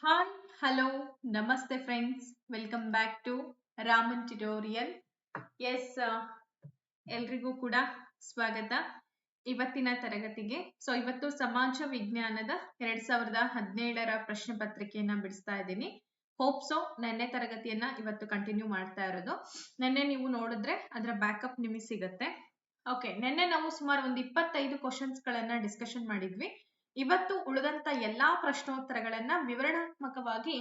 Hi hello ನಮಸ್ತೆ friends, welcome back to Raman tutorial. Yes, ಎಲ್ರಿಗೂ ಕೂಡ ಸ್ವಾಗತ ಇವತ್ತಿನ ತರಗತಿಗೆ. ಇವತ್ತು ಸಮಾಜ ವಿಜ್ಞಾನದ 2017ರ ಪ್ರಶ್ನೆ ಪತ್ರಿಕೆಯನ್ನ ಬಿಡಿಸ್ತಾ ಇದ್ದೀನಿ. ಹೋಪ್ಸೋ ನೆನ್ನೆ ತರಗತಿಯನ್ನ ಇವತ್ತು ಕಂಟಿನ್ಯೂ ಮಾಡ್ತಾ ಇರೋದು. ನೆನ್ನೆ ನೀವು ನೋಡಿದ್ರೆ ಅದರ ಬ್ಯಾಕಪ್ ನಿಮಗೆ ಸಿಗುತ್ತೆ. ಓಕೆ, ನೆನ್ನೆ ನಾವು ಸುಮಾರು ಒಂದು 25 ಕ್ವಶನ್ಸ್ ಗಳನ್ನ ಡಿಸ್ಕಷನ್ ಮಾಡಿದ್ವಿ. ಇವತ್ತು ಉಳಿದಂತ ಎಲ್ಲಾ ಪ್ರಶ್ನೋತ್ತರಗಳನ್ನ ವಿವರಣಾತ್ಮಕವಾಗಿ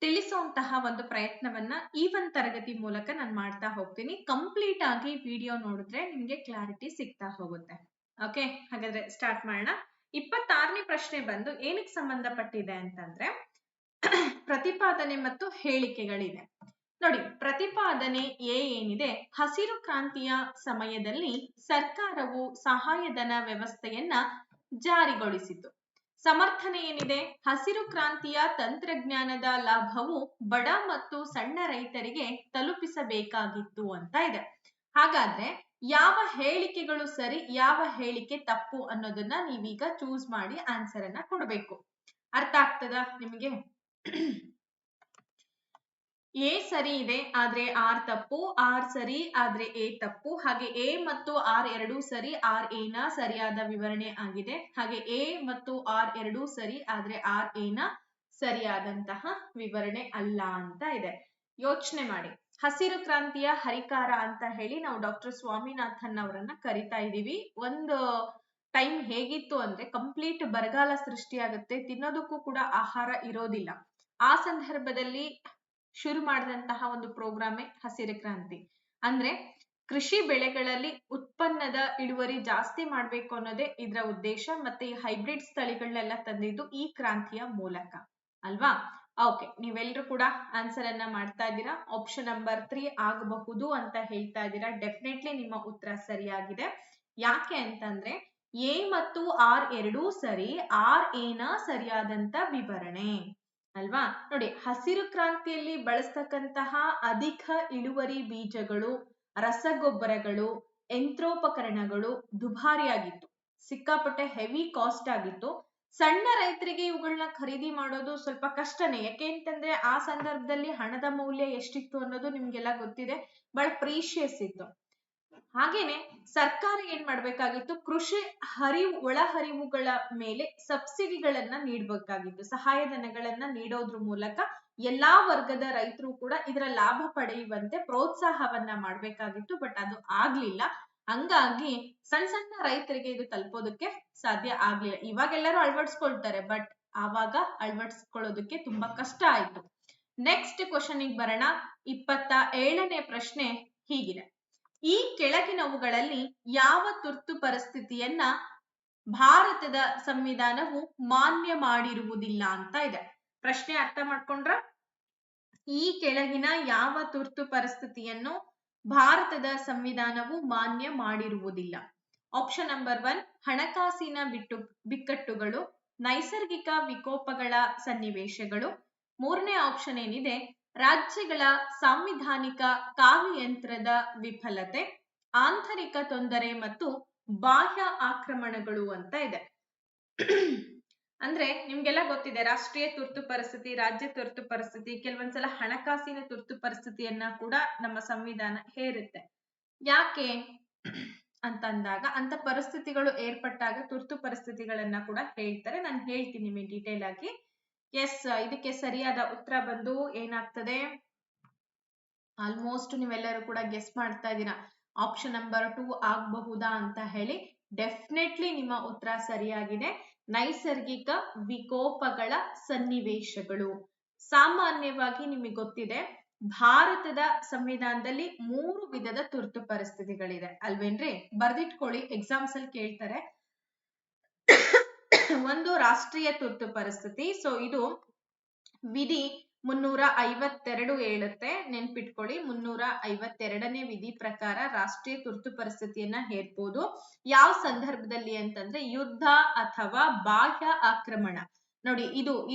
ತಿಳಿಸುವಂತಹ ಒಂದು ಪ್ರಯತ್ನವನ್ನ ಈ ಒಂದು ತರಗತಿ ಮೂಲಕ ನಾನು ಮಾಡ್ತಾ ಹೋಗ್ತೀನಿ. ಕಂಪ್ಲೀಟ್ ಆಗಿ ವಿಡಿಯೋ ನೋಡಿದ್ರೆ ನಿಮ್ಗೆ ಕ್ಲಾರಿಟಿ ಸಿಗ್ತಾ ಹೋಗುತ್ತೆ. ಓಕೆ, ಹಾಗಾದ್ರೆ ಸ್ಟಾರ್ಟ್ ಮಾಡೋಣ. 26ನೇ ಪ್ರಶ್ನೆ ಬಂದು ಏನಕ್ಕೆ ಸಂಬಂಧಪಟ್ಟಿದೆ ಅಂತಂದ್ರೆ ಪ್ರತಿಪಾದನೆ ಮತ್ತು ಹೇಳಿಕೆಗಳಿದೆ. ನೋಡಿ, ಪ್ರತಿಪಾದನೆ ಏನಿದೆ, ಹಸಿರು ಕ್ರಾಂತಿಯ ಸಮಯದಲ್ಲಿ ಸರ್ಕಾರವು ಸಹಾಯಧನ ವ್ಯವಸ್ಥೆಯನ್ನ ಜಾರಿಗೊಳಿಸಿತು. ಸಮರ್ಥನೆ ಏನಿದೆ, ಹಸಿರು ಕ್ರಾಂತಿಯ ತಂತ್ರಜ್ಞಾನದ ಲಾಭವು ಬಡ ಮತ್ತು ಸಣ್ಣ ರೈತರಿಗೆ ತಲುಪಿಸಬೇಕಾಗಿತ್ತು ಅಂತ ಇದೆ. ಹಾಗಾದ್ರೆ ಯಾವ ಹೇಳಿಕೆಗಳು ಸರಿ, ಯಾವ ಹೇಳಿಕೆ ತಪ್ಪು ಅನ್ನೋದನ್ನ ನೀವೀಗ ಚೂಸ್ ಮಾಡಿ ಆನ್ಸರ್ ಅನ್ನ ಕೊಡಬೇಕು. ಅರ್ಥ ಆಗ್ತದಾ ನಿಮಗೆ? ಎ ಸರಿ ಇದೆ ಆದ್ರೆ ಆರ್ ತಪ್ಪು, ಆರ್ ಸರಿ ಆದ್ರೆ ಎ ತಪ್ಪು. ಹಾಗೆ ಎ ಮತ್ತು ಆರ್ ಎರಡೂ ಸರಿ, ಆರ್ ಎನ ಸರಿಯಾದ ವಿವರಣೆ ಆಗಿದೆ. ಹಾಗೆ ಎ ಮತ್ತು ಆರ್ ಎರಡೂ ಸರಿ ಆದ್ರೆ ಆರ್ ಎನ ಸರಿಯಾದಂತಹ ವಿವರಣೆ ಅಲ್ಲ ಅಂತ ಇದೆ. ಯೋಚನೆ ಮಾಡಿ, ಹಸಿರು ಕ್ರಾಂತಿಯ ಹರಿಕಾರ ಅಂತ ಹೇಳಿ ನಾವು ಡಾಕ್ಟರ್ ಸ್ವಾಮಿನಾಥನ್ ಅವರನ್ನ ಕರಿತಾ ಇದೀವಿ. ಒಂದು ಟೈಮ್ ಹೇಗಿತ್ತು ಅಂದ್ರೆ ಕಂಪ್ಲೀಟ್ ಬರಗಾಲ ಸೃಷ್ಟಿಯಾಗುತ್ತೆ, ತಿನ್ನೋದಕ್ಕೂ ಕೂಡ ಆಹಾರ ಇರೋದಿಲ್ಲ. ಆ ಸಂದರ್ಭದಲ್ಲಿ ಶುರು ಮಾಡಿದಂತಹ ಒಂದು ಪ್ರೋಗ್ರಾಮೇ ಹಸಿರು ಕ್ರಾಂತಿ. ಅಂದ್ರೆ ಕೃಷಿ ಬೆಳೆಗಳಲ್ಲಿ ಉತ್ಪನ್ನದ ಇಳುವರಿ ಜಾಸ್ತಿ ಮಾಡ್ಬೇಕು ಅನ್ನೋದೇ ಇದರ ಉದ್ದೇಶ. ಮತ್ತೆ ಈ ಹೈಬ್ರಿಡ್ ತಳಿಗಳನ್ನೆಲ್ಲ ತಂದಿದ್ದು ಈ ಕ್ರಾಂತಿಯ ಮೂಲಕ ಅಲ್ವಾ? ಓಕೆ, ನೀವೆಲ್ಲರೂ ಕೂಡ ಆನ್ಸರ್ ಅನ್ನ ಮಾಡ್ತಾ ಇದ್ದೀರಾ. ಆಪ್ಷನ್ ನಂಬರ್ 3 ಆಗಬಹುದು ಅಂತ ಹೇಳ್ತಾ ಇದ್ದೀರಾ. ಡೆಫಿನೆಟ್ಲಿ ನಿಮ್ಮ ಉತ್ತರ ಸರಿಯಾಗಿದೆ. ಯಾಕೆ ಅಂತಂದ್ರೆ ಎ ಮತ್ತು ಆರ್ ಎರಡೂ ಸರಿ, ಆರ್ ಎನ ಸರಿಯಾದಂತ ವಿವರಣೆ ಅಲ್ವಾ? ನೋಡಿ, ಹಸಿರು ಕ್ರಾಂತಿಯಲ್ಲಿ ಬಳಸ್ತಕ್ಕಂತಹ ಅಧಿಕ ಇಳುವರಿ ಬೀಜಗಳು, ರಸಗೊಬ್ಬರಗಳು, ಯಂತ್ರೋಪಕರಣಗಳು ದುಬಾರಿಯಾಗಿತ್ತು, ಸಿಕ್ಕಾಪಟ್ಟೆ ಹೆವಿ ಕಾಸ್ಟ್ ಆಗಿತ್ತು. ಸಣ್ಣ ರೈತರಿಗೆ ಇವುಗಳನ್ನ ಖರೀದಿ ಮಾಡೋದು ಸ್ವಲ್ಪ ಕಷ್ಟನೇ. ಯಾಕೆ ಅಂತಂದ್ರೆ ಆ ಸಂದರ್ಭದಲ್ಲಿ ಹಣದ ಮೌಲ್ಯ ಎಷ್ಟಿತ್ತು ಅನ್ನೋದು ನಿಮ್ಗೆಲ್ಲ ಗೊತ್ತಿದೆ, ಬಹಳ ಪ್ರೀಶಿಯಸ್ ಇತ್ತು. ಹಾಗೇನೆ ಸರ್ಕಾರ ಏನ್ ಮಾಡ್ಬೇಕಾಗಿತ್ತು, ಕೃಷಿ ಒಳಹರಿವುಗಳ ಮೇಲೆ ಸಬ್ಸಿಡಿಗಳನ್ನ ನೀಡಬೇಕಾಗಿತ್ತು. ಸಹಾಯಧನಗಳನ್ನ ನೀಡೋದ್ರ ಮೂಲಕ ಎಲ್ಲಾ ವರ್ಗದ ರೈತರು ಕೂಡ ಇದರ ಲಾಭ ಪಡೆಯುವಂತೆ ಪ್ರೋತ್ಸಾಹವನ್ನ ಮಾಡ್ಬೇಕಾಗಿತ್ತು. ಬಟ್ ಅದು ಆಗ್ಲಿಲ್ಲ. ಹಂಗಾಗಿ ಸಣ್ಣ ಸಣ್ಣ ರೈತರಿಗೆ ಇದು ತಲುಪೋದಕ್ಕೆ ಸಾಧ್ಯ ಆಗ್ಲಿಲ್ಲ. ಇವಾಗೆಲ್ಲರೂ ಅಳವಡಿಸ್ಕೊಳ್ತಾರೆ, ಬಟ್ ಆವಾಗ ಅಳವಡಿಸ್ಕೊಳ್ಳೋದಕ್ಕೆ ತುಂಬಾ ಕಷ್ಟ ಆಯ್ತು. ನೆಕ್ಸ್ಟ್ ಕ್ವಶನ್ ಬರೋಣ. 27ನೇ ಪ್ರಶ್ನೆ ಹೀಗಿದೆ, ಈ ಕೆಳಗಿನವುಗಳಲ್ಲಿ ಯಾವ ತುರ್ತು ಪರಿಸ್ಥಿತಿಯನ್ನ ಭಾರತದ ಸಂವಿಧಾನವು ಮಾನ್ಯ ಮಾಡಿರುವುದಿಲ್ಲ ಅಂತ ಇದೆ. ಪ್ರಶ್ನೆ ಅರ್ಥ ಮಾಡ್ಕೊಂಡ್ರ? ಈ ಕೆಳಗಿನ ಯಾವ ತುರ್ತು ಪರಿಸ್ಥಿತಿಯನ್ನು ಭಾರತದ ಸಂವಿಧಾನವು ಮಾನ್ಯ ಮಾಡಿರುವುದಿಲ್ಲ? ಆಪ್ಷನ್ ನಂಬರ್ 1 ಹಣಕಾಸಿನ ಬಿಕ್ಕಟ್ಟುಗಳು, ನೈಸರ್ಗಿಕ ವಿಕೋಪಗಳ ಸನ್ನಿವೇಶಗಳು. 3ನೇ ಆಪ್ಷನ್ ಏನಿದೆ, ರಾಜ್ಯಗಳ ಸಾಂವಿಧಾನಿಕ ಕಾರ್ಯಯಂತ್ರದ ವಿಫಲತೆ, ಆಂತರಿಕ ತೊಂದರೆ ಮತ್ತು ಬಾಹ್ಯ ಆಕ್ರಮಣಗಳು ಅಂತ ಇದೆ. ಅಂದ್ರೆ ನಿಮ್ಗೆಲ್ಲ ಗೊತ್ತಿದೆ, ರಾಷ್ಟ್ರೀಯ ತುರ್ತು ಪರಿಸ್ಥಿತಿ, ರಾಜ್ಯ ತುರ್ತು ಪರಿಸ್ಥಿತಿ, ಕೆಲವೊಂದ್ಸಲ ಹಣಕಾಸಿನ ತುರ್ತು ಪರಿಸ್ಥಿತಿಯನ್ನ ಕೂಡ ನಮ್ಮ ಸಂವಿಧಾನ ಹೇರುತ್ತೆ. ಯಾಕೆ ಅಂತಂದಾಗ ಅಂತ ಪರಿಸ್ಥಿತಿಗಳು ಏರ್ಪಟ್ಟಾಗ ತುರ್ತು ಪರಿಸ್ಥಿತಿಗಳನ್ನ ಕೂಡ ಹೇಳ್ತಾರೆ. ನಾನು ಹೇಳ್ತೀನಿ ನಿಮಗೆ ಡೀಟೇಲ್ ಆಗಿ. ಎಸ್, ಇದಕ್ಕೆ ಸರಿಯಾದ ಉತ್ತರ ಬಂದು ಏನಾಗ್ತದೆ, ಆಲ್ಮೋಸ್ಟ್ ನೀವೆಲ್ಲರೂ ಕೂಡ ಗೆಸ್ ಮಾಡ್ತಾ ಇದ್ದೀರಾ. ಆಪ್ಷನ್ ನಂಬರ್ 2 ಆಗಬಹುದಾ ಅಂತ ಹೇಳಿ. ಡೆಫಿನೆಟ್ಲಿ ನಿಮ್ಮ ಉತ್ತರ ಸರಿಯಾಗಿದೆ. ನೈಸರ್ಗಿಕ ವಿಕೋಪಗಳ ಸನ್ನಿವೇಶಗಳು. ಸಾಮಾನ್ಯವಾಗಿ ನಿಮಗೆ ಗೊತ್ತಿದೆ, ಭಾರತದ ಸಂವಿಧಾನದಲ್ಲಿ 3 ವಿಧದ ತುರ್ತು ಪರಿಸ್ಥಿತಿಗಳಿದೆ ಅಲ್ವೇನ್ರಿ? ಬರ್ದಿಟ್ಕೊಳ್ಳಿ, ಎಕ್ಸಾಮ್ಸ್ ಅಲ್ಲಿ ಕೇಳ್ತಾರೆ. ಒಂದು ರಾಷ್ಟ್ರೀಯ ತುರ್ತು ಪರಿಸ್ಥಿತಿ. ಇದು ವಿಧಿ 352 ಹೇಳುತ್ತೆ, ನೆನ್ಪಿಟ್ಕೊಳ್ಳಿ. 352ನೇ ವಿಧಿ ಪ್ರಕಾರ ರಾಷ್ಟ್ರೀಯ ತುರ್ತು ಪರಿಸ್ಥಿತಿಯನ್ನ ಹೇರ್ಬೋದು. ಯಾವ ಸಂದರ್ಭದಲ್ಲಿ ಅಂತಂದ್ರೆ ಯುದ್ಧ ಅಥವಾ ಬಾಹ್ಯ ಆಕ್ರಮಣ. ನೋಡಿ,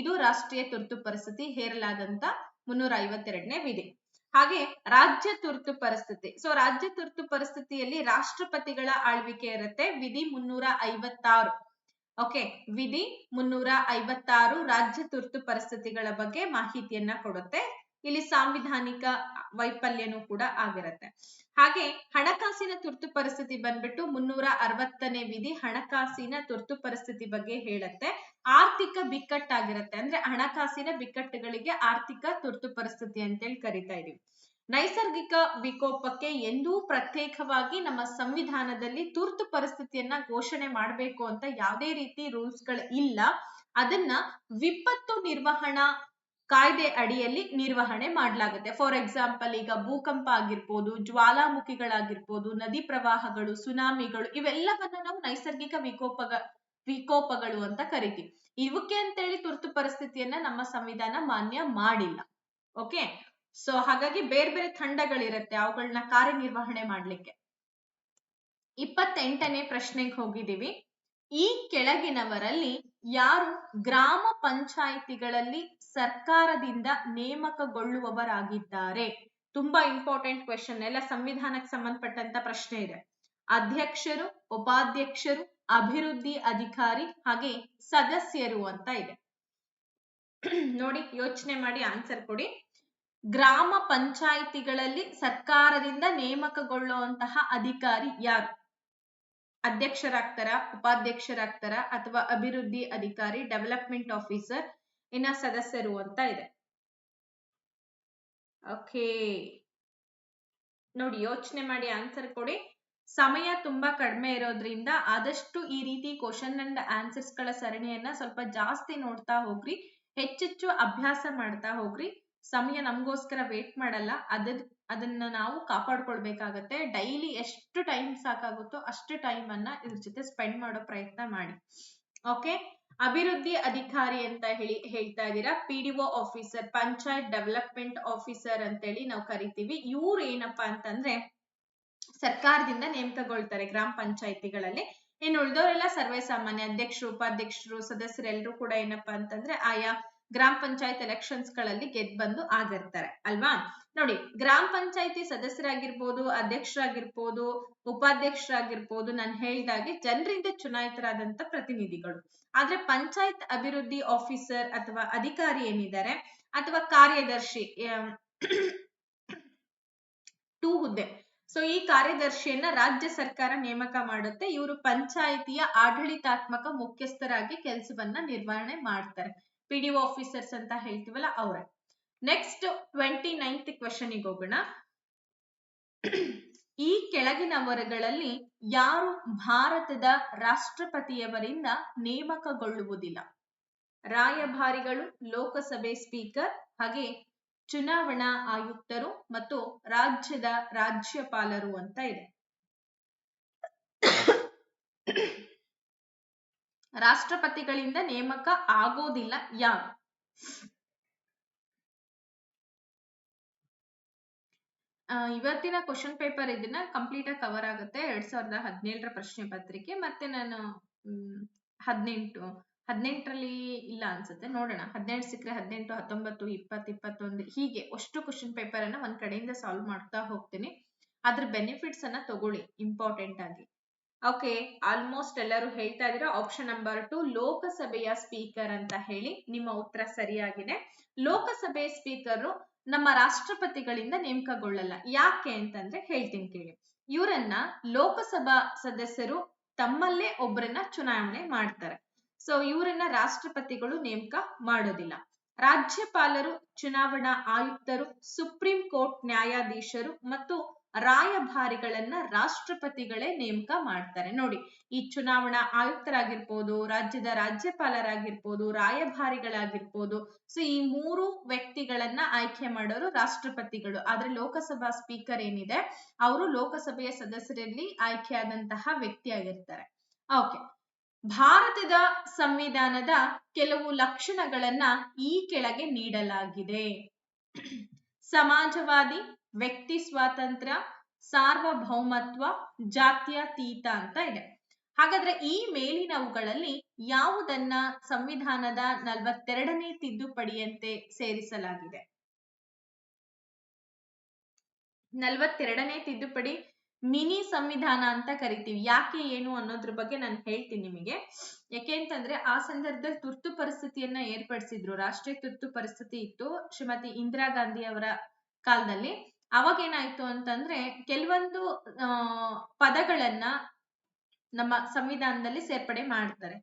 ಇದು ರಾಷ್ಟ್ರೀಯ ತುರ್ತು ಪರಿಸ್ಥಿತಿ ಹೇರಲಾದಂತ 352ನೇ ವಿಧಿ. ಹಾಗೆ ರಾಜ್ಯ ತುರ್ತು ಪರಿಸ್ಥಿತಿ. ರಾಜ್ಯ ತುರ್ತು ಪರಿಸ್ಥಿತಿಯಲ್ಲಿ ರಾಷ್ಟ್ರಪತಿಗಳ ಆಳ್ವಿಕೆ ಇರುತ್ತೆ, ವಿಧಿ 356. ಓಕೆ, ವಿಧಿ 356 ರಾಜ್ಯ ತುರ್ತು ಪರಿಸ್ಥಿತಿಗಳ ಬಗ್ಗೆ ಮಾಹಿತಿಯನ್ನ ಕೊಡುತ್ತೆ. ಇಲ್ಲಿ ಸಾಂವಿಧಾನಿಕ ವೈಫಲ್ಯನೂ ಕೂಡ ಆಗಿರುತ್ತೆ. ಹಾಗೆ ಹಣಕಾಸಿನ ತುರ್ತು ಪರಿಸ್ಥಿತಿ ಬಂದ್ಬಿಟ್ಟು 360ನೇ ವಿಧಿ ಹಣಕಾಸಿನ ತುರ್ತು ಪರಿಸ್ಥಿತಿ ಬಗ್ಗೆ ಹೇಳುತ್ತೆ. ಆರ್ಥಿಕ ಬಿಕ್ಕಟ್ಟಾಗಿರುತ್ತೆ, ಅಂದ್ರೆ ಹಣಕಾಸಿನ ಬಿಕ್ಕಟ್ಟುಗಳಿಗೆ ಆರ್ಥಿಕ ತುರ್ತು ಪರಿಸ್ಥಿತಿ ಅಂತೇಳಿ ಕರಿತಾ ಇದೀವಿ. ನೈಸರ್ಗಿಕ ವಿಕೋಪಕ್ಕೆ ಎಂದೂ ಪ್ರತ್ಯೇಕವಾಗಿ ನಮ್ಮ ಸಂವಿಧಾನದಲ್ಲಿ ತುರ್ತು ಪರಿಸ್ಥಿತಿಯನ್ನ ಘೋಷಣೆ ಮಾಡಬೇಕು ಅಂತ ಯಾವುದೇ ರೀತಿ ರೂಲ್ಸ್ಗಳು ಇಲ್ಲ. ಅದನ್ನ ವಿಪತ್ತು ನಿರ್ವಹಣಾ ಕಾಯ್ದೆ ಅಡಿಯಲ್ಲಿ ನಿರ್ವಹಣೆ ಮಾಡಲಾಗುತ್ತೆ. ಫಾರ್ ಎಕ್ಸಾಂಪಲ್, ಈಗ ಭೂಕಂಪ ಆಗಿರ್ಬೋದು, ಜ್ವಾಲಾಮುಖಿಗಳಾಗಿರ್ಬೋದು, ನದಿ ಪ್ರವಾಹಗಳು, ಸುನಾಮಿಗಳು, ಇವೆಲ್ಲವನ್ನ ನಾವು ನೈಸರ್ಗಿಕ ವಿಕೋಪಗಳು ಅಂತ ಕರಿತೀವಿ. ಇವಕ್ಕೆ ಅಂತೇಳಿ ತುರ್ತು ಪರಿಸ್ಥಿತಿಯನ್ನ ನಮ್ಮ ಸಂವಿಧಾನ ಮಾನ್ಯ ಮಾಡಿಲ್ಲ. ಓಕೆ, ಸೊ ಹಾಗಾಗಿ ಬೇರೆ ಬೇರೆ ತಂಡಗಳಿರುತ್ತೆ ಅವುಗಳನ್ನ ಕಾರ್ಯನಿರ್ವಹಣೆ ಮಾಡ್ಲಿಕ್ಕೆ. 28ನೇ ಪ್ರಶ್ನೆಗೆ ಹೋಗಿದ್ದೀವಿ. ಈ ಕೆಳಗಿನವರಲ್ಲಿ ಯಾರು ಗ್ರಾಮ ಪಂಚಾಯಿತಿಗಳಲ್ಲಿ ಸರ್ಕಾರದಿಂದ ನೇಮಕಗೊಳ್ಳುವವರಾಗಿದ್ದಾರೆ? ತುಂಬಾ ಇಂಪಾರ್ಟೆಂಟ್ ಕ್ವೆಶನ್, ಎಲ್ಲ ಸಂವಿಧಾನಕ್ಕೆ ಸಂಬಂಧಪಟ್ಟಂತ ಪ್ರಶ್ನೆ ಇದೆ. ಅಧ್ಯಕ್ಷರು, ಉಪಾಧ್ಯಕ್ಷರು, ಅಭಿವೃದ್ಧಿ ಅಧಿಕಾರಿ, ಹಾಗೆ ಸದಸ್ಯರು ಅಂತ ಇದೆ. ನೋಡಿ, ಯೋಚನೆ ಮಾಡಿ ಆನ್ಸರ್ ಕೊಡಿ. ಗ್ರಾಮ ಪಂಚಾಯಿತಿಗಳಲ್ಲಿ ಸರ್ಕಾರದಿಂದ ನೇಮಕಗೊಳ್ಳುವಂತಹ ಅಧಿಕಾರಿ ಯಾರು? ಅಧ್ಯಕ್ಷರಾಗ್ತಾರ, ಉಪಾಧ್ಯಕ್ಷರಾಗ್ತಾರ, ಅಥವಾ ಅಭಿವೃದ್ಧಿ ಅಧಿಕಾರಿ, ಡೆವಲಪ್ಮೆಂಟ್ ಆಫೀಸರ್, ಇನ್ನ ಸದಸ್ಯರು ಅಂತ ಇದೆ. ಓಕೆ, ನೋಡಿ ಯೋಚನೆ ಮಾಡಿ ಆನ್ಸರ್ ಕೊಡಿ. ಸಮಯ ತುಂಬಾ ಕಡಿಮೆ ಇರೋದ್ರಿಂದ ಆದಷ್ಟು ಈ ರೀತಿ ಕ್ವಶನ್ ಅಂಡ್ ಆನ್ಸರ್ಸ್ ಗಳ ಸರಣಿಯನ್ನ ಸ್ವಲ್ಪ ಜಾಸ್ತಿ ನೋಡ್ತಾ ಹೋಗ್ರಿ, ಹೆಚ್ಚೆಚ್ಚು ಅಭ್ಯಾಸ ಮಾಡ್ತಾ ಹೋಗ್ರಿ. ಸಮಯ ನಮಗೋಸ್ಕರ ವೇಟ್ ಮಾಡಲ್ಲ, ಅದನ್ನ ನಾವು ಕಾಪಾಡ್ಕೊಳ್ಬೇಕಾಗತ್ತೆ. ಡೈಲಿ ಎಷ್ಟು ಟೈಮ್ ಸಾಕಾಗುತ್ತೋ ಅಷ್ಟು ಟೈಮ್ ಅನ್ನ ಇದ್ರ ಜೊತೆ ಸ್ಪೆಂಡ್ ಮಾಡೋ ಪ್ರಯತ್ನ ಮಾಡಿ. ಓಕೆ, ಅಭಿವೃದ್ಧಿ ಅಧಿಕಾರಿ ಅಂತ ಹೇಳ್ತಾ ಇದ್ದೀರಾ. PDO officer, panchayat development officer ಅಂತೇಳಿ ನಾವು ಕರಿತೀವಿ. ಇವ್ರು ಏನಪ್ಪಾ ಅಂತಂದ್ರೆ ಸರ್ಕಾರದಿಂದ ನೇಮಕಗೊಳ್ತಾರೆ ಗ್ರಾಮ ಪಂಚಾಯಿತಿಗಳಲ್ಲಿ. ಇನ್ನು ಉಳಿದವರೆಲ್ಲ ಸರ್ವೇ ಸಾಮಾನ್ಯ, ಅಧ್ಯಕ್ಷರು, ಉಪಾಧ್ಯಕ್ಷರು, ಸದಸ್ಯರೆಲ್ಲರೂ ಕೂಡ ಏನಪ್ಪಾ ಅಂತಂದ್ರೆ ಆಯಾ ಗ್ರಾಮ ಪಂಚಾಯತ್ ಎಲೆಕ್ಷನ್ಸ್ ಗಳಲ್ಲಿ ಗೆದ್ದು ಬಂದು ಆಗಿರ್ತಾರೆ ಅಲ್ವಾ. ನೋಡಿ, ಗ್ರಾಮ ಪಂಚಾಯತಿ ಸದಸ್ಯರಾಗಿರ್ಬೋದು, ಅಧ್ಯಕ್ಷರಾಗಿರ್ಬೋದು, ಉಪಾಧ್ಯಕ್ಷರಾಗಿರ್ಬೋದು, ನಾನು ಹೇಳಿದಾಗೆ ಜನರಿಂದ ಚುನಾಯಿತರಾದಂತ ಪ್ರತಿನಿಧಿಗಳು. ಆದ್ರೆ ಪಂಚಾಯತ್ ಅಭಿವೃದ್ಧಿ ಆಫೀಸರ್ ಅಥವಾ ಅಧಿಕಾರಿ ಏನಿದ್ದಾರೆ, ಅಥವಾ ಕಾರ್ಯದರ್ಶಿ 2 ಹುದ್ದೆ. ಸೊ ಈ ಕಾರ್ಯದರ್ಶಿಯನ್ನ ರಾಜ್ಯ ಸರ್ಕಾರ ನೇಮಕ ಮಾಡುತ್ತೆ. ಇವರು ಪಂಚಾಯಿತಿಯ ಆಡಳಿತಾತ್ಮಕ ಮುಖ್ಯಸ್ಥರಾಗಿ ಕೆಲಸವನ್ನ ನಿರ್ವಹಣೆ ಮಾಡ್ತಾರೆ. PDO ಆಫೀಸರ್ಸ್ ಅಂತ ಹೇಳ್ತೀವಲ್ಲ ಅವರೇ. ನೆಕ್ಸ್ಟ್ 29th ಕ್ವೆಶನ್ಗೆ ಹೋಗೋಣ. ಈ ಕೆಳಗಿನವರುಗಳಲ್ಲಿ ಯಾರು ಭಾರತದ ರಾಷ್ಟ್ರಪತಿಯವರಿಂದ ನೇಮಕಗೊಳ್ಳುವುದಿಲ್ಲ? ರಾಯಭಾರಿಗಳು, ಲೋಕಸಭೆ ಸ್ಪೀಕರ್, ಹಾಗೆ ಚುನಾವಣಾ ಆಯುಕ್ತರು ಮತ್ತು ರಾಜ್ಯದ ರಾಜ್ಯಪಾಲರು ಅಂತ ಇದೆ. ರಾಷ್ಟ್ರಪತಿಗಳಿಂದ ನೇಮಕ ಆಗೋದಿಲ್ಲ ಯಾರು? ಇವತ್ತಿನ ಕ್ವಶನ್ ಪೇಪರ್ ಇದನ್ನ ಕಂಪ್ಲೀಟ್ ಆಗಿ ಕವರ್ ಆಗುತ್ತೆ. 2017ರ ಪ್ರಶ್ನೆ ಪತ್ರಿಕೆ. ಮತ್ತೆ ನಾನು 18ರಲ್ಲಿ ಇಲ್ಲ ಅನ್ಸುತ್ತೆ, ನೋಡೋಣ. 17 ಸಿಕ್ಕರೆ 18, 19, 20, 21 ಹೀಗೆ ಅಷ್ಟು ಕ್ವಶನ್ ಪೇಪರ್ ಅನ್ನ ಒಂದ್ ಕಡೆಯಿಂದ ಸಾಲ್ವ್ ಮಾಡ್ತಾ ಹೋಗ್ತೀನಿ. ಅದ್ರ ಬೆನಿಫಿಟ್ಸ್ ಅನ್ನ ತಗೊಳ್ಳಿ ಇಂಪಾರ್ಟೆಂಟ್ ಆಗಿ. ಓಕೆ, ಆಲ್ಮೋಸ್ಟ್ ಎಲ್ಲರೂ ಹೇಳ್ತಾ ಇದ್ದೀರಾ ಆಪ್ಷನ್ ನಂಬರ್ 2 ಲೋಕಸಭೆಯ ಸ್ಪೀಕರ್ ಅಂತ ಹೇಳಿ. ನಿಮ್ಮ ಉತ್ತರ ಸರಿಯಾಗಿದೆ. ಲೋಕಸಭೆ ಸ್ಪೀಕರ್ ನಮ್ಮ ರಾಷ್ಟ್ರಪತಿಗಳಿಂದ ನೇಮಕಗೊಳ್ಳಲ್ಲ. ಯಾಕೆ ಅಂತಂದ್ರೆ ಹೇಳ್ತೀನಿ ಕೇಳಿ. ಇವರನ್ನ ಲೋಕಸಭಾ ಸದಸ್ಯರು ತಮ್ಮಲ್ಲೇ ಒಬ್ಬರನ್ನ ಚುನಾವಣೆ ಮಾಡ್ತಾರೆ. ಸೊ ಇವರನ್ನ ರಾಷ್ಟ್ರಪತಿಗಳು ನೇಮಕ ಮಾಡೋದಿಲ್ಲ. ರಾಜ್ಯಪಾಲರು, ಚುನಾವಣಾ ಆಯುಕ್ತರು, ಸುಪ್ರೀಂ ಕೋರ್ಟ್ ನ್ಯಾಯಾಧೀಶರು ಮತ್ತು ರಾಯಭಾರಿಗಳನ್ನ ರಾಷ್ಟ್ರಪತಿಗಳೇ ನೇಮಕ ಮಾಡ್ತಾರೆ. ನೋಡಿ, ಈ ಚುನಾವಣಾ ಆಯುಕ್ತರಾಗಿರ್ಬೋದು, ರಾಜ್ಯದ ರಾಜ್ಯಪಾಲರಾಗಿರ್ಬೋದು, ರಾಯಭಾರಿಗಳಾಗಿರ್ಬೋದು, ಸೊ ಈ 3 ವ್ಯಕ್ತಿಗಳನ್ನ ಆಯ್ಕೆ ಮಾಡೋರು ರಾಷ್ಟ್ರಪತಿಗಳು. ಆದ್ರೆ ಲೋಕಸಭಾ ಸ್ಪೀಕರ್ ಏನಿದೆ ಅವರು ಲೋಕಸಭೆಯ ಸದಸ್ಯರಲ್ಲಿ ಆಯ್ಕೆಯಾದಂತಹ ವ್ಯಕ್ತಿ ಆಗಿರ್ತಾರೆ. ಓಕೆ, ಭಾರತದ ಸಂವಿಧಾನದ ಕೆಲವು ಲಕ್ಷಣಗಳನ್ನ ಈ ಕೆಳಗೆ ನೀಡಲಾಗಿದೆ. ಸಮಾಜವಾದಿ, ವ್ಯಕ್ತಿ ಸ್ವಾತಂತ್ರ್ಯ, ಸಾರ್ವಭೌಮತ್ವ, ಜಾತ್ಯತೀತ ಅಂತ ಇದೆ. ಹಾಗಾದ್ರೆ ಈ ಮೇಲಿನವುಗಳಲ್ಲಿ ಯಾವುದನ್ನ ಸಂವಿಧಾನದ 42ನೇ ತಿದ್ದುಪಡಿಯಂತೆ ಸೇರಿಸಲಾಗಿದೆ? 42ನೇ ತಿದ್ದುಪಡಿ ಮಿನಿ ಸಂವಿಧಾನ ಅಂತ ಕರಿತೀವಿ. ಯಾಕೆ ಏನು ಅನ್ನೋದ್ರ ಬಗ್ಗೆ ನಾನು ಹೇಳ್ತೀನಿ ನಿಮಗೆ. ಯಾಕೆ ಅಂತಂದ್ರೆ ಆ ಸಂದರ್ಭದಲ್ಲಿ ತುರ್ತು ಪರಿಸ್ಥಿತಿಯನ್ನ ಏರ್ಪಡಿಸಿದ್ರು, ರಾಷ್ಟ್ರೀಯ ತುರ್ತು ಪರಿಸ್ಥಿತಿ ಇತ್ತು ಶ್ರೀಮತಿ ಇಂದಿರಾ ಗಾಂಧಿ ಅವರ ಕಾಲದಲ್ಲಿ. ಅವಾಗ ಏನಾಯ್ತು ಅಂತಂದ್ರೆ ಕೆಲವೊಂದು ಪದಗಳನ್ನ ನಮ್ಮ ಸಂವಿಧಾನದಲ್ಲಿ ಸೇರ್ಪಡೆ ಮಾಡ್ತಾರೆ.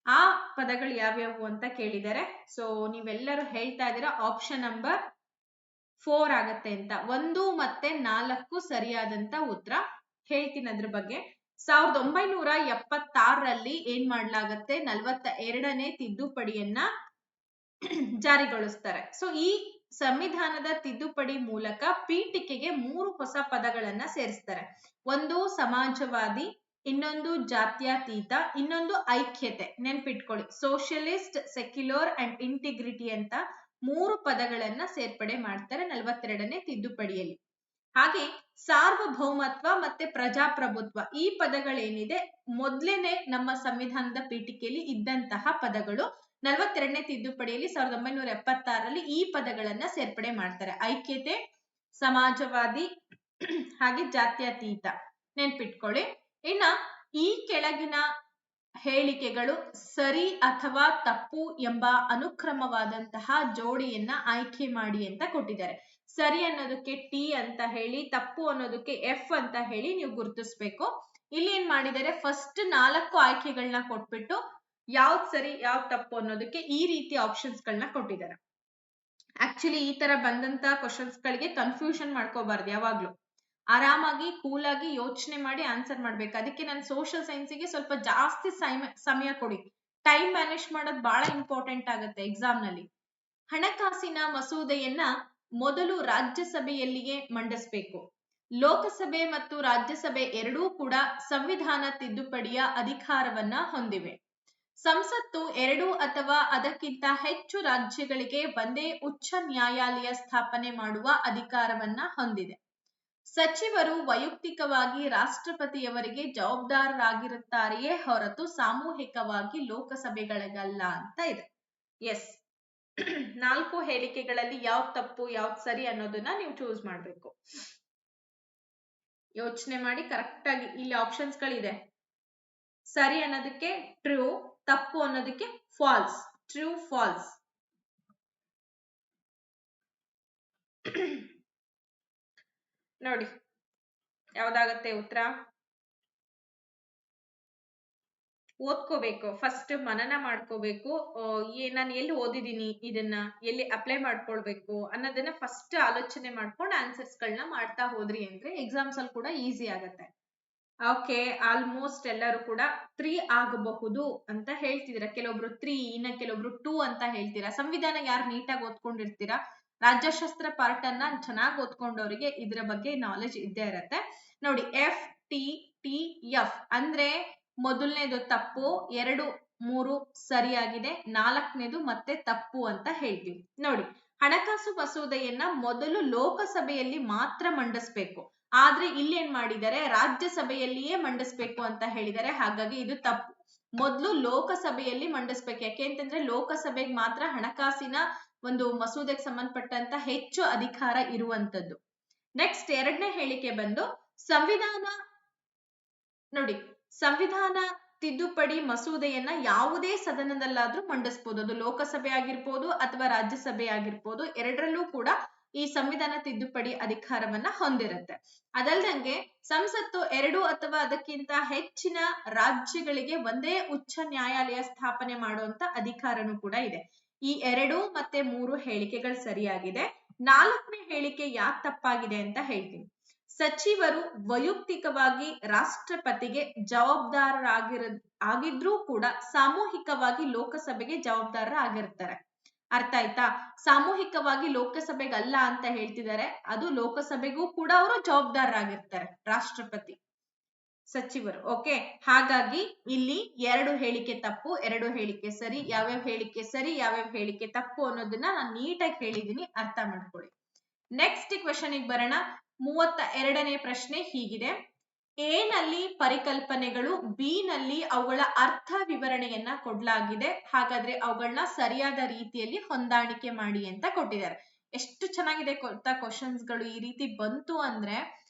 ಆ ಪದಗಳು ಯಾವ್ಯಾವು ಅಂತ ಕೇಳಿದ್ದಾರೆ. ಸೊ ನೀವೆಲ್ಲರೂ ಹೇಳ್ತಾ ಇದ್ದೀರಾ ಆಪ್ಷನ್ ನಂಬರ್ 4 ಆಗತ್ತೆ ಅಂತ. 1 ಮತ್ತೆ 4 ಸರಿಯಾದಂತ ಉತ್ತರ. ಹೇಳ್ತೀನಿ ಅದ್ರ ಬಗ್ಗೆ. 1976ರಲ್ಲಿ ಏನ್ ಮಾಡ್ಲಾಗತ್ತೆ, 42ನೇ ತಿದ್ದುಪಡಿಯನ್ನ ಜಾರಿಗೊಳಿಸ್ತಾರೆ. ಸೊ ಈ ಸಂವಿಧಾನದ ತಿದ್ದುಪಡಿ ಮೂಲಕ ಪೀಠಿಕೆಗೆ 3 ಹೊಸ ಪದಗಳನ್ನ ಸೇರಿಸ್ತಾರೆ. ಒಂದು ಸಮಾಜವಾದಿ, ಇನ್ನೊಂದು ಜಾತ್ಯತೀತ, ಇನ್ನೊಂದು ಐಕ್ಯತೆ. ನೆನ್ಪಿಟ್ಕೊಳ್ಳಿ, ಸೋಷಿಯಲಿಸ್ಟ್, ಸೆಕ್ಯುಲರ್ ಅಂಡ್ ಇಂಟಿಗ್ರಿಟಿ ಅಂತ 3 ಪದಗಳನ್ನ ಸೇರ್ಪಡೆ ಮಾಡ್ತಾರೆ 42ನೇ ತಿದ್ದುಪಡಿಯಲ್ಲಿ. ಹಾಗೆ ಸಾರ್ವಭೌಮತ್ವ ಮತ್ತೆ ಪ್ರಜಾಪ್ರಭುತ್ವ, ಈ ಪದಗಳೇನಿದೆ ಮೊದಲೇನೆ ನಮ್ಮ ಸಂವಿಧಾನದ ಪೀಠಿಕೆಯಲ್ಲಿ ಇದ್ದಂತಹ ಪದಗಳು 42ನೇ ತಿದ್ದುಪಡಿಯಲ್ಲಿ 1976ರಲ್ಲಿ ಈ ಪದಗಳನ್ನ ಸೇರ್ಪಡೆ ಮಾಡ್ತಾರೆ. ಐಕ್ಯತೆ, ಸಮಾಜವಾದಿ ಹಾಗೆ ಜಾತ್ಯತೀತ. ನೆನ್ಪಿಟ್ಕೊಳ್ಳಿ. ಇನ್ನ ಈ ಕೆಳಗಿನ ಹೇಳಿಕೆಗಳು ಸರಿ ಅಥವಾ ತಪ್ಪು ಎಂಬ ಅನುಕ್ರಮವಾದಂತಹ ಜೋಡಿಯನ್ನ ಆಯ್ಕೆ ಮಾಡಿ ಅಂತ ಕೊಟ್ಟಿದ್ದಾರೆ. ಸರಿ ಅನ್ನೋದಕ್ಕೆ ಟಿ ಅಂತ ಹೇಳಿ, ತಪ್ಪು ಅನ್ನೋದಕ್ಕೆ ಎಫ್ ಅಂತ ಹೇಳಿ ನೀವು ಗುರುತಿಸ್ಬೇಕು. ಇಲ್ಲಿ ಏನ್ ಮಾಡಿದ್ದಾರೆ, ಫಸ್ಟ್ 4 ಆಯ್ಕೆಗಳನ್ನ ಕೊಟ್ಬಿಟ್ಟು ಯಾವ್ದು ಸರಿ ಯಾವ್ದು ತಪ್ಪು ಅನ್ನೋದಕ್ಕೆ ಈ ರೀತಿ ಆಪ್ಷನ್ಸ್ ಗಳನ್ನ ಕೊಟ್ಟಿದ್ದಾರೆ. ಆಕ್ಚುಲಿ ಈ ತರ ಬಂದಂತ ಕ್ವಶನ್ಸ್ ಗಳಿಗೆ ಕನ್ಫ್ಯೂಷನ್ ಮಾಡ್ಕೋಬಾರ್ದು. ಯಾವಾಗ್ಲೂ ಆರಾಮಾಗಿ ಕೂಲ್ ಆಗಿ ಯೋಚನೆ ಮಾಡಿ ಆನ್ಸರ್ ಮಾಡ್ಬೇಕು. ಅದಕ್ಕೆ ನಾನು ಸೋಷಿಯಲ್ ಸೈನ್ಸ್ಗೆ ಸ್ವಲ್ಪ ಜಾಸ್ತಿ ಸಮಯ ಕೊಡಿ. ಟೈಮ್ ಮ್ಯಾನೇಜ್ ಮಾಡೋದು ಬಹಳ ಇಂಪಾರ್ಟೆಂಟ್ ಆಗುತ್ತೆ ಎಕ್ಸಾಮ್ ನಲ್ಲಿ. ಹಣಕಾಸಿನ ಮಸೂದೆಯನ್ನ ಮೊದಲು ರಾಜ್ಯಸಭೆಯಲ್ಲಿಯೇ ಮಂಡಿಸಬೇಕು. ಲೋಕಸಭೆ ಮತ್ತು ರಾಜ್ಯಸಭೆ ಎರಡೂ ಕೂಡ ಸಂವಿಧಾನ ತಿದ್ದುಪಡಿಯ ಅಧಿಕಾರವನ್ನ ಹೊಂದಿವೆ. ಸಂಸತ್ತು 2 ಅಥವಾ ಅದಕ್ಕಿಂತ ಹೆಚ್ಚು ರಾಜ್ಯಗಳಿಗೆ ಒಂದೇ ಉಚ್ಚ ನ್ಯಾಯಾಲಯ ಸ್ಥಾಪನೆ ಮಾಡುವ ಅಧಿಕಾರವನ್ನ ಹೊಂದಿದೆ. ಸಚಿವರು ವೈಯಕ್ತಿಕವಾಗಿ ರಾಷ್ಟ್ರಪತಿಯವರಿಗೆ ಜವಾಬ್ದಾರರಾಗಿರುತ್ತಾರೆಯೇ ಹೊರತು ಸಾಮೂಹಿಕವಾಗಿ ಲೋಕಸಭೆಗಳಿಗಲ್ಲ ಅಂತ ಇದೆ. ಎಸ್, 4 ಹೇಳಿಕೆಗಳಲ್ಲಿ ಯಾವ್ದು ತಪ್ಪು ಯಾವ್ದು ಸರಿ ಅನ್ನೋದನ್ನ ನೀವು ಚೂಸ್ ಮಾಡ್ಬೇಕು. ಯೋಚನೆ ಮಾಡಿ ಕರೆಕ್ಟ್ ಆಗಿ. ಇಲ್ಲಿ ಆಪ್ಷನ್ಸ್ ಗಳಿದೆ. ಸರಿ ಅನ್ನೋದಕ್ಕೆ ಟ್ರೂ, ತಪ್ಪು ಅನ್ನೋದಕ್ಕೆ ಫಾಲ್ಸ್. True, falls. ನೋಡಿ ಯಾವ್ದಾಗತ್ತೆ ಉತ್ತರ. ಓದ್ಕೋಬೇಕು, ಫಸ್ಟ್ ಮನನ ಮಾಡ್ಕೋಬೇಕು. ನಾನು ಎಲ್ಲಿ ಓದಿದೀನಿ, ಇದನ್ನ ಎಲ್ಲಿ ಅಪ್ಲೈ ಮಾಡ್ಕೊಳ್ಬೇಕು ಅನ್ನೋದನ್ನ ಫಸ್ಟ್ ಆಲೋಚನೆ ಮಾಡ್ಕೊಂಡು ಆನ್ಸರ್ಸ್ ಗಳನ್ನ ಮಾಡ್ತಾ ಹೋದ್ರಿ ಅಂದ್ರೆ ಎಕ್ಸಾಮ್ಸ್ ಅಲ್ಲಿ ಕೂಡ ಈಸಿ ಆಗತ್ತೆ. ಓಕೆ, ಆಲ್ಮೋಸ್ಟ್ ಎಲ್ಲರೂ ಕೂಡ 3 ಆಗಬಹುದು ಅಂತ ಹೇಳ್ತಿದ್ದೀರಾ. ಕೆಲವೊಬ್ರು 3, ಇನ್ನ ಕೆಲವೊಬ್ರು 2 ಅಂತ ಹೇಳ್ತೀರಾ. ಸಂವಿಧಾನ ಯಾರು ನೀಟಾಗಿ ಓದ್ಕೊಂಡಿರ್ತೀರಾ, ರಾಜ್ಯಶಾಸ್ತ್ರ ಪಾರ್ಟ್ ಅನ್ನ ಚೆನ್ನಾಗಿ ಓದ್ಕೊಂಡವರಿಗೆ ಇದರ ಬಗ್ಗೆ ನಾಲೆಜ್ ಇದ್ದೇ ಇರತ್ತೆ. ನೋಡಿ, ಎಫ್ ಟಿ ಟಿ ಎಫ್ ಅಂದ್ರೆ ಮೊದಲನೇದು ತಪ್ಪು, 2, 3 ಸರಿಯಾಗಿದೆ, 4ನೇದು ಮತ್ತೆ ತಪ್ಪು ಅಂತ ಹೇಳ್ತೀವಿ. ನೋಡಿ, ಹಣಕಾಸು ಮಸೂದೆಯನ್ನ ಮೊದಲು ಲೋಕಸಭೆಯಲ್ಲಿ ಮಾತ್ರ ಮಂಡಿಸ್ಬೇಕು. ಆದ್ರೆ ಇಲ್ಲಿ ಏನ್ ಮಾಡಿದ್ದಾರೆ, ರಾಜ್ಯಸಭೆಯಲ್ಲಿಯೇ ಮಂಡಿಸ್ಬೇಕು ಅಂತ ಹೇಳಿದ್ದಾರೆ. ಹಾಗಾಗಿ ಇದು ತಪ್ಪು. ಮೊದಲು ಲೋಕಸಭೆಯಲ್ಲಿ ಮಂಡಿಸ್ಬೇಕು. ಯಾಕೆ ಅಂತಂದ್ರೆ ಲೋಕಸಭೆಗೆ ಮಾತ್ರ ಹಣಕಾಸಿನ ಒಂದು ಮಸೂದೆಗೆ ಸಂಬಂಧಪಟ್ಟಂತ ಹೆಚ್ಚು ಅಧಿಕಾರ ಇರುವಂತದ್ದು. ನೆಕ್ಸ್ಟ್ 2ನೇ ಹೇಳಿಕೆ ಬಂದು ಸಂವಿಧಾನ. ನೋಡಿ, ಸಂವಿಧಾನ ತಿದ್ದುಪಡಿ ಮಸೂದೆಯನ್ನ ಯಾವುದೇ ಸದನದಲ್ಲಾದ್ರೂ ಮಂಡಿಸಬಹುದು. ಅದು ಲೋಕಸಭೆ ಆಗಿರ್ಬೋದು ಅಥವಾ ರಾಜ್ಯಸಭೆ ಆಗಿರ್ಬೋದು, ಎರಡರಲ್ಲೂ ಕೂಡ ಈ ಸಂವಿಧಾನ ತಿದ್ದುಪಡಿ ಅಧಿಕಾರವನ್ನ ಹೊಂದಿರುತ್ತೆ. ಅದಲ್ದಂಗೆ ಸಂಸತ್ತು 2 ಅಥವಾ ಅದಕ್ಕಿಂತ ಹೆಚ್ಚಿನ ರಾಜ್ಯಗಳಿಗೆ ಒಂದೇ ಉಚ್ಚ ನ್ಯಾಯಾಲಯ ಸ್ಥಾಪನೆ ಮಾಡುವಂತ ಅಧಿಕಾರನೂ ಕೂಡ ಇದೆ. ಈ 2 ಮತ್ತೆ 3 ಹೇಳಿಕೆಗಳು ಸರಿಯಾಗಿದೆ. 4ನೇ ಹೇಳಿಕೆ ಯಾಕೆ ತಪ್ಪಾಗಿದೆ ಅಂತ ಹೇಳ್ತೀನಿ. ಸಚಿವರು ವೈಯಕ್ತಿಕವಾಗಿ ರಾಷ್ಟ್ರಪತಿಗೆ ಆಗಿದ್ರೂ ಕೂಡ ಸಾಮೂಹಿಕವಾಗಿ ಲೋಕಸಭೆಗೆ ಜವಾಬ್ದಾರರಾಗಿರ್ತಾರೆ. ಅರ್ಥ ಆಯ್ತಾ? ಸಾಮೂಹಿಕವಾಗಿ ಲೋಕಸಭೆಗೆ ಅಲ್ಲ ಅಂತ ಹೇಳ್ತಿದ್ದಾರೆ. ಅದು ಲೋಕಸಭೆಗೂ ಕೂಡ ಅವರು ಜವಾಬ್ದಾರರಾಗಿರ್ತಾರೆ, ರಾಷ್ಟ್ರಪತಿ ಸಚಿವರು. ಓಕೆ, ಹಾಗಾಗಿ ಇಲ್ಲಿ 2 ಹೇಳಿಕೆ ತಪ್ಪು, 2 ಹೇಳಿಕೆ ಸರಿ. ಯಾವ್ಯಾವ ಹೇಳಿಕೆ ಸರಿ ಯಾವ್ಯಾವ ಹೇಳಿಕೆ ತಪ್ಪು ಅನ್ನೋದನ್ನ ನಾನು ನೀಟಾಗಿ ಹೇಳಿದೀನಿ, ಅರ್ಥ ಮಾಡ್ಕೊಳ್ಳಿ. ನೆಕ್ಸ್ಟ್ ಕ್ವೆಶನ್ ಗೆ ಬರೋಣ. 32ನೇ ಪ್ರಶ್ನೆ ಹೀಗಿದೆ. ಎ ನಲ್ಲಿ ಪರಿಕಲ್ಪನೆಗಳು, ಬಿ ನಲ್ಲಿ ಅವುಗಳ ಅರ್ಥ ವಿವರಣೆಯನ್ನ ಕೊಡ್ಲಾಗಿದೆ. ಹಾಗಾದ್ರೆ ಅವುಗಳನ್ನ ಸರಿಯಾದ ರೀತಿಯಲ್ಲಿ ಹೊಂದಾಣಿಕೆ ಮಾಡಿ ಅಂತ ಕೊಟ್ಟಿದ್ದಾರೆ. ಎಷ್ಟು ಚೆನ್ನಾಗಿದೆ ಗೊತ್ತಾ ಕ್ವಶನ್ಸ್ ಗಳು. ಈ ರೀತಿ ಬಂತು ಅಂದ್ರೆ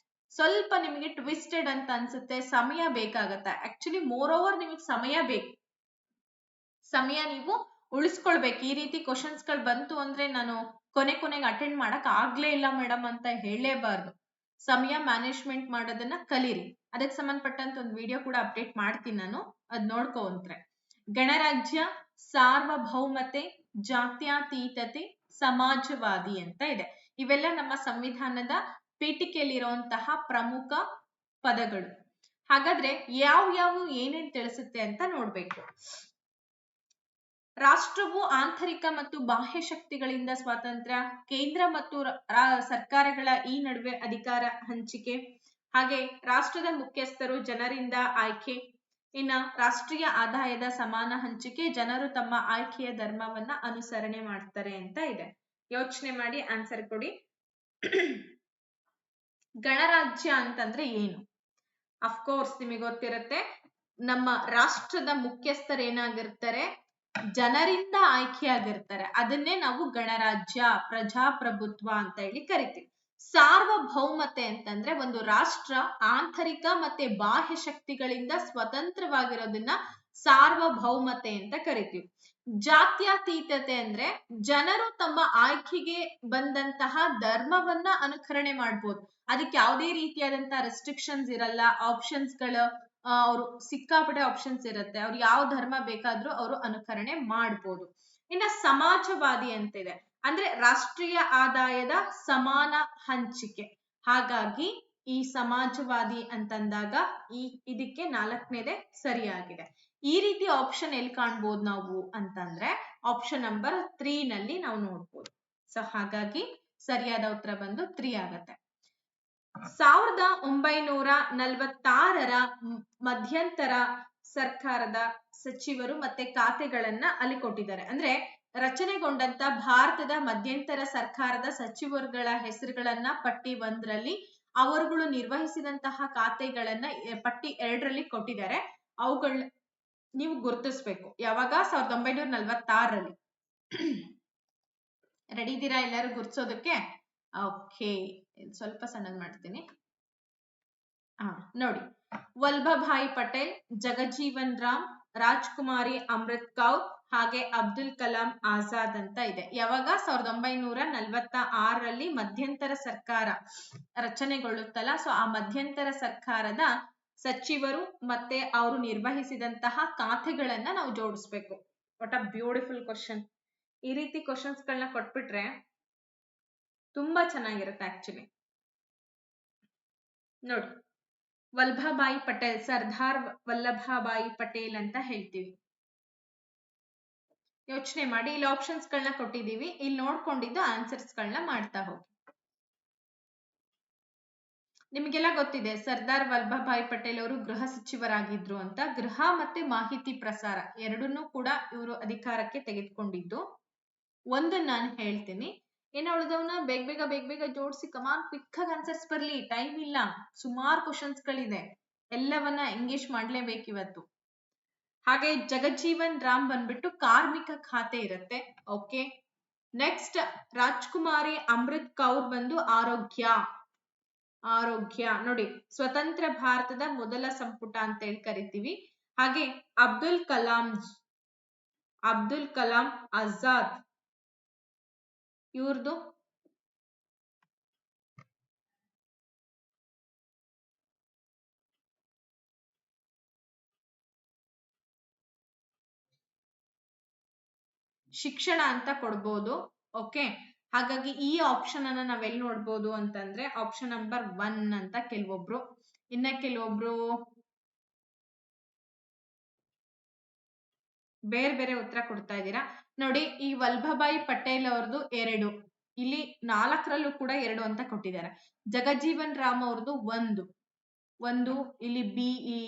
ಸ್ವಲ್ಪ ನಿಮಗೆ ಟ್ವಿಸ್ಟೆಡ್ ಅಂತ ಅನ್ಸುತ್ತೆ, ಸಮಯ ಬೇಕಾಗತ್ತೆ. ಆಕ್ಚುಲಿ ಮೋರ್ ಓವರ್ ನಿಮಗೆ ಸಮಯ ಬೇಕು, ಸಮಯ ನೀವು ಉಳಿಸ್ಕೊಳ್ಬೇಕು. ಈ ರೀತಿ ಕ್ವಶನ್ಸ್ ಗಳು ಬಂತು ಅಂದ್ರೆ ನಾನು ಕೊನೆಗೆ ಅಟೆಂಡ್ ಮಾಡಕ್ ಆಗ್ಲೇ ಇಲ್ಲ ಮೇಡಮ್ ಅಂತ ಹೇಳಲೇಬಾರ್ದು. ಸಮಯ ಮ್ಯಾನೇಜ್ಮೆಂಟ್ ಮಾಡೋದನ್ನ ಕಲೀರಿ. ಅದಕ್ಕೆ ಸಂಬಂಧಪಟ್ಟಂತ ಒಂದು ವಿಡಿಯೋ ಕೂಡ ಅಪ್ಡೇಟ್ ಮಾಡ್ತೀನಿ ನಾನು, ಅದ್ ನೋಡ್ಕೊಂಡ್ರೆ. ಗಣರಾಜ್ಯ, ಸಾರ್ವಭೌಮತೆ, ಜಾತ್ಯತೀತತೆ, ಸಮಾಜವಾದಿ ಅಂತ ಇದೆ. ಇವೆಲ್ಲ ನಮ್ಮ ಸಂವಿಧಾನದ ಪೀಠಿಕೆಯಲ್ಲಿರುವಂತಹ ಪ್ರಮುಖ ಪದಗಳು. ಹಾಗಾದ್ರೆ ಯಾವ ಏನೇನ್ ತಿಳಿಸುತ್ತೆ ಅಂತ ನೋಡ್ಬೇಕು. ರಾಷ್ಟ್ರವು ಆಂತರಿಕ ಮತ್ತು ಬಾಹ್ಯ ಶಕ್ತಿಗಳಿಂದ ಸ್ವಾತಂತ್ರ್ಯ, ಕೇಂದ್ರ ಮತ್ತು ಸರ್ಕಾರಗಳ ಈ ನಡುವೆ ಅಧಿಕಾರ ಹಂಚಿಕೆ, ಹಾಗೆ ರಾಷ್ಟ್ರದ ಮುಖ್ಯಸ್ಥರು ಜನರಿಂದ ಆಯ್ಕೆ, ಇನ್ನ ರಾಷ್ಟ್ರೀಯ ಆದಾಯದ ಸಮಾನ ಹಂಚಿಕೆ, ಜನರು ತಮ್ಮ ಆಯ್ಕೆಯ ಧರ್ಮವನ್ನ ಅನುಸರಣೆ ಮಾಡ್ತಾರೆ ಅಂತ ಇದೆ. ಯೋಚನೆ ಮಾಡಿ ಆನ್ಸರ್ ಕೊಡಿ. ಗಣರಾಜ್ಯ ಅಂತಂದ್ರೆ ಏನು? ಅಫ್ಕೋರ್ಸ್ ನಿಮಗೆ ಗೊತ್ತಿರುತ್ತೆ, ನಮ್ಮ ರಾಷ್ಟ್ರದ ಮುಖ್ಯಸ್ಥರು ಏನಾಗಿರ್ತಾರೆ, ಜನರಿಂದ ಆಯ್ಕೆಯಾಗಿರ್ತಾರೆ. ಅದನ್ನೇ ನಾವು ಗಣರಾಜ್ಯ, ಪ್ರಜಾಪ್ರಭುತ್ವ ಅಂತ ಹೇಳಿ ಕರಿತೀವಿ. ಸಾರ್ವಭೌಮತೆ ಅಂತಂದ್ರೆ ಒಂದು ರಾಷ್ಟ್ರ ಆಂತರಿಕ ಮತ್ತೆ ಬಾಹ್ಯ ಶಕ್ತಿಗಳಿಂದ ಸ್ವತಂತ್ರವಾಗಿರೋದನ್ನ ಸಾರ್ವಭೌಮತೆ ಅಂತ ಕರಿತೀವಿ. ಜಾತ್ಯತೀತತೆ ಅಂದ್ರೆ ಜನರು ತಮ್ಮ ಆಯ್ಕೆಗೆ ಬಂದಂತಹ ಧರ್ಮವನ್ನ ಅನುಕರಣೆ ಮಾಡ್ಬೋದು. ಅದಕ್ಕೆ ಯಾವುದೇ ರೀತಿಯಾದಂತಹ ರೆಸ್ಟ್ರಿಕ್ಷನ್ಸ್ ಇರಲ್ಲ. ಆಪ್ಷನ್ಸ್ ಗಳು ಅವರು ಸಿಕ್ಕಾಪಟ್ಟೆ ಆಪ್ಷನ್ಸ್ ಇರುತ್ತೆ, ಅವ್ರು ಯಾವ ಧರ್ಮ ಬೇಕಾದ್ರೂ ಅವರು ಅನುಕರಣೆ ಮಾಡ್ಬೋದು. ಇನ್ನ ಸಮಾಜವಾದಿ ಅಂತಿದೆ, ಅಂದ್ರೆ ರಾಷ್ಟ್ರೀಯ ಆದಾಯದ ಸಮಾನ ಹಂಚಿಕೆ. ಹಾಗಾಗಿ ಈ ಸಮಾಜವಾದಿ ಅಂತಂದಾಗ ಇದಕ್ಕೆ 4ನೇದೇ ಸರಿಯಾಗಿದೆ. ಈ ರೀತಿ ಆಪ್ಷನ್ ಎಲ್ಲಿ ಕಾಣ್ಬೋದು ನಾವು ಅಂತಂದ್ರೆ ಆಪ್ಷನ್ ನಂಬರ್ 3 ನಲ್ಲಿ ನಾವು ನೋಡ್ಬೋದು. ಸೊ ಹಾಗಾಗಿ ಸರಿಯಾದ ಉತ್ತರ ಬಂದು 3 ಆಗತ್ತೆ. 1946ರ ಮಧ್ಯಂತರ ಸರ್ಕಾರದ ಸಚಿವರು ಮತ್ತೆ ಖಾತೆಗಳನ್ನ ಅಲ್ಲಿ ಕೊಟ್ಟಿದ್ದಾರೆ. ಅಂದ್ರೆ ರಚನೆಗೊಂಡಂತ ಭಾರತದ ಮಧ್ಯಂತರ ಸರ್ಕಾರದ ಸಚಿವರುಗಳ ಹೆಸರುಗಳನ್ನ ಪಟ್ಟಿ 1ರಲ್ಲಿ, ಅವರುಗಳು ನಿರ್ವಹಿಸಿದಂತಹ ಖಾತೆಗಳನ್ನ ಪಟ್ಟಿ 2ರಲ್ಲಿ ಕೊಟ್ಟಿದ್ದಾರೆ. ಅವುಗಳ ನೀವು ಗುರುತಿಸ್ಬೇಕು. ಯಾವಾಗ? 1946ರಲ್ಲಿ. ರೆಡಿ ಇದ್ದೀರಾ ಎಲ್ಲರೂ ಗುರ್ತಿಸೋದಕ್ಕೆ? ಓಕೆ, ಸ್ವಲ್ಪ ಸಣ್ಣದ್ ಮಾಡ್ತೀನಿ. ನೋಡಿ, ವಲ್ಲಭಭಾಯಿ ಪಟೇಲ್, ಜಗಜೀವನ್ ರಾಮ್, ರಾಜ್ಕುಮಾರಿ ಅಮೃತ್ ಕೌರ್, ಹಾಗೆ ಅಬ್ದುಲ್ ಕಲಾಂ ಆಜಾದ್ ಅಂತ ಇದೆ. ಯಾವಾಗ? 1946ರಲ್ಲಿ ಮಧ್ಯಂತರ ಸರ್ಕಾರ ರಚನೆಗೊಳ್ಳುತ್ತಲ್ಲ, ಸೊ ಆ ಮಧ್ಯಂತರ ಸರ್ಕಾರದ ಸಚಿವರು ಮತ್ತೆ ಅವರು ನಿರ್ವಹಿಸಿದಂತಹ ಖಾತೆಗಳನ್ನ ನಾವು ಜೋಡಿಸ್ಬೇಕು. What a beautiful question. ಈ ರೀತಿ ಕ್ವಶನ್ಸ್ ಗಳನ್ನ ಕೊಟ್ಬಿಟ್ರೆ ತುಂಬಾ ಚೆನ್ನಾಗಿರುತ್ತೆ ಆಕ್ಚುಲಿ. ನೋಡಿ, ವಲ್ಲಭಭಾಯಿ ಪಟೇಲ್, ಸರ್ದಾರ್ ವಲ್ಲಭಭಾಯಿ ಪಟೇಲ್ ಅಂತ ಹೇಳ್ತೀವಿ. ಯೋಚನೆ ಮಾಡಿ, ಇಲ್ಲಿ ಆಪ್ಷನ್ಸ್ ಗಳನ್ನ ಕೊಟ್ಟಿದೀವಿ, ಇಲ್ಲಿ ನೋಡ್ಕೊಂಡಿದ್ದು ಆನ್ಸರ್ಸ್ ಗಳನ್ನ ಮಾಡ್ತಾ ಹೋಗಿ. ನಿಮಗೆಲ್ಲ ಗೊತ್ತಿದೆ ಸರ್ದಾರ್ ವಲ್ಲಭಭಾಯಿ ಪಟೇಲ್ ಅವರು ಗೃಹ ಸಚಿವರಾಗಿದ್ರು ಅಂತ. ಗೃಹ ಮತ್ತೆ ಮಾಹಿತಿ ಪ್ರಸಾರ ಎರಡನ್ನೂ ಕೂಡ ಇವರು ಅಧಿಕಾರಕ್ಕೆ ತೆಗೆದುಕೊಂಡಿದ್ದು. ಒಂದು ನಾನು ಹೇಳ್ತೀನಿ, ಏನ್ ಉಳಿದವನ್ನ ಬೇಗ ಜೋಡಿಸಿ, ಕಮಾನ್ ಕ್ವಿಕ್ ಆಗಿ ಆನ್ಸರ್ಸ್ ಬರ್ಲಿ, ಟೈಮ್ ಇಲ್ಲ, ಸುಮಾರು ಕ್ವಶನ್ಸ್ ಗಳಿದೆ, ಎಲ್ಲವನ್ನ ಎಂಗೇಜ್ ಮಾಡ್ಲೇಬೇಕು ಇವತ್ತು. ಹಾಗೆ ಜಗಜೀವನ್ ರಾಮ್ ಬಂದ್ಬಿಟ್ಟು ಕಾರ್ಮಿಕ ಖಾತೆ ಇರುತ್ತೆ. ಓಕೆ, ನೆಕ್ಸ್ಟ್ ರಾಜ್ಕುಮಾರಿ ಅಮೃತ್ ಕೌರ್ ಬಂದು ಆರೋಗ್ಯ. ನೋಡಿ, ಸ್ವತಂತ್ರ ಭಾರತದ ಮೊದಲ ಸಂಪುಟ ಅಂತ ಹೇಳಿ ಕರಿತೀವಿ. ಹಾಗೆ ಅಬ್ದುಲ್ ಕಲಾಂ ಆಜಾದ್, ಇವ್ರದು ಶಿಕ್ಷಣ ಅಂತ ಕೊಡ್ಬೋದು. ಓಕೆ, ಹಾಗಾಗಿ ಈ ಆಪ್ಷನ್ ಅನ್ನ ನಾವೆಲ್ಲಿ ನೋಡ್ಬೋದು ಅಂತಂದ್ರೆ ಆಪ್ಷನ್ ನಂಬರ್ 1 ಅಂತ ಕೆಲವೊಬ್ರು, ಇನ್ನ ಕೆಲವೊಬ್ರು ಬೇರೆ ಉತ್ತರ ಕೊಡ್ತಾ ಇದ್ದೀರಾ. ನೋಡಿ, ಈ ವಲ್ಲಭಭಾಯಿ ಪಟೇಲ್ ಅವ್ರದ್ದು 2, ಇಲ್ಲಿ 4ರಲ್ಲೂ ಕೂಡ 2 ಅಂತ ಕೊಟ್ಟಿದ್ದಾರೆ. ಜಗಜೀವನ್ ರಾಮ್ ಅವ್ರದ್ದು 1, ಇಲ್ಲಿ ಬಿ, ಈ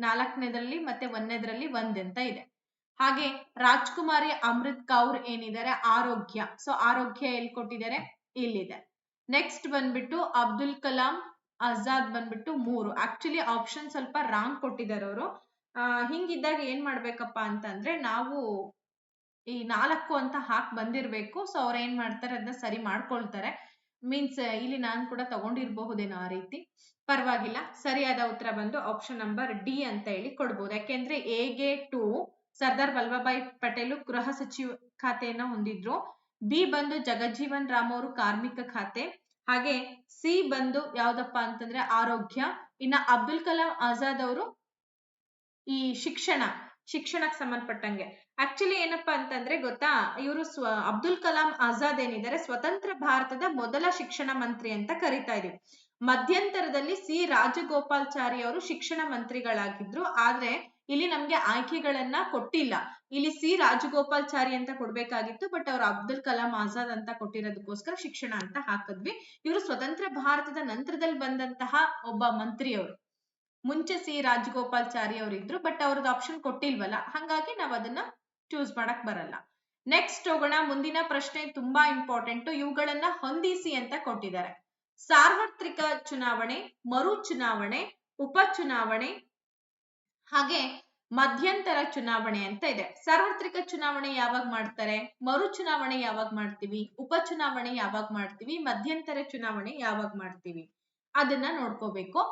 4ನೇದ್ರಲ್ಲಿ ಮತ್ತೆ 1ನೇದ್ರಲ್ಲಿ 1 ಅಂತ ಇದೆ. ಹಾಗೆ ರಾಜ್ಕುಮಾರಿ ಅಮೃತ್ ಕೌರ್ ಏನಿದ್ದಾರೆ ಆರೋಗ್ಯ, ಸೊ ಆರೋಗ್ಯ ಎಲ್ಲಿ ಕೊಟ್ಟಿದ್ದಾರೆ? ಇಲ್ಲಿದೆ. ನೆಕ್ಸ್ಟ್ ಬಂದ್ಬಿಟ್ಟು ಅಬ್ದುಲ್ ಕಲಾಂ ಆಜಾದ್ ಬಂದ್ಬಿಟ್ಟು 3. ಆಕ್ಚುಲಿ ಆಪ್ಷನ್ ಸ್ವಲ್ಪ ರಾಂಗ್ ಕೊಟ್ಟಿದ್ದಾರೆ ಅವರು. ಹಿಂಗಿದ್ದಾಗ ಏನ್ ಮಾಡ್ಬೇಕಪ್ಪ ಅಂತಂದ್ರೆ ನಾವು ಈ 4 ಅಂತ ಹಾಕ್ ಬಂದಿರ್ಬೇಕು. ಸೊ ಅವ್ರ ಏನ್ ಮಾಡ್ತಾರೆ, ಅದನ್ನ ಸರಿ ಮಾಡ್ಕೊಳ್ತಾರೆ. ಮೀನ್ಸ್ ಇಲ್ಲಿ ನಾನು ಕೂಡ ತಗೊಂಡಿರಬಹುದೇನೋ ಆ ರೀತಿ, ಪರವಾಗಿಲ್ಲ. ಸರಿಯಾದ ಉತ್ತರ ಬಂದು ಆಪ್ಷನ್ ನಂಬರ್ ಡಿ ಅಂತ ಹೇಳಿ ಕೊಡ್ಬೋದು. ಯಾಕೆಂದ್ರೆ ಎಗೆ 2 ಸರ್ದಾರ್ ವಲ್ಲಭಭಾಯಿ ಪಟೇಲ್ ಗೃಹ ಸಚಿವ ಖಾತೆಯನ್ನ ಹೊಂದಿದ್ರು, ಬಿ ಬಂದು ಜಗಜ್ಜೀವನ್ ರಾಮ್ ಅವರು ಕಾರ್ಮಿಕ ಖಾತೆ, ಹಾಗೆ ಸಿ ಬಂದು ಯಾವ್ದಪ್ಪ ಅಂತಂದ್ರೆ ಆರೋಗ್ಯ, ಇನ್ನ ಅಬ್ದುಲ್ ಕಲಾಂ ಆಜಾದ್ ಅವರು ಈ ಶಿಕ್ಷಣಕ್ಕೆ ಸಂಬಂಧಪಟ್ಟಂಗೆ. ಆಕ್ಚುಲಿ ಏನಪ್ಪಾ ಅಂತಂದ್ರೆ ಗೊತ್ತಾ, ಇವರು ಅಬ್ದುಲ್ ಕಲಾಂ ಆಜಾದ್ ಏನಿದ್ದಾರೆ ಸ್ವತಂತ್ರ ಭಾರತದ ಮೊದಲ ಶಿಕ್ಷಣ ಮಂತ್ರಿ ಅಂತ ಕರಿತಾ ಇದೀವಿ. ಮಧ್ಯಂತರದಲ್ಲಿ ಸಿ ರಾಜಗೋಪಾಲ್ಚಾರಿ ಅವರು ಶಿಕ್ಷಣ ಮಂತ್ರಿಗಳಾಗಿದ್ರು, ಆದ್ರೆ ಇಲ್ಲಿ ನಮ್ಗೆ ಆಯ್ಕೆಗಳನ್ನ ಕೊಟ್ಟಿಲ್ಲ. ಇಲ್ಲಿ ಸಿ ರಾಜಗೋಪಾಲ್ಚಾರಿ ಅಂತ ಕೊಡ್ಬೇಕಾಗಿತ್ತು, ಬಟ್ ಅವ್ರು ಅಬ್ದುಲ್ ಕಲಾಂ ಆಜಾದ್ ಅಂತ ಕೊಟ್ಟಿರೋದಕ್ಕೋಸ್ಕರ ಶಿಕ್ಷಣ ಅಂತ ಹಾಕಿದ್ವಿ. ಇವರು ಸ್ವತಂತ್ರ ಭಾರತದ ನಂತರದಲ್ಲಿ ಬಂದಂತಹ ಒಬ್ಬ ಮಂತ್ರಿ ಅವರು. ಮುಂಚೆ ಸಿ ರಾಜಗೋಪಾಲ್ಚಾರಿ ಅವರು ಇದ್ರು, ಬಟ್ ಅವ್ರದ್ದು ಆಪ್ಷನ್ ಕೊಟ್ಟಿಲ್ವಲ್ಲ, ಹಾಗಾಗಿ ನಾವ್ ಅದನ್ನ ಚೂಸ್ ಮಾಡಕ್ ಬರಲ್ಲ. ನೆಕ್ಸ್ಟ್ ಹೋಗೋಣ. ಮುಂದಿನ ಪ್ರಶ್ನೆ ತುಂಬಾ ಇಂಪಾರ್ಟೆಂಟ್. ಇವುಗಳನ್ನ ಹೊಂದಿಸಿ ಅಂತ ಕೊಟ್ಟಿದ್ದಾರೆ. ಸಾರ್ವತ್ರಿಕ ಚುನಾವಣೆ, ಮರು ಚುನಾವಣೆ, ಉಪಚುನಾವಣೆ ಹಾಗೆ ಮಧ್ಯಂತರ ಚುನಾವಣೆ ಅಂತ ಇದೆ. ಸಾರ್ವತ್ರಿಕ ಚುನಾವಣೆ ಯಾವಾಗ ಮಾಡ್ತಾರೆ, ಮರು ಚುನಾವಣೆ ಯಾವಾಗ ಮಾಡ್ತೀವಿ, ಉಪಚುನಾವಣೆ ಯಾವಾಗ ಮಾಡ್ತೀವಿ, ಮಧ್ಯಂತರ ಚುನಾವಣೆ ಯಾವಾಗ ಮಾಡ್ತೀವಿ, ಅದನ್ನ ನೋಡ್ಕೋಬೇಕು.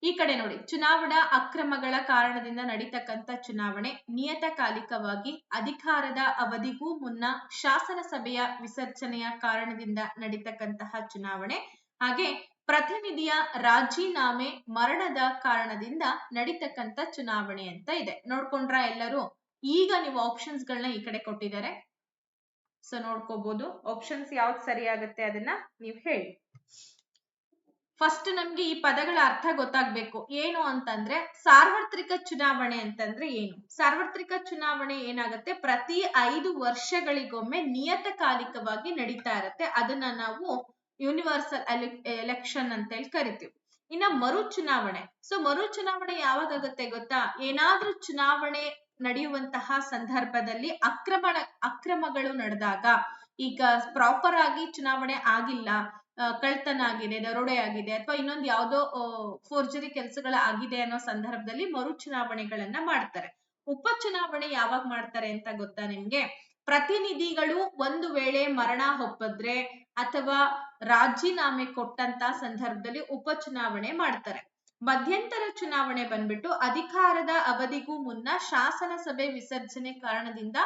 ಈ ಕಡೆ ನೋಡಿ, ಚುನಾವಣಾ ಅಕ್ರಮಗಳ ಕಾರಣದಿಂದ ನಡೀತಕ್ಕಂಥ ಚುನಾವಣೆ, ನಿಯತಕಾಲಿಕವಾಗಿ ಅಧಿಕಾರದ ಅವಧಿಗೂ ಮುನ್ನ ಶಾಸನಸಭೆಯ ವಿಸರ್ಜನೆಯ ಕಾರಣದಿಂದ ನಡೀತಕ್ಕಂತಹ ಚುನಾವಣೆ, ಹಾಗೆ ಪ್ರತಿನಿಧಿಯ ರಾಜೀನಾಮೆ ಮರಣದ ಕಾರಣದಿಂದ ನಡೀತಕ್ಕಂಥ ಚುನಾವಣೆ ಅಂತ ಇದೆ. ನೋಡ್ಕೊಂಡ್ರ ಎಲ್ಲರೂ? ಈಗ ನೀವು ಆಪ್ಷನ್ಸ್ ಗಳನ್ನ ಈ ಕಡೆ ಕೊಟ್ಟಿದ್ದಾರೆ, ಸೊ ನೋಡ್ಕೋಬಹುದು. ಆಪ್ಷನ್ಸ್ ಯಾವ್ದು ಸರಿಯಾಗುತ್ತೆ ಅದನ್ನ ನೀವು ಹೇಳಿ. ಫಸ್ಟ್ ನಮ್ಗೆ ಈ ಪದಗಳ ಅರ್ಥ ಗೊತ್ತಾಗ್ಬೇಕು. ಏನು ಅಂತಂದ್ರೆ ಸಾರ್ವತ್ರಿಕ ಚುನಾವಣೆ ಅಂತಂದ್ರೆ ಏನು? ಸಾರ್ವತ್ರಿಕ ಚುನಾವಣೆ ಏನಾಗುತ್ತೆ, ಪ್ರತಿ 5 ವರ್ಷಗಳಿಗೊಮ್ಮೆ ನಿಯತಕಾಲಿಕವಾಗಿ ನಡೀತಾ ಇರತ್ತೆ. ಅದನ್ನ ನಾವು ಯೂನಿವರ್ಸಲ್ ಎಲೆಕ್ಷನ್ ಅಂತ ಹೇಳಿ ಕರಿತೀವಿ. ಇನ್ನ ಮರು ಚುನಾವಣೆ. ಸೊ ಮರು ಚುನಾವಣೆ ಯಾವಾಗ ಆಗುತ್ತೆ ಗೊತ್ತಾ, ಏನಾದ್ರೂ ಚುನಾವಣೆ ನಡೆಯುವಂತಹ ಸಂದರ್ಭದಲ್ಲಿ ಅಕ್ರಮಗಳು ನಡೆದಾಗ, ಈಗ ಪ್ರಾಪರ್ ಆಗಿ ಚುನಾವಣೆ ಆಗಿಲ್ಲ, ಕಳ್ತನ ಆಗಿದೆ, ದರೋಡೆ ಆಗಿದೆ, ಅಥವಾ ಇನ್ನೊಂದು ಯಾವ್ದೋ ಫೋರ್ಜರಿ ಕೆಲಸಗಳ ಆಗಿದೆ ಅನ್ನೋ ಸಂದರ್ಭದಲ್ಲಿ ಮರು ಚುನಾವಣೆಗಳನ್ನ ಮಾಡ್ತಾರೆ. ಉಪಚುನಾವಣೆ ಯಾವಾಗ ಮಾಡ್ತಾರೆ ಅಂತ ಗೊತ್ತಾ ನಿಮ್ಗೆ? ಪ್ರತಿನಿಧಿಗಳು ಒಂದು ವೇಳೆ ಮರಣ ಹೊಪ್ಪಿದ್ರೆ ಅಥವಾ ರಾಜೀನಾಮೆ ಕೊಟ್ಟಂತ ಸಂದರ್ಭದಲ್ಲಿ ಉಪಚುನಾವಣೆ ಮಾಡ್ತಾರೆ. ಮಧ್ಯಂತರ ಚುನಾವಣೆ ಬಂದ್ಬಿಟ್ಟು ಅಧಿಕಾರದ ಅವಧಿಗೂ ಮುನ್ನ ಶಾಸನಸಭೆ ವಿಸರ್ಜನೆ ಕಾರಣದಿಂದ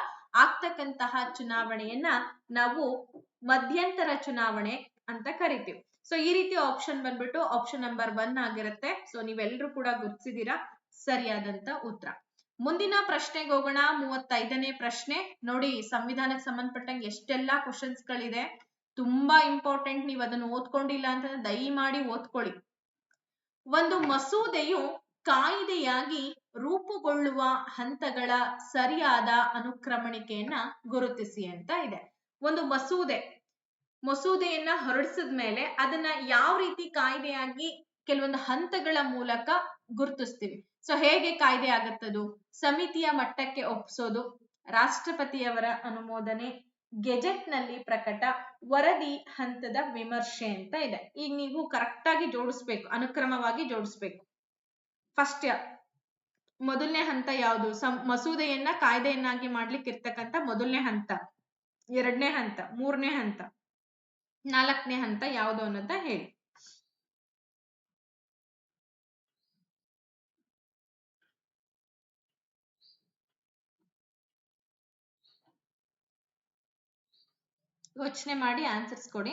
ಆಗ್ತಕ್ಕಂತಹ ಚುನಾವಣೆಯನ್ನ ನಾವು ಮಧ್ಯಂತರ ಚುನಾವಣೆ ಅಂತ ಕರಿತೀವಿ. ಸೊ ಈ ರೀತಿ ಆಪ್ಷನ್ ಬಂದ್ಬಿಟ್ಟು ಆಪ್ಷನ್ ನಂಬರ್ 1 ಆಗಿರುತ್ತೆ. ಸೊ ನೀವೆಲ್ಲರೂ ಕೂಡ ಗುರ್ತಿಸಿದೀರಾ, ಸರಿಯಾದಂತ ಉತ್ತರ. ಮುಂದಿನ ಪ್ರಶ್ನೆಗೆ ಹೋಗೋಣ. 35ನೇ ಪ್ರಶ್ನೆ ನೋಡಿ. ಸಂವಿಧಾನಕ್ಕೆ ಸಂಬಂಧಪಟ್ಟಂಗೆ ಎಷ್ಟೆಲ್ಲಾ ಕ್ವಶನ್ಸ್ ಗಳಿದೆ, ತುಂಬಾ ಇಂಪಾರ್ಟೆಂಟ್. ನೀವು ಅದನ್ನು ಓದ್ಕೊಂಡಿಲ್ಲ ಅಂತಂದ್ರೆ ದಯಮಾಡಿ ಓದ್ಕೊಳ್ಳಿ. ಒಂದು ಮಸೂದೆಯು ಕಾಯ್ದೆಯಾಗಿ ರೂಪುಗೊಳ್ಳುವ ಹಂತಗಳ ಸರಿಯಾದ ಅನುಕ್ರಮಣಿಕೆಯನ್ನ ಗುರುತಿಸಿ ಅಂತ ಇದೆ. ಒಂದು ಮಸೂದೆಯನ್ನ ಹೊರಡಿಸಿದ ಮೇಲೆ ಅದನ್ನ ಯಾವ ರೀತಿ ಕಾಯ್ದೆಯಾಗಿ ಕೆಲವೊಂದು ಹಂತಗಳ ಮೂಲಕ ಗುರುತಿಸ್ತೀವಿ. ಸೊ ಹೇಗೆ ಕಾಯ್ದೆ ಆಗತ್ತದು? ಸಮಿತಿಯ ಮಟ್ಟಕ್ಕೆ ಒಪ್ಪಿಸೋದು, ರಾಷ್ಟ್ರಪತಿಯವರ ಅನುಮೋದನೆ, ಗೆಜೆಟ್ ನಲ್ಲಿ ಪ್ರಕಟ, ವರದಿ ಹಂತದ ವಿಮರ್ಶೆ ಅಂತ ಇದೆ. ಈಗ ನೀವು ಕರೆಕ್ಟ್ ಆಗಿ ಜೋಡಿಸ್ಬೇಕು, ಅನುಕ್ರಮವಾಗಿ ಜೋಡಿಸ್ಬೇಕು. ಫಸ್ಟ್ ಮೊದಲನೇ ಹಂತ ಯಾವುದು? ಮಸೂದೆಯನ್ನ ಕಾಯ್ದೆಯನ್ನಾಗಿ ಮಾಡ್ಲಿಕ್ಕೆ ಇರ್ತಕ್ಕಂಥ ಮೊದಲನೇ ಹಂತ, 2ನೇ ಹಂತ, 3ನೇ ಹಂತ, 4ನೇ ಹಂತ ಯಾವುದು ಅನ್ನೋದ ಹೇಳಿ. ಯೋಚನೆ ಮಾಡಿ ಆನ್ಸರ್ಸ್ ಕೊಡಿ.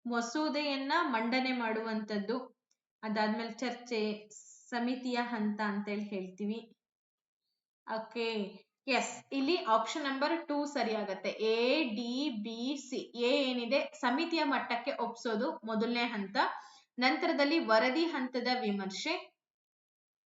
ಮಸೂದೆಯನ್ನ ಮಂಡನೆ ಮಾಡುವಂಥದ್ದು, ಅದಾದ್ಮೇಲೆ ಚರ್ಚೆ, ಸಮಿತಿಯ ಹಂತ ಅಂತೇಳಿ ಹೇಳ್ತೀವಿ. ಓಕೆ, ಎಸ್, ಇಲ್ಲಿ ಆಪ್ಷನ್ ನಂಬರ್ 2 ಸರಿಯಾಗತ್ತೆ. A, D, B, C. A ಏನಿದೆ, ಸಮಿತಿಯ ಮಟ್ಟಕ್ಕೆ ಒಪ್ಸೋದು ಮೊದಲನೇ ಹಂತ, ನಂತರದಲ್ಲಿ ವರದಿ ಹಂತದ ವಿಮರ್ಶೆ,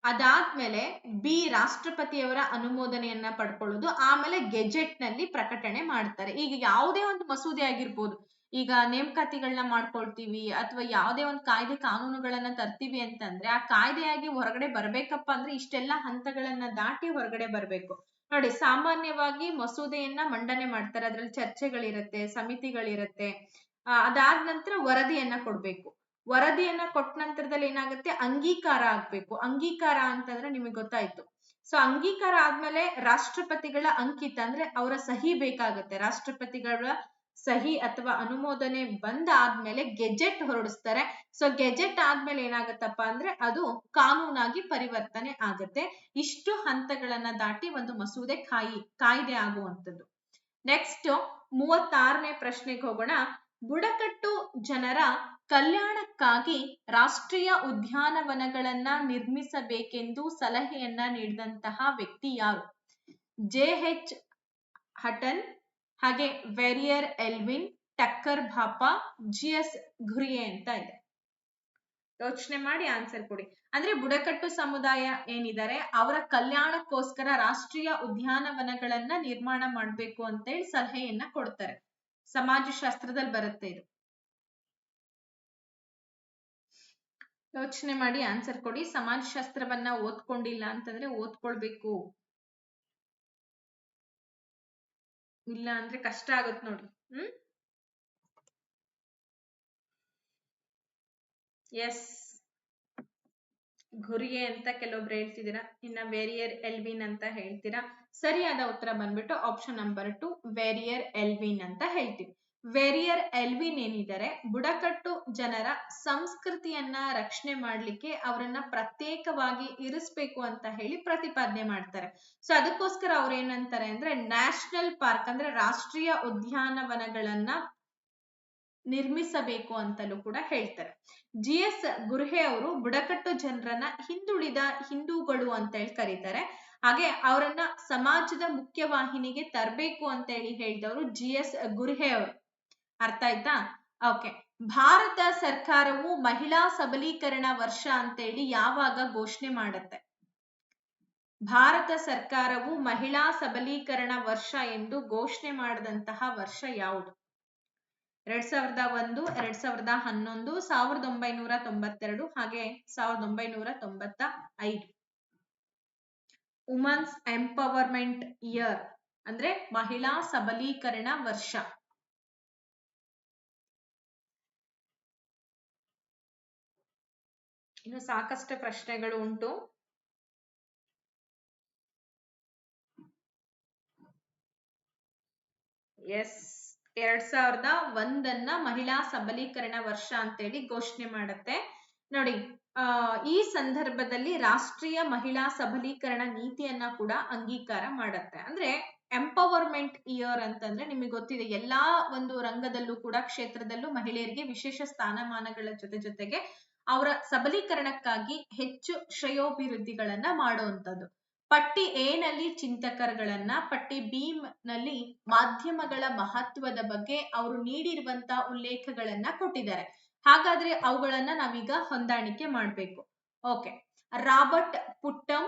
ಅದಾದ್ಮೇಲೆ ಬಿ ರಾಷ್ಟ್ರಪತಿಯವರ ಅನುಮೋದನೆಯನ್ನ ಪಡ್ಕೊಳ್ಳೋದು, ಆಮೇಲೆ ಗೆಜೆಟ್ ನಲ್ಲಿ ಪ್ರಕಟಣೆ ಮಾಡ್ತಾರೆ. ಈಗ ಯಾವುದೇ ಒಂದು ಮಸೂದೆ ಆಗಿರ್ಬೋದು, ಈಗ ನೇಮಕಾತಿಗಳನ್ನ ಮಾಡ್ಕೊಳ್ತೀವಿ ಅಥವಾ ಯಾವುದೇ ಒಂದು ಕಾಯ್ದೆ ಕಾನೂನುಗಳನ್ನ ತರ್ತೀವಿ ಅಂತಂದ್ರೆ ಆ ಕಾಯ್ದೆಯಾಗಿ ಹೊರಗಡೆ ಬರ್ಬೇಕಪ್ಪ ಅಂದ್ರೆ ಇಷ್ಟೆಲ್ಲಾ ಹಂತಗಳನ್ನ ದಾಟಿ ಹೊರಗಡೆ ಬರ್ಬೇಕು. ನೋಡಿ, ಸಾಮಾನ್ಯವಾಗಿ ಮಸೂದೆಯನ್ನ ಮಂಡನೆ ಮಾಡ್ತಾರೆ, ಅದ್ರಲ್ಲಿ ಚರ್ಚೆಗಳಿರತ್ತೆ, ಸಮಿತಿಗಳಿರತ್ತೆ, ಅದಾದ ನಂತರ ವರದಿಯನ್ನ ಕೊಡ್ಬೇಕು. ವರದಿಯನ್ನ ಕೊಟ್ಟ ನಂತರದಲ್ಲಿ ಏನಾಗುತ್ತೆ, ಅಂಗೀಕಾರ ಆಗ್ಬೇಕು. ಅಂಗೀಕಾರ ಅಂತಂದ್ರೆ ನಿಮಗೆ ಗೊತ್ತಾಯ್ತು, ಸೊ ಅಂಗೀಕಾರ ಆದ್ಮೇಲೆ ರಾಷ್ಟ್ರಪತಿಗಳ ಅಂಕಿತ ಅಂದ್ರೆ ಅವರ ಸಹಿ ಬೇಕಾಗುತ್ತೆ. ರಾಷ್ಟ್ರಪತಿಗಳ ಸಹಿ ಅಥವಾ ಅನುಮೋದನೆ ಬಂದಾದ್ಮೇಲೆ ಗೆಜೆಟ್ ಹೊರಡಿಸ್ತಾರೆ. ಸೊ ಗೆಜೆಟ್ ಆದ್ಮೇಲೆ ಏನಾಗತ್ತಪ್ಪ ಅಂದ್ರೆ ಅದು ಕಾನೂನಾಗಿ ಪರಿವರ್ತನೆ ಆಗುತ್ತೆ. ಇಷ್ಟು ಹಂತಗಳನ್ನ ದಾಟಿ ಒಂದು ಮಸೂದೆ ಕಾಯ್ದೆ ಆಗುವಂಥದ್ದು. ನೆಕ್ಸ್ಟ್ 36ನೇ ಪ್ರಶ್ನೆಗೆ ಹೋಗೋಣ. ಬುಡಕಟ್ಟು ಜನರ ಕಲ್ಯಾಣಕ್ಕಾಗಿ ರಾಷ್ಟ್ರೀಯ ಉದ್ಯಾನವನಗಳನ್ನ ನಿರ್ಮಿಸಬೇಕೆಂದು ಸಲಹೆಯನ್ನ ನೀಡಿದಂತಹ ವ್ಯಕ್ತಿ ಯಾರು? JH ಹಟನ್, ಹಾಗೆ ವೆರಿಯರ್ ಎಲ್ವಿನ್, ಟಕ್ಕರ್ ಭಾಪಾ, GS ಘುರಿಯೆ ಅಂತ ಇದೆ. ಯೋಚನೆ ಮಾಡಿ ಆನ್ಸರ್ ಕೊಡಿ. ಅಂದ್ರೆ ಬುಡಕಟ್ಟು ಸಮುದಾಯ ಏನಿದ್ದಾರೆ ಅವರ ಕಲ್ಯಾಣಕ್ಕೋಸ್ಕರ ರಾಷ್ಟ್ರೀಯ ಉದ್ಯಾನವನಗಳನ್ನ ನಿರ್ಮಾಣ ಮಾಡ್ಬೇಕು ಅಂತೇಳಿ ಸಲಹೆಯನ್ನ ಕೊಡ್ತಾರೆ. ಸಮಾಜಶಾಸ್ತ್ರದಲ್ಲಿ ಬರುತ್ತೆ ಇದು. ಯೋಚನೆ ಮಾಡಿ ಆನ್ಸರ್ ಕೊಡಿ. ಸಮಾಜಶಾಸ್ತ್ರವನ್ನ ಓದ್ಕೊಂಡಿಲ್ಲ ಅಂತಂದ್ರೆ ಓದ್ಕೊಳ್ಬೇಕು, ಇಲ್ಲ ಅಂದ್ರೆ ಕಷ್ಟ ಆಗುತ್ತೆ ನೋಡಿ. ಎಸ್, ಘುರಿಯೆ ಅಂತ ಕೆಲವೊಬ್ರು ಹೇಳ್ತಿದ್ದೀರಾ, ಇನ್ನ ವೆರಿಯರ್ ಎಲ್ವಿನ್ ಅಂತ ಹೇಳ್ತೀರಾ. ಸರಿಯಾದ ಉತ್ತರ ಬಂದ್ಬಿಟ್ಟು ಆಪ್ಷನ್ ನಂಬರ್ 2 ವೆರಿಯರ್ ಎಲ್ವಿನ್ ಅಂತ ಹೇಳ್ತೀವಿ. ವೆರಿಯರ್ ಎಲ್ವಿನ್ ಏನಿದ್ದಾರೆ ಬುಡಕಟ್ಟು ಜನರ ಸಂಸ್ಕೃತಿಯನ್ನ ರಕ್ಷಣೆ ಮಾಡ್ಲಿಕ್ಕೆ ಅವರನ್ನ ಪ್ರತ್ಯೇಕವಾಗಿ ಇರಿಸ್ಬೇಕು ಅಂತ ಹೇಳಿ ಪ್ರತಿಪಾದನೆ ಮಾಡ್ತಾರೆ. ಸೊ ಅದಕ್ಕೋಸ್ಕರ ಅವ್ರು ಏನಂತಾರೆ ಅಂದ್ರೆ ನ್ಯಾಷನಲ್ ಪಾರ್ಕ್ ಅಂದ್ರೆ ರಾಷ್ಟ್ರೀಯ ಉದ್ಯಾನವನಗಳನ್ನ ನಿರ್ಮಿಸಬೇಕು ಅಂತಲೂ ಕೂಡ ಹೇಳ್ತಾರೆ. GS ಘುರಿಯೆ ಅವರು ಬುಡಕಟ್ಟು ಜನರನ್ನ ಹಿಂದುಳಿದ ಹಿಂದೂಗಳು ಅಂತ ಹೇಳಿ ಕರೀತಾರೆ. ಹಾಗೆ ಅವರನ್ನ ಸಮಾಜದ ಮುಖ್ಯವಾಹಿನಿಗೆ ತರಬೇಕು ಅಂತ ಹೇಳಿ ಹೇಳಿದವರು GS ಘುರಿಯೆ ಅವರು. ಅರ್ಥ ಆಯ್ತಾ? ಓಕೆ. ಭಾರತ ಸರ್ಕಾರವು ಮಹಿಳಾ ಸಬಲೀಕರಣ ವರ್ಷ ಅಂತ ಹೇಳಿ ಯಾವಾಗ ಘೋಷಣೆ ಮಾಡುತ್ತೆ? ಭಾರತ ಸರ್ಕಾರವು ಮಹಿಳಾ ಸಬಲೀಕರಣ ವರ್ಷ ಎಂದು ಘೋಷಣೆ ಮಾಡಿದಂತಹ ವರ್ಷ ಯಾವುದು? 2001, 2011, 1992 ಹಾಗೆ 1995. ವುಮೆನ್ಸ್ ಎಂಪವರ್ಮೆಂಟ್ ಇಯರ್ ಅಂದ್ರೆ ಮಹಿಳಾ ಸಬಲೀಕರಣ ವರ್ಷ. ಇನ್ನು ಸಾಕಷ್ಟು ಪ್ರಶ್ನೆಗಳು ಉಂಟು. ಎಸ್, 2001 ಮಹಿಳಾ ಸಬಲೀಕರಣ ವರ್ಷ ಅಂತೇಳಿ ಘೋಷಣೆ ಮಾಡುತ್ತೆ. ನೋಡಿ, ಈ ಸಂದರ್ಭದಲ್ಲಿ ರಾಷ್ಟ್ರೀಯ ಮಹಿಳಾ ಸಬಲೀಕರಣ ನೀತಿಯನ್ನ ಕೂಡ ಅಂಗೀಕಾರ ಮಾಡುತ್ತೆ. ಅಂದ್ರೆ ಎಂಪವರ್ಮೆಂಟ್ ಇಯರ್ ಅಂತಂದ್ರೆ ನಿಮಗೆ ಗೊತ್ತಿದೆ, ಎಲ್ಲಾ ಒಂದು ರಂಗದಲ್ಲೂ ಕೂಡ ಕ್ಷೇತ್ರದಲ್ಲೂ ಮಹಿಳೆಯರಿಗೆ ವಿಶೇಷ ಸ್ಥಾನಮಾನಗಳ ಜೊತೆಗೆ ಅವರ ಸಬಲೀಕರಣಕ್ಕಾಗಿ ಹೆಚ್ಚು ಶ್ರೇಯೋಭಿವೃದ್ಧಿಗಳನ್ನ ಮಾಡುವಂಥದ್ದು. ಪಟ್ಟಿ ಎ ನಲ್ಲಿ ಚಿಂತಕರುಗಳನ್ನ, ಪಟ್ಟಿ ಬಿ ನಲ್ಲಿ ಮಾಧ್ಯಮಗಳ ಮಹತ್ವದ ಬಗ್ಗೆ ಅವರು ನೀಡಿರುವಂತಹ ಉಲ್ಲೇಖಗಳನ್ನ ಕೊಟ್ಟಿದ್ದಾರೆ. ಹಾಗಾದ್ರೆ ಅವುಗಳನ್ನ ನಾವೀಗ ಹೊಂದಾಣಿಕೆ ಮಾಡ್ಬೇಕು. ಓಕೆ. ರಾಬರ್ಟ್ ಪುಟ್ಟಮ್,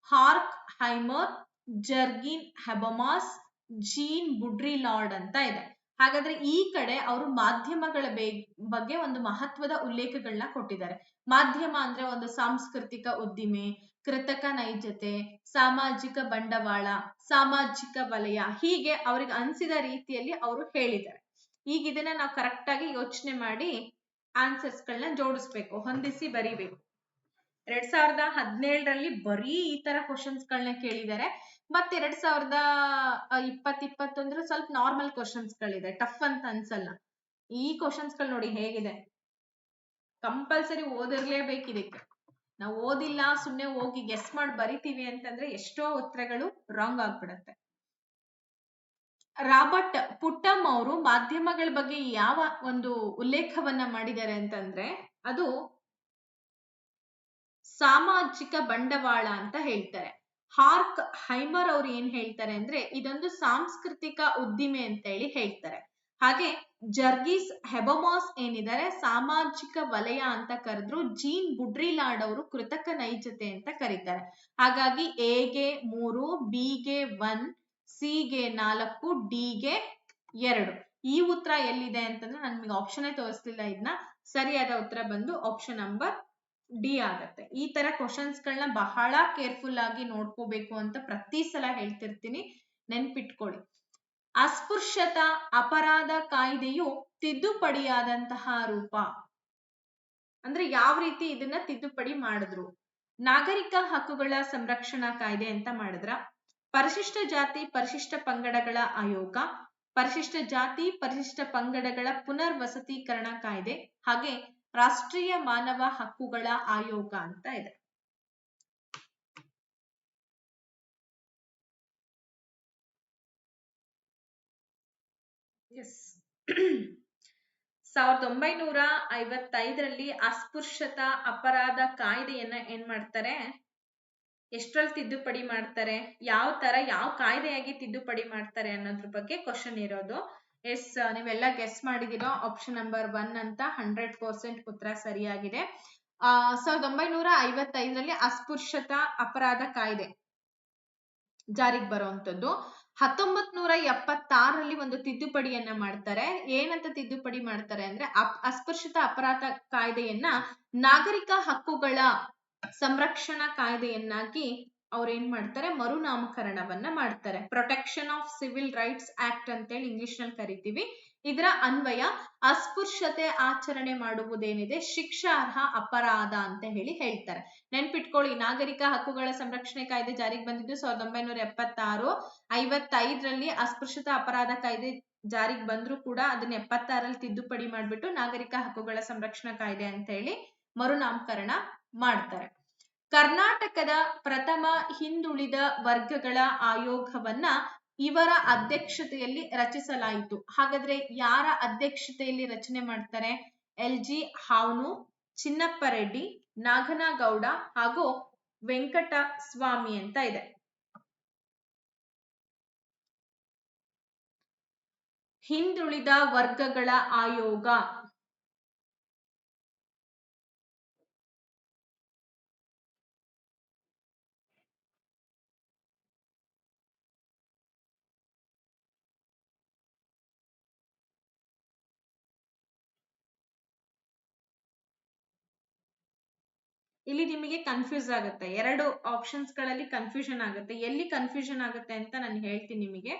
ಹಾರ್ಕ್ ಹೈಮರ್, ಜರ್ಗಿನ್ ಹೆಬಮಾಸ್, ಜೀನ್ ಬುಡ್ರಿಲಾರ್ಡ್ ಅಂತ ಇದೆ. ಹಾಗಾದ್ರೆ ಈ ಕಡೆ ಅವರು ಮಾಧ್ಯಮಗಳ ಬಗ್ಗೆ ಒಂದು ಮಹತ್ವದ ಉಲ್ಲೇಖಗಳನ್ನ ಕೊಟ್ಟಿದ್ದಾರೆ. ಮಾಧ್ಯಮ ಅಂದ್ರೆ ಒಂದು ಸಾಂಸ್ಕೃತಿಕ ಉದ್ದಿಮೆ, ಕೃತಕ ನೈಜತೆ, ಸಾಮಾಜಿಕ ಬಂಡವಾಳ, ಸಾಮಾಜಿಕ ವಲಯ, ಹೀಗೆ ಅವ್ರಿಗೆ ಅನ್ಸಿದ ರೀತಿಯಲ್ಲಿ ಅವರು ಹೇಳಿದ್ದಾರೆ. ಈಗ ಇದನ್ನ ನಾವು ಕರೆಕ್ಟ್ ಆಗಿ ಯೋಚನೆ ಮಾಡಿ ಆನ್ಸರ್ಸ್ ಗಳನ್ನ ಜೋಡಿಸ್ಬೇಕು, ಹೊಂದಿಸಿ ಬರಿಬೇಕು. 2017ರಲ್ಲಿ ಬರೀ ಈ ತರ ಕ್ವಶನ್ಸ್ ಗಳನ್ನ ಕೇಳಿದ್ದಾರೆ. ಮತ್ತೆ 2020-21 ಸ್ವಲ್ಪ ನಾರ್ಮಲ್ ಕ್ವಶನ್ಸ್ ಗಳಿದೆ, ಟಫ್ ಅಂತ ಅನ್ಸಲ್ಲ. ಈ ಕ್ವಶನ್ಸ್ ಗಳು ನೋಡಿ ಹೇಗಿದೆ. ಕಂಪಲ್ಸರಿ ಓದಿರ್ಲೇಬೇಕು ಇದಕ್ಕೆ. ನಾವು ಓದಿಲ್ಲ ಸುಮ್ನೆ ಹೋಗಿ ಗೆಸ್ ಮಾಡಿ ಬರಿತೀವಿ ಅಂತಂದ್ರೆ ಎಷ್ಟೋ ಉತ್ತರಗಳು ರಾಂಗ್ ಆಗ್ಬಿಡತ್ತೆ. ರಾಬರ್ಟ್ ಪುಟ್ಟಮ್ ಅವರು ಮಾಧ್ಯಮಗಳ ಬಗ್ಗೆ ಯಾವ ಒಂದು ಉಲ್ಲೇಖವನ್ನ ಮಾಡಿದ್ದಾರೆ ಅಂತಂದ್ರೆ ಅದು ಸಾಮಾಜಿಕ ಬಂಡವಾಳ ಅಂತ ಹೇಳ್ತಾರೆ. ಹಾರ್ಕ್ ಹೈಮರ್ ಅವ್ರು ಏನ್ ಹೇಳ್ತಾರೆ ಅಂದ್ರೆ ಇದೊಂದು ಸಾಂಸ್ಕೃತಿಕ ಉದ್ದಿಮೆ ಅಂತ ಹೇಳಿ ಹೇಳ್ತಾರೆ. ಹಾಗೆ ಜರ್ಗಿಸ್ ಹೆಬಮಾಸ್ ಏನಿದ್ದಾರೆ ಸಾಮಾಜಿಕ ವಲಯ ಅಂತ ಕರೆದ್ರು. ಜೀನ್ ಬುಡ್ರಿಲಾರ್ಡ್ ಅವರು ಕೃತಕ ನೈಜತೆ ಅಂತ ಕರೀತಾರೆ. ಹಾಗಾಗಿ ಎ ಗೆ 3, ಬಿ ಗೆ 1, ಸಿ ಗೆ 4, ಡಿ ಗೆ 2. ಈ ಉತ್ತರ ಎಲ್ಲಿದೆ ಅಂತಂದ್ರೆ ನಾನು ನಿಮಗೆ ಆಪ್ಷನ್ ತೋರಿಸ್ಲಿಲ್ಲ. ಇದನ್ನ ಸರಿಯಾದ ಉತ್ತರ ಬಂದು ಆಪ್ಷನ್ ನಂಬರ್ ಡಿ ಆಗತ್ತೆ. ಈ ತರ ಕ್ವಶನ್ಸ್ ಗಳನ್ನ ಬಹಳ ಕೇರ್ಫುಲ್ ಆಗಿ ನೋಡ್ಕೋಬೇಕು ಅಂತ ಪ್ರತಿ ಸಲ ಹೇಳ್ತಿರ್ತೀನಿ, ನೆನ್ಪಿಟ್ಕೊಳ್ಳಿ. ಅಸ್ಪೃಶ್ಯತಾ ಅಪರಾಧ ಕಾಯ್ದೆಯು ತಿದ್ದುಪಡಿಯಾದಂತಹ ರೂಪ ಅಂದ್ರೆ ಯಾವ ರೀತಿ ಇದನ್ನ ತಿದ್ದುಪಡಿ ಮಾಡಿದ್ರು? ನಾಗರಿಕ ಹಕ್ಕುಗಳ ಸಂರಕ್ಷಣಾ ಕಾಯ್ದೆ ಅಂತ ಮಾಡಿದ್ರ, ಪರಿಶಿಷ್ಟ ಜಾತಿ ಪರಿಶಿಷ್ಟ ಪಂಗಡಗಳ ಆಯೋಗ, ಪರಿಶಿಷ್ಟ ಜಾತಿ ಪರಿಶಿಷ್ಟ ಪಂಗಡಗಳ ಪುನರ್ವಸತೀಕರಣ ಕಾಯ್ದೆ, ಹಾಗೆ ರಾಷ್ಟ್ರೀಯ ಮಾನವ ಹಕ್ಕುಗಳ ಆಯೋಗ ಅಂತ ಇದೆ. ಎಸ್ 1955ರಲ್ಲಿ ಅಸ್ಪೃಶ್ಯತಾ ಅಪರಾಧ ಕಾಯ್ದೆಯನ್ನ ಏನ್ ಮಾಡ್ತಾರೆ, ಎಷ್ಟ್ರಲ್ಲಿ ತಿದ್ದುಪಡಿ ಮಾಡ್ತಾರೆ, ಯಾವ ಕಾಯ್ದೆಯಾಗಿ ತಿದ್ದುಪಡಿ ಮಾಡ್ತಾರೆ ಅನ್ನೋದ್ರ ಬಗ್ಗೆ ಕ್ವಶನ್ ಇರೋದು. ಎಸ್ ನೀವೆಲ್ಲ ಗೆಸ್ ಮಾಡಿದಿರೋ ಆಪ್ಷನ್ ನಂಬರ್ 1 ಅಂತ 100% ಉತ್ತರ ಸರಿಯಾಗಿದೆ. 1955ರಲ್ಲಿ ಅಸ್ಪೃಶ್ಯತಾ ಅಪರಾಧ ಕಾಯ್ದೆ ಜಾರಿಗೆ ಬರುವಂತದ್ದು. 1976ರಲ್ಲಿ ಒಂದು ತಿದ್ದುಪಡಿಯನ್ನ ಮಾಡ್ತಾರೆ. ಏನಂತ ತಿದ್ದುಪಡಿ ಮಾಡ್ತಾರೆ ಅಂದ್ರೆ ಅಸ್ಪೃಶ್ಯತಾ ಅಪರಾಧ ಕಾಯ್ದೆಯನ್ನ ನಾಗರಿಕ ಹಕ್ಕುಗಳ ಸಂರಕ್ಷಣಾ ಕಾಯ್ದೆಯನ್ನಾಗಿ ಅವ್ರೇನ್ ಮಾಡ್ತಾರೆ, ಮರುನಾಮಕರಣವನ್ನ ಮಾಡ್ತಾರೆ. Protection of civil rights act ಅಂತೇಳಿ ಇಂಗ್ಲಿಷ್ ನಲ್ಲಿ ಕರಿತೀವಿ. ಇದರ ಅನ್ವಯ ಅಸ್ಪೃಶ್ಯತೆ ಆಚರಣೆ ಮಾಡುವುದೇನಿದೆ ಶಿಕ್ಷಾರ್ಹ ಅಪರಾಧ ಅಂತ ಹೇಳ್ತಾರೆ. ನೆನ್ಪಿಟ್ಕೊಳ್ಳಿ, ನಾಗರಿಕ ಹಕ್ಕುಗಳ ಸಂರಕ್ಷಣೆ ಕಾಯ್ದೆ ಜಾರಿಗೆ ಬಂದಿದ್ದು 1976. 55ರಲ್ಲಿ ಅಸ್ಪೃಶ್ಯತಾ ಅಪರಾಧ ಕಾಯ್ದೆ ಜಾರಿಗೆ ಬಂದ್ರು ಕೂಡ ಅದನ್ನ 76ರಲ್ಲಿ ತಿದ್ದುಪಡಿ ಮಾಡ್ಬಿಟ್ಟು ನಾಗರಿಕ ಹಕ್ಕುಗಳ ಸಂರಕ್ಷಣಾ ಕಾಯ್ದೆ ಅಂತ ಹೇಳಿ ಮರುನಾಮಕರಣ ಮಾಡ್ತಾರೆ. ಕರ್ನಾಟಕದ ಪ್ರಥಮ ಹಿಂದುಳಿದ ವರ್ಗಗಳ ಆಯೋಗವನ್ನ ಇವರ ಅಧ್ಯಕ್ಷತೆಯಲ್ಲಿ ರಚಿಸಲಾಯಿತು. ಹಾಗಾದ್ರೆ ಯಾರ ಅಧ್ಯಕ್ಷತೆಯಲ್ಲಿ ರಚನೆ ಮಾಡ್ತಾರೆ? LG ಹಾವ್ನೂರ್, ಚಿನ್ನಪ್ಪ ರೆಡ್ಡಿ, ನಾಗನಗೌಡ ಹಾಗೂ ವೆಂಕಟಸ್ವಾಮಿ ಅಂತ ಇದೆ. ಹಿಂದುಳಿದ ವರ್ಗಗಳ ಆಯೋಗ ಇಲ್ಲಿ ನಿಮಗೆ ಕನ್ಫ್ಯೂಸ್ ಆಗುತ್ತೆ. 2 ಆಪ್ಷನ್ಸ್ ಗಳಲ್ಲಿ ಕನ್ಫ್ಯೂಷನ್ ಆಗುತ್ತೆ. ಎಲ್ಲಿ ಕನ್ಫ್ಯೂಷನ್ ಆಗುತ್ತೆ ಅಂತ ನಾನು ಹೇಳ್ತೀನಿ ನಿಮಗೆ.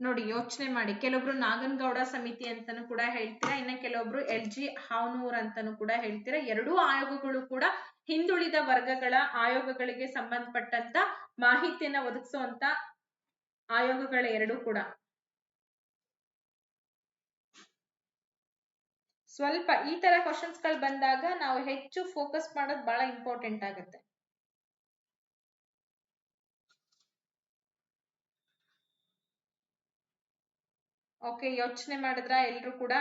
ನೋಡಿ, ಯೋಚನೆ ಮಾಡಿ. ಕೆಲವೊಬ್ರು ನಾಗನಗೌಡ ಸಮಿತಿ ಅಂತಾನು ಕೂಡ ಹೇಳ್ತೀರಾ, ಇನ್ನ ಕೆಲವೊಬ್ರು LG ಹಾವ್ನೂರ್ ಅಂತಾನು ಕೂಡ ಹೇಳ್ತೀರಾ. ಎರಡೂ ಆಯೋಗಗಳು ಕೂಡ ಹಿಂದುಳಿದ ವರ್ಗಗಳ ಆಯೋಗಗಳಿಗೆ ಸಂಬಂಧಪಟ್ಟಂತ ಮಾಹಿತಿಯನ್ನ ಒದಗಿಸುವಂತ ಆಯೋಗಗಳು ಎರಡೂ ಕೂಡ. ಸ್ವಲ್ಪ ಈ ತರ ಕ್ವಶನ್ಸ್ ಗಳು ಬಂದಾಗ ನಾವು ಹೆಚ್ಚು ಫೋಕಸ್ ಮಾಡೋದು ಬಹಳ ಇಂಪಾರ್ಟೆಂಟ್ ಆಗುತ್ತೆ. ಓಕೆ, ಯೋಚನೆ ಮಾಡಿದ್ರ ಎಲ್ರು ಕೂಡ?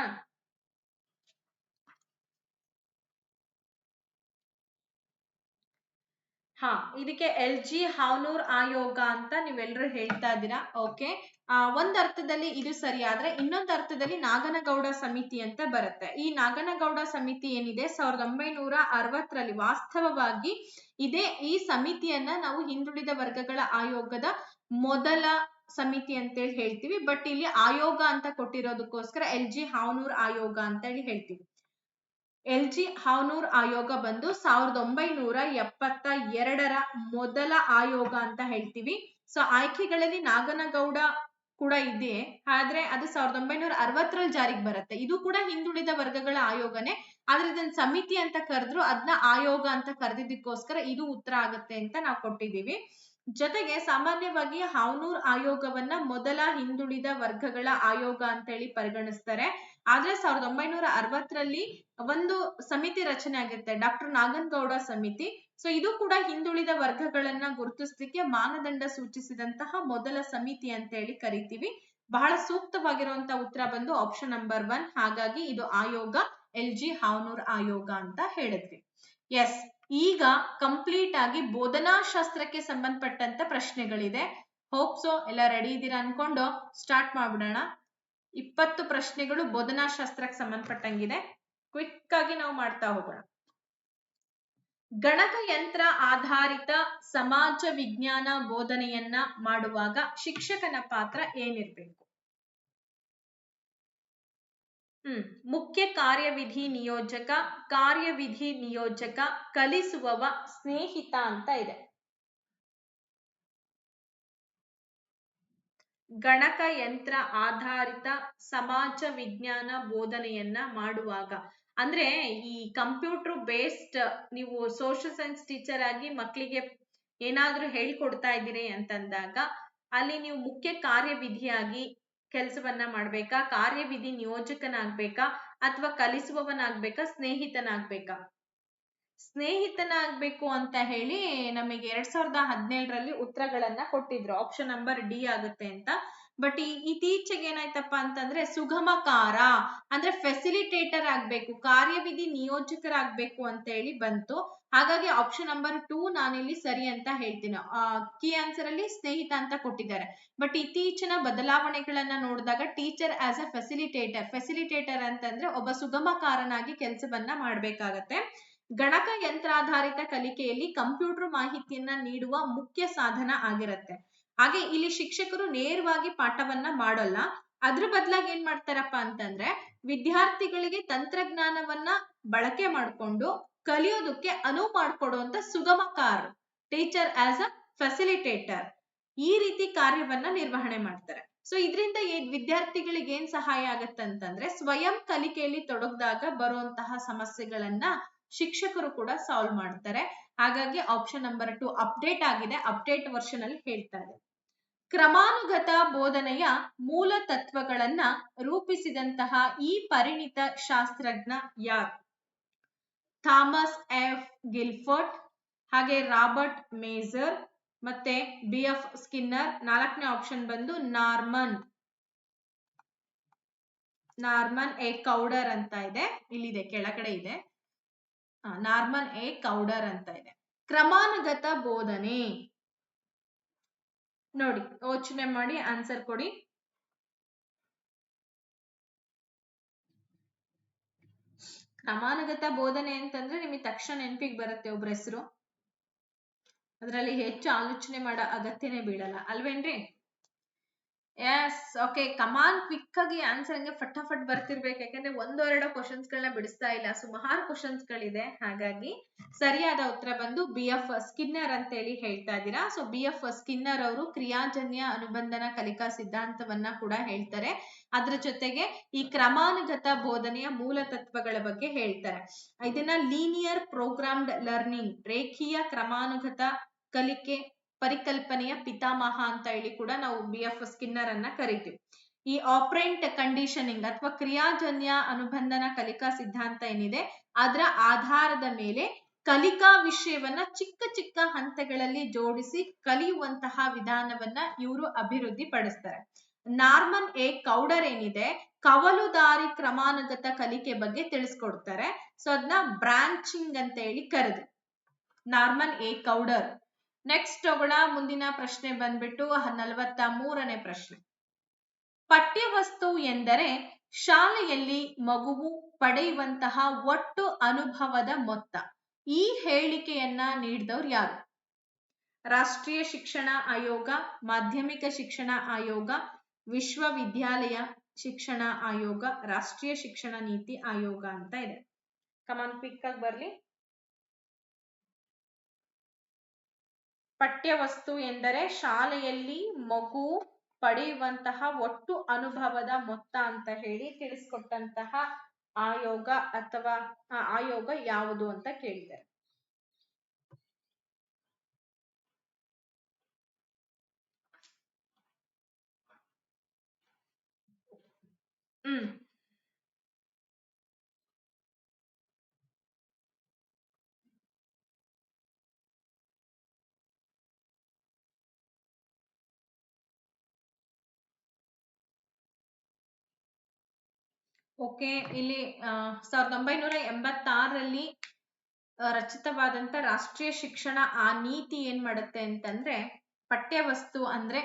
ಇದಕ್ಕೆ LG ಹಾವ್ನೂರ್ ಆಯೋಗ ಅಂತ ನೀವೆಲ್ಲರೂ ಹೇಳ್ತಾ ಇದ್ದೀರಾ. ಓಕೆ, ಒಂದ್ ಅರ್ಥದಲ್ಲಿ ಇದು ಸರಿ, ಆದ್ರೆ ಇನ್ನೊಂದು ಅರ್ಥದಲ್ಲಿ ನಾಗನಗೌಡ ಸಮಿತಿ ಅಂತ ಬರುತ್ತೆ. ಈ ನಾಗನಗೌಡ ಸಮಿತಿ ಏನಿದೆ 1960ರಲ್ಲಿ ವಾಸ್ತವವಾಗಿ ಈ ಸಮಿತಿಯನ್ನ ನಾವು ಹಿಂದುಳಿದ ವರ್ಗಗಳ ಆಯೋಗದ ಮೊದಲ ಸಮಿತಿ ಅಂತೇಳಿ ಹೇಳ್ತೀವಿ. ಬಟ್ ಇಲ್ಲಿ ಆಯೋಗ ಅಂತ ಕೊಟ್ಟಿರೋದಕ್ಕೋಸ್ಕರ LG ಹಾವ್ನೂರ್ ಆಯೋಗ ಅಂತ ಹೇಳಿ ಹೇಳ್ತೀವಿ. LG ಹಾವ್ನೂರ್ ಆಯೋಗ ಬಂದು 1972ರ ಮೊದಲ ಆಯೋಗ ಅಂತ ಹೇಳ್ತೀವಿ. ಸೊ ಆಯ್ಕೆಗಳಲ್ಲಿ ನಾಗನಗೌಡ ಕೂಡ ಇದೆ, ಆದ್ರೆ ಅದು 1960ರಲ್ಲಿ ಜಾರಿಗೆ ಬರುತ್ತೆ. ಇದು ಕೂಡ ಹಿಂದುಳಿದ ವರ್ಗಗಳ ಆಯೋಗನೇ, ಆದ್ರೆ ಇದನ್ನ ಸಮಿತಿ ಅಂತ ಕರೆದ್ರು, ಅದನ್ನ ಆಯೋಗ ಅಂತ ಕರೆದಿದ್ದಕ್ಕೋಸ್ಕರ ಇದು ಉತ್ತರ ಆಗುತ್ತೆ ಅಂತ ನಾವು ಕೊಟ್ಟಿದ್ದೀವಿ. ಜೊತೆಗೆ ಸಾಮಾನ್ಯವಾಗಿ ಹಾವ್ನೂರ್ ಆಯೋಗವನ್ನ ಮೊದಲ ಹಿಂದುಳಿದ ವರ್ಗಗಳ ಆಯೋಗ ಅಂತ ಹೇಳಿ ಪರಿಗಣಿಸ್ತಾರೆ. ಆದ್ರೆ 1960ರಲ್ಲಿ ಒಂದು ಸಮಿತಿ ರಚನೆ ಆಗುತ್ತೆ, ಡಾಕ್ಟರ್ ನಾಗನಗೌಡ ಸಮಿತಿ. ಸೊ ಇದು ಕೂಡ ಹಿಂದುಳಿದ ವರ್ಗಗಳನ್ನ ಗುರುತಿಸಲಿಕ್ಕೆ ಮಾನದಂಡ ಸೂಚಿಸಿದಂತಹ ಮೊದಲ ಸಮಿತಿ ಅಂತ ಹೇಳಿ ಕರಿತೀವಿ. ಬಹಳ ಸೂಕ್ತವಾಗಿರುವಂತಹ ಉತ್ತರ ಬಂದು ಆಪ್ಷನ್ ನಂಬರ್ 1. ಹಾಗಾಗಿ ಇದು ಆಯೋಗ LG ಹಾವ್ನೂರ್ ಆಯೋಗ ಅಂತ ಹೇಳಿದ್ವಿ. ಎಸ್, ಈಗ ಕಂಪ್ಲೀಟ್ ಆಗಿ ಬೋಧನಾಶಾಸ್ತ್ರಕ್ಕೆ ಸಂಬಂಧಪಟ್ಟಂತ ಪ್ರಶ್ನೆಗಳಿದೆ. ಹೋಪ್ ಸೊ ಎಲ್ಲ ರೆಡಿ ಇದ್ದೀರಾ ಅನ್ಕೊಂಡು ಸ್ಟಾರ್ಟ್ ಮಾಡ್ಬಿಡೋಣ. 20 ಪ್ರಶ್ನೆಗಳು ಬೋಧನಾಶಾಸ್ತ್ರಕ್ಕೆ ಸಂಬಂಧಪಟ್ಟಂಗಿದೆ. ಕ್ವಿಕ್ ಆಗಿ ನಾವು ಮಾಡ್ತಾ ಹೋಗೋಣ. ಗಣಕಯಂತ್ರ ಆಧಾರಿತ ಸಮಾಜ ವಿಜ್ಞಾನ ಬೋಧನೆಯನ್ನ ಮಾಡುವಾಗ ಶಿಕ್ಷಕನ ಪಾತ್ರ ಏನಿರ್ಬೇಕು? ಮುಖ್ಯ ಕಾರ್ಯವಿಧಿ ನಿಯೋಜಕ, ಕಾರ್ಯವಿಧಿ ನಿಯೋಜಕ, ಕಲಿಸುವವ, ಸ್ನೇಹಿತ ಅಂತ ಇದೆ. ಗಣಕಯಂತ್ರ ಆಧಾರಿತ ಸಮಾಜ ವಿಜ್ಞಾನ ಬೋಧನೆಯನ್ನ ಮಾಡುವಾಗ, ಅಂದ್ರೆ ಈ ಕಂಪ್ಯೂಟರ್ ಬೇಸ್ಡ್ ನೀವು ಸೋಷಿಯಲ್ ಸೈನ್ಸ್ ಟೀಚರ್ ಆಗಿ ಮಕ್ಕಳಿಗೆ ಏನಾದ್ರೂ ಹೇಳ್ಕೊಡ್ತಾ ಇದ್ದೀರಿ ಅಂತಂದಾಗ ಅಲ್ಲಿ ನೀವು ಮುಖ್ಯ ಕಾರ್ಯವಿಧಿಯಾಗಿ ಕೆಲಸವನ್ನ ಮಾಡ್ಬೇಕಾ, ಕಾರ್ಯವಿಧಿ ನಿಯೋಜಕನಾಗ್ಬೇಕಾ, ಅಥವಾ ಕಲಿಸುವವನಾಗ್ಬೇಕಾ, ಸ್ನೇಹಿತನಾಗ್ಬೇಕಾ? ಸ್ನೇಹಿತನಾಗ್ಬೇಕು ಅಂತ ಹೇಳಿ ನಮಗೆ 2017ರಲ್ಲಿ ಉತ್ತರಗಳನ್ನ ಕೊಟ್ಟಿದ್ರು. ಆಪ್ಷನ್ ನಂಬರ್ ಡಿ ಆಗುತ್ತೆ ಅಂತ. ಬಟ್ ಇತ್ತೀಚೆಗೆ ಏನಾಯ್ತಪ್ಪ ಅಂತಂದ್ರೆ ಸುಗಮಕಾರ ಅಂದ್ರೆ ಫೆಸಿಲಿಟೇಟರ್ ಆಗ್ಬೇಕು, ಕಾರ್ಯವಿಧಿ ನಿಯೋಜಕರಾಗ್ಬೇಕು ಅಂತ ಹೇಳಿ ಬಂತು. ಹಾಗಾಗಿ ಆಪ್ಷನ್ ನಂಬರ್ 2 ನಾನಿಲ್ಲಿ ಸರಿ ಅಂತ ಹೇಳ್ತೀನಿ. ಕೀ ಆನ್ಸರ್ ಅಲ್ಲಿ ಸ್ನೇಹಿತ ಅಂತ ಕೊಟ್ಟಿದ್ದಾರೆ. ಬಟ್ ಇತ್ತೀಚಿನ ಬದಲಾವಣೆಗಳನ್ನ ನೋಡಿದಾಗ ಟೀಚರ್ ಆಸ್ ಅ ಫೆಸಿಲಿಟೇಟರ್ ಅಂತಂದ್ರೆ ಒಬ್ಬ ಸುಗಮಕಾರನಾಗಿ ಕೆಲಸವನ್ನ ಮಾಡ್ಬೇಕಾಗತ್ತೆ. ಗಣಕ ಯಂತ್ರಾಧಾರಿತ ಕಲಿಕೆಯಲ್ಲಿ ಕಂಪ್ಯೂಟರ್ ಮಾಹಿತಿಯನ್ನ ನೀಡುವ ಮುಖ್ಯ ಸಾಧನ ಆಗಿರುತ್ತೆ. ಹಾಗೆ ಇಲ್ಲಿ ಶಿಕ್ಷಕರು ನೇರವಾಗಿ ಪಾಠವನ್ನ ಮಾಡಲ್ಲ, ಅದ್ರ ಬದಲಾಗಿ ಏನ್ ಮಾಡ್ತಾರಪ್ಪ ಅಂತಂದ್ರೆ ವಿದ್ಯಾರ್ಥಿಗಳಿಗೆ ತಂತ್ರಜ್ಞಾನವನ್ನ ಬಳಕೆ ಮಾಡಿಕೊಂಡು ಕಲಿಯೋದಕ್ಕೆ ಅನುವು ಮಾಡಿಕೊಡುವಂತ ಸುಗಮಕಾರ, ಟೀಚರ್ ಆಸ್ ಅ ಫೆಸಿಲಿಟೇಟರ್, ಈ ರೀತಿ ಕಾರ್ಯವನ್ನ ನಿರ್ವಹಣೆ ಮಾಡ್ತಾರೆ. ಸೊ ಇದರಿಂದ ವಿದ್ಯಾರ್ಥಿಗಳಿಗೆ ಏನ್ ಸಹಾಯ ಆಗತ್ತಂತಂದ್ರೆ ಸ್ವಯಂ ಕಲಿಕೆಯಲ್ಲಿ ತೊಡಗಿದಾಗ ಬರುವಂತಹ ಸಮಸ್ಯೆಗಳನ್ನ ಶಿಕ್ಷಕರು ಕೂಡ ಸಾಲ್ವ್ ಮಾಡ್ತಾರೆ. ಹಾಗಾಗಿ ಆಪ್ಷನ್ ನಂಬರ್ 2 ಅಪ್ಡೇಟ್ ಆಗಿದೆ, ಅಪ್ಡೇಟ್ ವರ್ಷನ್ ಅಲ್ಲಿ ಹೇಳ್ತಾ ಇದೆ. ಕ್ರಮಾನುಗತ ಬೋಧನೆಯ ಮೂಲ ತತ್ವಗಳನ್ನ ರೂಪಿಸಿದಂತಹ ಈ ಪರಿಣಿತ ಶಾಸ್ತ್ರಜ್ಞ ಯಾರು? ಥಾಮಸ್ ಎಫ್ ಗಿಲ್ಫರ್ಟ್, ಹಾಗೆ ರಾಬರ್ಟ್ ಮೇಜರ್, ಮತ್ತೆ BF ಸ್ಕಿನ್ನರ್. 4ನೇ ಆಪ್ಷನ್ ಬಂದು ನಾರ್ಮನ್ ಎ ಕೌಡರ್ ಅಂತ ಇದೆ, ಇಲ್ಲಿದೆ ಕೆಳಗಡೆ ಇದೆ, ನಾರ್ಮನ್ ಎ ಕೌಡರ್ ಅಂತ ಇದೆ. ಕ್ರಮಾನುಗತ ಬೋಧನೆ ನೋಡಿ, ಯೋಚನೆ ಮಾಡಿ ಆನ್ಸರ್ ಕೊಡಿ. ಕ್ರಮಾನುಗತ ಬೋಧನೆ ಅಂತಂದ್ರೆ ನಿಮಗೆ ತಕ್ಷಣ ನೆನಪಿಗೆ ಬರುತ್ತೆ ಒಬ್ರ ಹೆಸರು, ಅದರಲ್ಲಿ ಹೆಚ್ಚು ಆಲೋಚನೆ ಮಾಡೋ ಅಗತ್ಯನೇ ಬೀಳಲ್ಲ ಅಲ್ವೇನ್ರಿ? Yes, okay. ಕಮಾನ್ ಕ್ವಿಕ್ ಆಗಿ ಆನ್ಸರ್ ಹಂಗೆ ಫಟಾಫಟ್ ಬರ್ತಿರ್ಬೇಕು, ಯಾಕಂದ್ರೆ 1-2 ಕ್ವಶನ್ಸ್ ಗಳನ್ನ ಬಿಡಿಸ್ತಾ ಇಲ್ಲ, ಸುಮಾರು ಕ್ವಶನ್ಸ್ ಗಳಿದೆ. ಹಾಗಾಗಿ ಸರಿಯಾದ ಉತ್ತರ ಬಂದು BF ಸ್ಕಿನ್ನರ್ ಅಂತ ಹೇಳಿ ಹೇಳ್ತಾ ಇದ್ದೀರಾ. ಸೊ BF ಸ್ಕಿನ್ನರ್ ಅವರು ಕ್ರಿಯಾಜನ್ಯ ಅನುಬಂಧನ ಕಲಿಕಾ ಸಿದ್ಧಾಂತವನ್ನ ಕೂಡ ಹೇಳ್ತಾರೆ. ಅದ್ರ ಜೊತೆಗೆ ಈ ಕ್ರಮಾನುಗತ ಬೋಧನೆಯ ಮೂಲ ತತ್ವಗಳ ಬಗ್ಗೆ ಹೇಳ್ತಾರೆ. ಇದನ್ನ ಲೀನಿಯರ್ ಪ್ರೋಗ್ರಾಮ್ಡ್ ಲರ್ನಿಂಗ್, ರೇಖೀಯ ಕ್ರಮಾನುಗತ ಕಲಿಕೆ ಪರಿಕಲ್ಪನೆಯ ಪಿತಾಮಹ ಅಂತ ಹೇಳಿ ಕೂಡ ನಾವು BF ಸ್ಕಿನ್ನರ್ ಅನ್ನ ಕರಿತೀವಿ. ಈ ಆಪರೆಂಟ್ ಕಂಡೀಷನಿಂಗ್ ಅಥವಾ ಕ್ರಿಯಾಜನ್ಯ ಅನುಬಂಧನ ಕಲಿಕಾ ಸಿದ್ಧಾಂತ ಏನಿದೆ ಅದರ ಆಧಾರದ ಮೇಲೆ ಕಲಿಕಾ ವಿಷಯವನ್ನ ಚಿಕ್ಕ ಚಿಕ್ಕ ಹಂತಗಳಲ್ಲಿ ಜೋಡಿಸಿ ಕಲಿಯುವಂತಹ ವಿಧಾನವನ್ನ ಇವರು ಅಭಿವೃದ್ಧಿ ಪಡಿಸ್ತಾರೆ. ನಾರ್ಮನ್ ಎ ಕೌಡರ್ ಏನಿದೆ ಕವಲುದಾರಿ ಕ್ರಮಾನುಗತ ಕಲಿಕೆ ಬಗ್ಗೆ ತಿಳಿಸ್ಕೊಡ್ತಾರೆ. ಸೊ ಅದನ್ನ ಬ್ರಾಂಚಿಂಗ್ ಅಂತ ಹೇಳಿ ಕರೆದು ನಾರ್ಮನ್ ಎ ಕೌಡರ್. ನೆಕ್ಸ್ಟ್ ಹೋಗೋಣ, ಮುಂದಿನ ಪ್ರಶ್ನೆ ಬಂದ್ಬಿಟ್ಟು 43ನೇ ಪ್ರಶ್ನೆ. ಪಠ್ಯವಸ್ತು ಎಂದರೆ ಶಾಲೆಯಲ್ಲಿ ಮಗುವು ಪಡೆಯುವಂತಹ ಒಟ್ಟು ಅನುಭವದ ಮೊತ್ತ. ಈ ಹೇಳಿಕೆಯನ್ನ ನೀಡಿದವರು ಯಾರು? ರಾಷ್ಟ್ರೀಯ ಶಿಕ್ಷಣ ಆಯೋಗ, ಮಾಧ್ಯಮಿಕ ಶಿಕ್ಷಣ ಆಯೋಗ, ವಿಶ್ವವಿದ್ಯಾಲಯ ಶಿಕ್ಷಣ ಆಯೋಗ, ರಾಷ್ಟ್ರೀಯ ಶಿಕ್ಷಣ ನೀತಿ ಆಯೋಗ ಅಂತ ಇದೆ. ಕಮಾನ್ ಕ್ವಿಕ್ ಆಗಿ ಬರ್ಲಿ. ಪಠ್ಯವಸ್ತು ಎಂದರೆ ಶಾಲೆಯಲ್ಲಿ ಮಗು ಪಡೆಯುವಂತಹ ಒಟ್ಟು ಅನುಭವದ ಮೊತ್ತ ಅಂತ ಹೇಳಿ ತಿಳಿಸ್ಕೊಟ್ಟಂತಹ ಆಯೋಗ ಅಥವಾ ಆಯೋಗ ಯಾವುದು ಅಂತ ಕೇಳಿದ್ದಾರೆ. ಓಕೆ, ಇಲ್ಲಿ 1986ರಲ್ಲಿ ರಚಿತವಾದಂತ ರಾಷ್ಟ್ರೀಯ ಶಿಕ್ಷಣ ಆ ನೀತಿ ಏನ್ ಮಾಡುತ್ತೆ ಅಂತಂದ್ರೆ ಪಠ್ಯವಸ್ತು ಅಂದ್ರೆ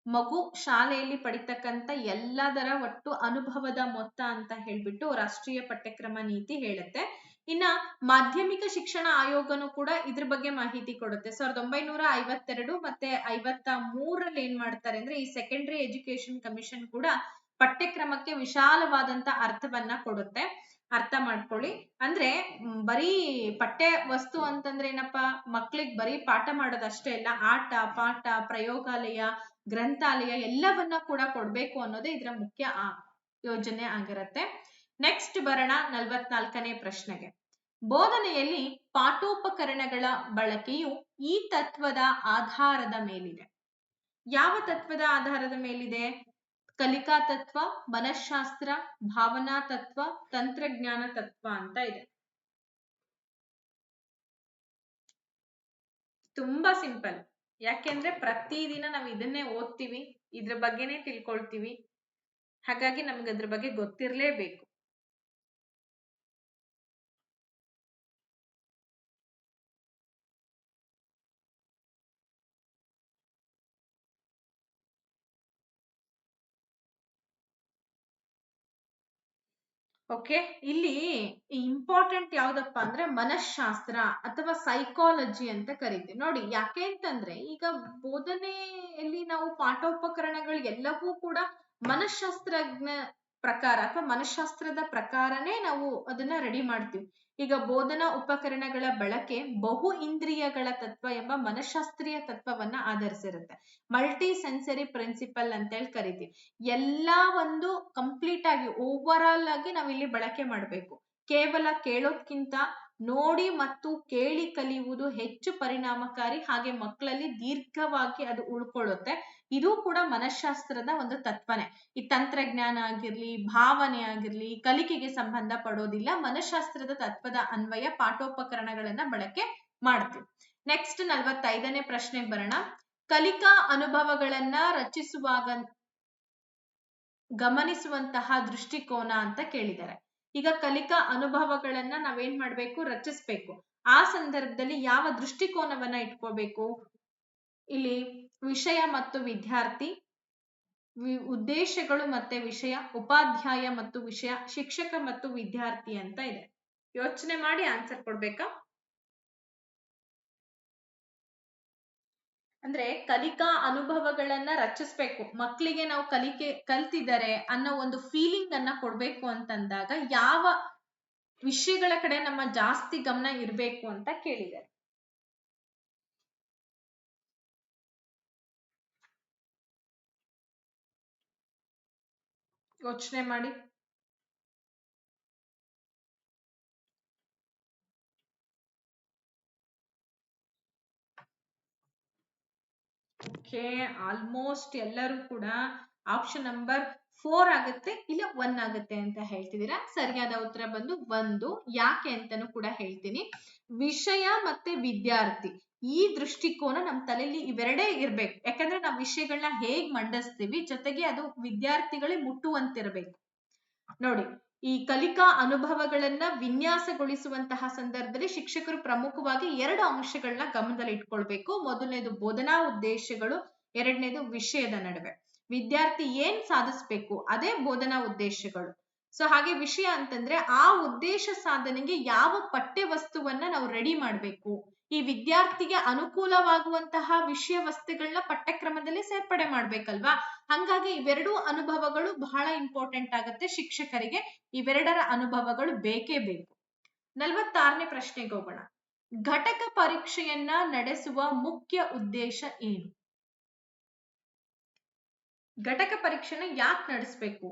ಮಗು ಶಾಲೆಯಲ್ಲಿ ಪಡಿತಕ್ಕಂತ ಎಲ್ಲದರ ಒಟ್ಟು ಅನುಭವದ ಮೊತ್ತ ಅಂತ ಹೇಳ್ಬಿಟ್ಟು ರಾಷ್ಟ್ರೀಯ ಪಠ್ಯಕ್ರಮ ನೀತಿ ಹೇಳುತ್ತೆ. ಇನ್ನ ಮಾಧ್ಯಮಿಕ ಶಿಕ್ಷಣ ಆಯೋಗನು ಕೂಡ ಇದ್ರ ಬಗ್ಗೆ ಮಾಹಿತಿ ಕೊಡುತ್ತೆ. 1952 ಮತ್ತೆ 53ರಲ್ಲಿ ಏನ್ ಮಾಡ್ತಾರೆ ಅಂದ್ರೆ ಈ ಸೆಕೆಂಡರಿ ಎಜುಕೇಶನ್ ಕಮಿಷನ್ ಕೂಡ ಪಠ್ಯಕ್ರಮಕ್ಕೆ ವಿಶಾಲವಾದಂತ ಅರ್ಥವನ್ನ ಕೊಡುತ್ತೆ. ಅರ್ಥ ಮಾಡ್ಕೊಳ್ಳಿ. ಅಂದ್ರೆ ಬರೀ ಪಠ್ಯ ವಸ್ತು ಅಂತಂದ್ರೆ ಏನಪ್ಪಾ, ಮಕ್ಳಿಗೆ ಬರೀ ಪಾಠ ಮಾಡೋದಷ್ಟೇ ಇಲ್ಲ, ಆಟ ಪಾಠ ಪ್ರಯೋಗಾಲಯ ಗ್ರಂಥಾಲಯ ಎಲ್ಲವನ್ನ ಕೂಡ ಕೊಡ್ಬೇಕು ಅನ್ನೋದೇ ಇದರ ಮುಖ್ಯ ಯೋಜನೆ ಆಗಿರತ್ತೆ. ನೆಕ್ಸ್ಟ್ ಬರೋಣ 44ನೇ ಪ್ರಶ್ನೆಗೆ. ಬೋಧನೆಯಲ್ಲಿ ಪಾಠೋಪಕರಣಗಳ ಬಳಕೆಯು ಈ ತತ್ವದ ಆಧಾರದ ಮೇಲಿದೆ. ಯಾವ ತತ್ವದ ಆಧಾರದ ಮೇಲಿದೆ? ಕಲಿಕಾ ತತ್ವ, ಮನಃಶಾಸ್ತ್ರ, ಭಾವನಾ ತತ್ವ, ತಂತ್ರಜ್ಞಾನ ತತ್ವ ಅಂತ ಇದೆ. ತುಂಬಾ ಸಿಂಪಲ್. ಯಾಕೆಂದ್ರೆ ಪ್ರತಿದಿನ ನಾವು ಇದನ್ನೇ ಓದ್ತೀವಿ, ಇದ್ರ ಬಗ್ಗೆನೇ ತಿಳ್ಕೊಳ್ತೀವಿ, ಹಾಗಾಗಿ ನಮ್ಗೆ ಅದ್ರ ಬಗ್ಗೆ ಗೊತ್ತಿರಲೇಬೇಕು. ಓಕೆ, ಇಲ್ಲಿ ಇಂಪಾರ್ಟೆಂಟ್ ಯಾವ್ದಪ್ಪ ಅಂದ್ರೆ ಮನಃಶಾಸ್ತ್ರ ಅಥವಾ ಸೈಕಾಲಜಿ ಅಂತ ಕರಿತೀವಿ. ನೋಡಿ ಯಾಕೆ ಅಂತಂದ್ರೆ ಈಗ ಬೋಧನೆಯಲ್ಲಿ ನಾವು ಪಾಠೋಪಕರಣಗಳು ಎಲ್ಲವೂ ಕೂಡ ಮನಃಶಾಸ್ತ್ರಜ್ಞ ಪ್ರಕಾರ ಅಥವಾ ಮನಃಶಾಸ್ತ್ರದ ಪ್ರಕಾರನೇ ನಾವು ಅದನ್ನ ರೆಡಿ ಮಾಡ್ತೀವಿ. ಈಗ ಬೋಧನಾ ಉಪಕರಣಗಳ ಬಳಕೆ ಬಹು ಇಂದ್ರಿಯಗಳ ತತ್ವ ಎಂಬ ಮನಃಶಾಸ್ತ್ರೀಯ ತತ್ವವನ್ನ ಆಧರಿಸಿರುತ್ತೆ. ಮಲ್ಟಿ ಸೆನ್ಸರಿ ಪ್ರಿನ್ಸಿಪಲ್ ಅಂತ ಹೇಳಿ ಕರಿತೀವಿ. ಎಲ್ಲಾ ಒಂದು ಕಂಪ್ಲೀಟ್ ಆಗಿ ಓವರ್ ಆಲ್ ಆಗಿ ನಾವು ಇಲ್ಲಿ ಬಳಕೆ ಮಾಡಬೇಕು. ಕೇವಲ ಕೇಳೋದ್ಕಿಂತ ನೋಡಿ ಮತ್ತು ಕೇಳಿ ಕಲಿಯುವುದು ಹೆಚ್ಚು ಪರಿಣಾಮಕಾರಿ, ಹಾಗೆ ಮಕ್ಕಳಲ್ಲಿ ದೀರ್ಘವಾಗಿ ಅದು ಉಳ್ಕೊಳ್ಳುತ್ತೆ. ಇದು ಕೂಡ ಮನಃಶಾಸ್ತ್ರದ ಒಂದು ತತ್ವನೇ. ಈ ತಂತ್ರಜ್ಞಾನ ಆಗಿರ್ಲಿ, ಭಾವನೆ ಆಗಿರ್ಲಿ, ಕಲಿಕೆಗೆ ಸಂಬಂಧ ಪಡೋದಿಲ್ಲ. ಮನಃಶಾಸ್ತ್ರದ ತತ್ವದ ಅನ್ವಯ ಪಾಠೋಪಕರಣಗಳನ್ನ ಬಳಕೆ ಮಾಡ್ತೀವಿ. ನೆಕ್ಸ್ಟ್ 45ನೇ ಪ್ರಶ್ನೆಗೆ ಬರೋಣ. ಕಲಿಕಾ ಅನುಭವಗಳನ್ನ ರಚಿಸುವಾಗ ಗಮನಿಸುವಂತಹ ದೃಷ್ಟಿಕೋನ ಅಂತ ಕೇಳಿದ್ದಾರೆ. ಈಗ ಕಲಿಕಾ ಅನುಭವಗಳನ್ನ ನಾವೇನ್ ಮಾಡ್ಬೇಕು? ರಚಿಸ್ಬೇಕು. ಆ ಸಂದರ್ಭದಲ್ಲಿ ಯಾವ ದೃಷ್ಟಿಕೋನವನ್ನ ಇಟ್ಕೋಬೇಕು? ಇಲ್ಲಿ ವಿಷಯ ಮತ್ತು ವಿದ್ಯಾರ್ಥಿ, ಉದ್ದೇಶಗಳು ಮತ್ತೆ ವಿಷಯ, ಉಪಾಧ್ಯಾಯ ಮತ್ತು ವಿಷಯ, ಶಿಕ್ಷಕ ಮತ್ತು ವಿದ್ಯಾರ್ಥಿ ಅಂತ ಇದೆ. ಯೋಚನೆ ಮಾಡಿ ಆನ್ಸರ್ ಕೊಡ್ಬೇಕಾ? ಅಂದ್ರೆ ಕಲಿಕಾ ಅನುಭವಗಳನ್ನ ರಚಿಸ್ಬೇಕು. ಮಕ್ಕಳಿಗೆ ನಾವು ಕಲ್ತಿದ್ದಾರೆ ಅನ್ನೋ ಒಂದು ಫೀಲಿಂಗ್ ಅನ್ನ ಕೊಡ್ಬೇಕು ಅಂತಂದಾಗ ಯಾವ ವಿಷಯಗಳ ಕಡೆ ನಮ್ಮ ಜಾಸ್ತಿ ಗಮನ ಇರ್ಬೇಕು ಅಂತ ಕೇಳಿದ್ದಾರೆ. ಯೋಚನೆ ಮಾಡಿ. ಓಕೆ, ಆಲ್ಮೋಸ್ಟ್ ಎಲ್ಲರೂ ಕೂಡ ಆಪ್ಷನ್ ನಂಬರ್ 4 ಆಗುತ್ತೆ, ಇಲ್ಲ 1 ಆಗುತ್ತೆ ಅಂತ ಹೇಳ್ತಿದ್ದೀರಾ. ಸರಿಯಾದ ಉತ್ತರ ಬಂದು 1. ಯಾಕೆ ಅಂತಾನು ಕೂಡ ಹೇಳ್ತೀನಿ. ವಿಷಯ ಮತ್ತೆ ವಿದ್ಯಾರ್ಥಿ ಈ ದೃಷ್ಟಿಕೋನ ನಮ್ಮ ತಲೆಯಲ್ಲಿ ಇವೆರಡೇ ಇರ್ಬೇಕು. ಯಾಕಂದ್ರೆ ನಾವು ವಿಷಯಗಳನ್ನ ಹೇಗ್ ಮಂಡಿಸ್ತೀವಿ, ಜೊತೆಗೆ ಅದು ವಿದ್ಯಾರ್ಥಿಗಳೇ ಮುಟ್ಟುವಂತಿರ್ಬೇಕು. ನೋಡಿ, ಈ ಕಲಿಕಾ ಅನುಭವಗಳನ್ನ ವಿನ್ಯಾಸಗೊಳಿಸುವಂತಹ ಸಂದರ್ಭದಲ್ಲಿ ಶಿಕ್ಷಕರು ಪ್ರಮುಖವಾಗಿ 2 ಅಂಶಗಳನ್ನ ಗಮನದಲ್ಲಿ ಇಟ್ಕೊಳ್ಬೇಕು. ಮೊದಲನೇದು ಬೋಧನಾ ಉದ್ದೇಶಗಳು, ಎರಡನೇದು ವಿಷಯದ ನಡುವೆ. ವಿದ್ಯಾರ್ಥಿ ಏನ್ ಸಾಧಿಸ್ಬೇಕು ಅದೇ ಬೋಧನಾ ಉದ್ದೇಶಗಳು. ಸೊ ಹಾಗೆ ವಿಷಯ ಅಂತಂದ್ರೆ ಆ ಉದ್ದೇಶ ಸಾಧನೆಗೆ ಯಾವ ಪಠ್ಯ ವಸ್ತುವನ್ನ ನಾವು ರೆಡಿ ಮಾಡ್ಬೇಕು, ಈ ವಿದ್ಯಾರ್ಥಿಗೆ ಅನುಕೂಲವಾಗುವಂತಹ ವಿಷಯ ವಸ್ತುಗಳನ್ನ ಪಠ್ಯಕ್ರಮದಲ್ಲಿ ಸೇರ್ಪಡೆ ಮಾಡ್ಬೇಕಲ್ವಾ. ಹಂಗಾಗಿ ಇವೆರಡೂ ಅನುಭವಗಳು ಬಹಳ ಇಂಪಾರ್ಟೆಂಟ್ ಆಗುತ್ತೆ ಶಿಕ್ಷಕರಿಗೆ. ಇವೆರಡರ ಅನುಭವಗಳು ಬೇಕೇ ಬೇಕು. 46ನೇ ಪ್ರಶ್ನೆಗೆ ಹೋಗೋಣ. ಘಟಕ ಪರೀಕ್ಷೆಯನ್ನ ನಡೆಸುವ ಮುಖ್ಯ ಉದ್ದೇಶ ಏನು? ಘಟಕ ಪರೀಕ್ಷೆನ ಯಾಕೆ ನಡೆಸಬೇಕು?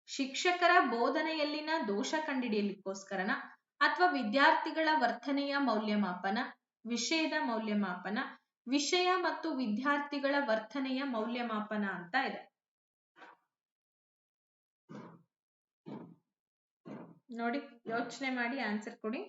ಶಿಕ್ಷಕರ ಬೋಧನೆಯಲ್ಲಿನ ದೋಷ ಕಂಡುಹಿಡಿಯಲಿಕ್ಕೋಸ್ಕರನ, ಅಥವಾ ವಿದ್ಯಾರ್ಥಿಗಳ ವರ್ತನೆಯ ಮೌಲ್ಯಮಾಪನ, ವಿಷಯದ ಮೌಲ್ಯಮಾಪನ, ವಿಷಯ ಮತ್ತು ವಿದ್ಯಾರ್ಥಿಗಳ ವರ್ತನೆಯ ಮೌಲ್ಯಮಾಪನ ಅಂತ ಇದೆ. ನೋಡಿ, ಯೋಚನೆ ಮಾಡಿ ಆನ್ಸರ್ ಕೊಡಿ.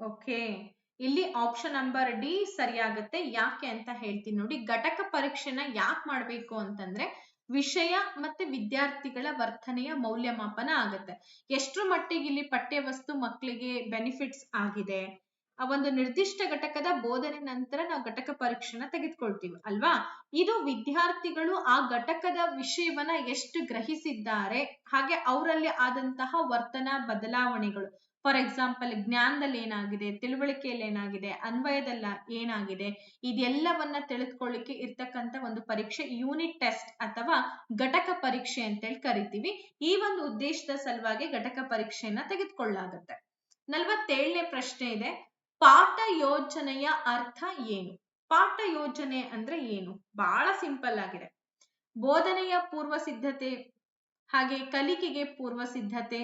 ಓಕೆ, ಇಲ್ಲಿ ಆಪ್ಷನ್ ನಂಬರ್ ಡಿ ಸರಿಯಾಗುತ್ತೆ. ಯಾಕೆ ಅಂತ ಹೇಳ್ತೀನಿ ನೋಡಿ. ಘಟಕ ಪರೀಕ್ಷೆನ ಯಾಕೆ ಮಾಡ್ಬೇಕು ಅಂತಂದ್ರೆ ವಿಷಯ ಮತ್ತೆ ವಿದ್ಯಾರ್ಥಿಗಳ ವರ್ತನೆಯ ಮೌಲ್ಯಮಾಪನ ಆಗುತ್ತೆ. ಎಷ್ಟರ ಮಟ್ಟಿಗೆ ಇಲ್ಲಿ ಪಠ್ಯ ವಸ್ತು ಮಕ್ಕಳಿಗೆ ಬೆನಿಫಿಟ್ಸ್ ಆಗಿದೆ, ಆ ಒಂದು ನಿರ್ದಿಷ್ಟ ಘಟಕದ ಬೋಧನೆ ನಂತರ ನಾವು ಘಟಕ ಪರೀಕ್ಷೆನ ತೆಗೆದುಕೊಳ್ತೀವಿ ಅಲ್ವಾ. ಇದು ವಿದ್ಯಾರ್ಥಿಗಳು ಆ ಘಟಕದ ವಿಷಯವನ್ನ ಎಷ್ಟು ಗ್ರಹಿಸಿದ್ದಾರೆ, ಹಾಗೆ ಅವರಲ್ಲಿ ಆದಂತಹ ವರ್ತನಾ ಬದಲಾವಣೆಗಳು, ಫಾರ್ ಎಕ್ಸಾಂಪಲ್ ಜ್ಞಾನದಲ್ಲಿ ಏನಾಗಿದೆ, ತಿಳುವಳಿಕೆಯಲ್ಲಿ ಏನಾಗಿದೆ, ಅನ್ವಯದಲ್ಲಿ ಏನಾಗಿದೆ, ಇದೆಲ್ಲವನ್ನ ತಿಳಿದುಕೊಳ್ಳಿಕ್ಕೆ ಇರ್ತಕ್ಕಂಥ ಒಂದು ಪರೀಕ್ಷೆ ಯೂನಿಟ್ ಟೆಸ್ಟ್ ಅಥವಾ ಘಟಕ ಪರೀಕ್ಷೆ ಅಂತೇಳಿ ಕರಿತೀವಿ. ಈ ಒಂದು ಉದ್ದೇಶದ ಸಲುವಾಗಿ ಘಟಕ ಪರೀಕ್ಷೆಯನ್ನ ತೆಗೆದುಕೊಳ್ಳಲಾಗುತ್ತೆ. 47ನೇ ಪ್ರಶ್ನೆ ಇದೆ, ಪಾಠ ಯೋಜನೆಯ ಅರ್ಥ ಏನು? ಪಾಠ ಯೋಜನೆ ಅಂದ್ರೆ ಏನು? ಬಹಳ ಸಿಂಪಲ್ ಆಗಿದೆ. ಬೋಧನೆಯ ಪೂರ್ವ ಸಿದ್ಧತೆ, ಹಾಗೆ ಕಲಿಕೆಗೆ ಪೂರ್ವ ಸಿದ್ಧತೆ,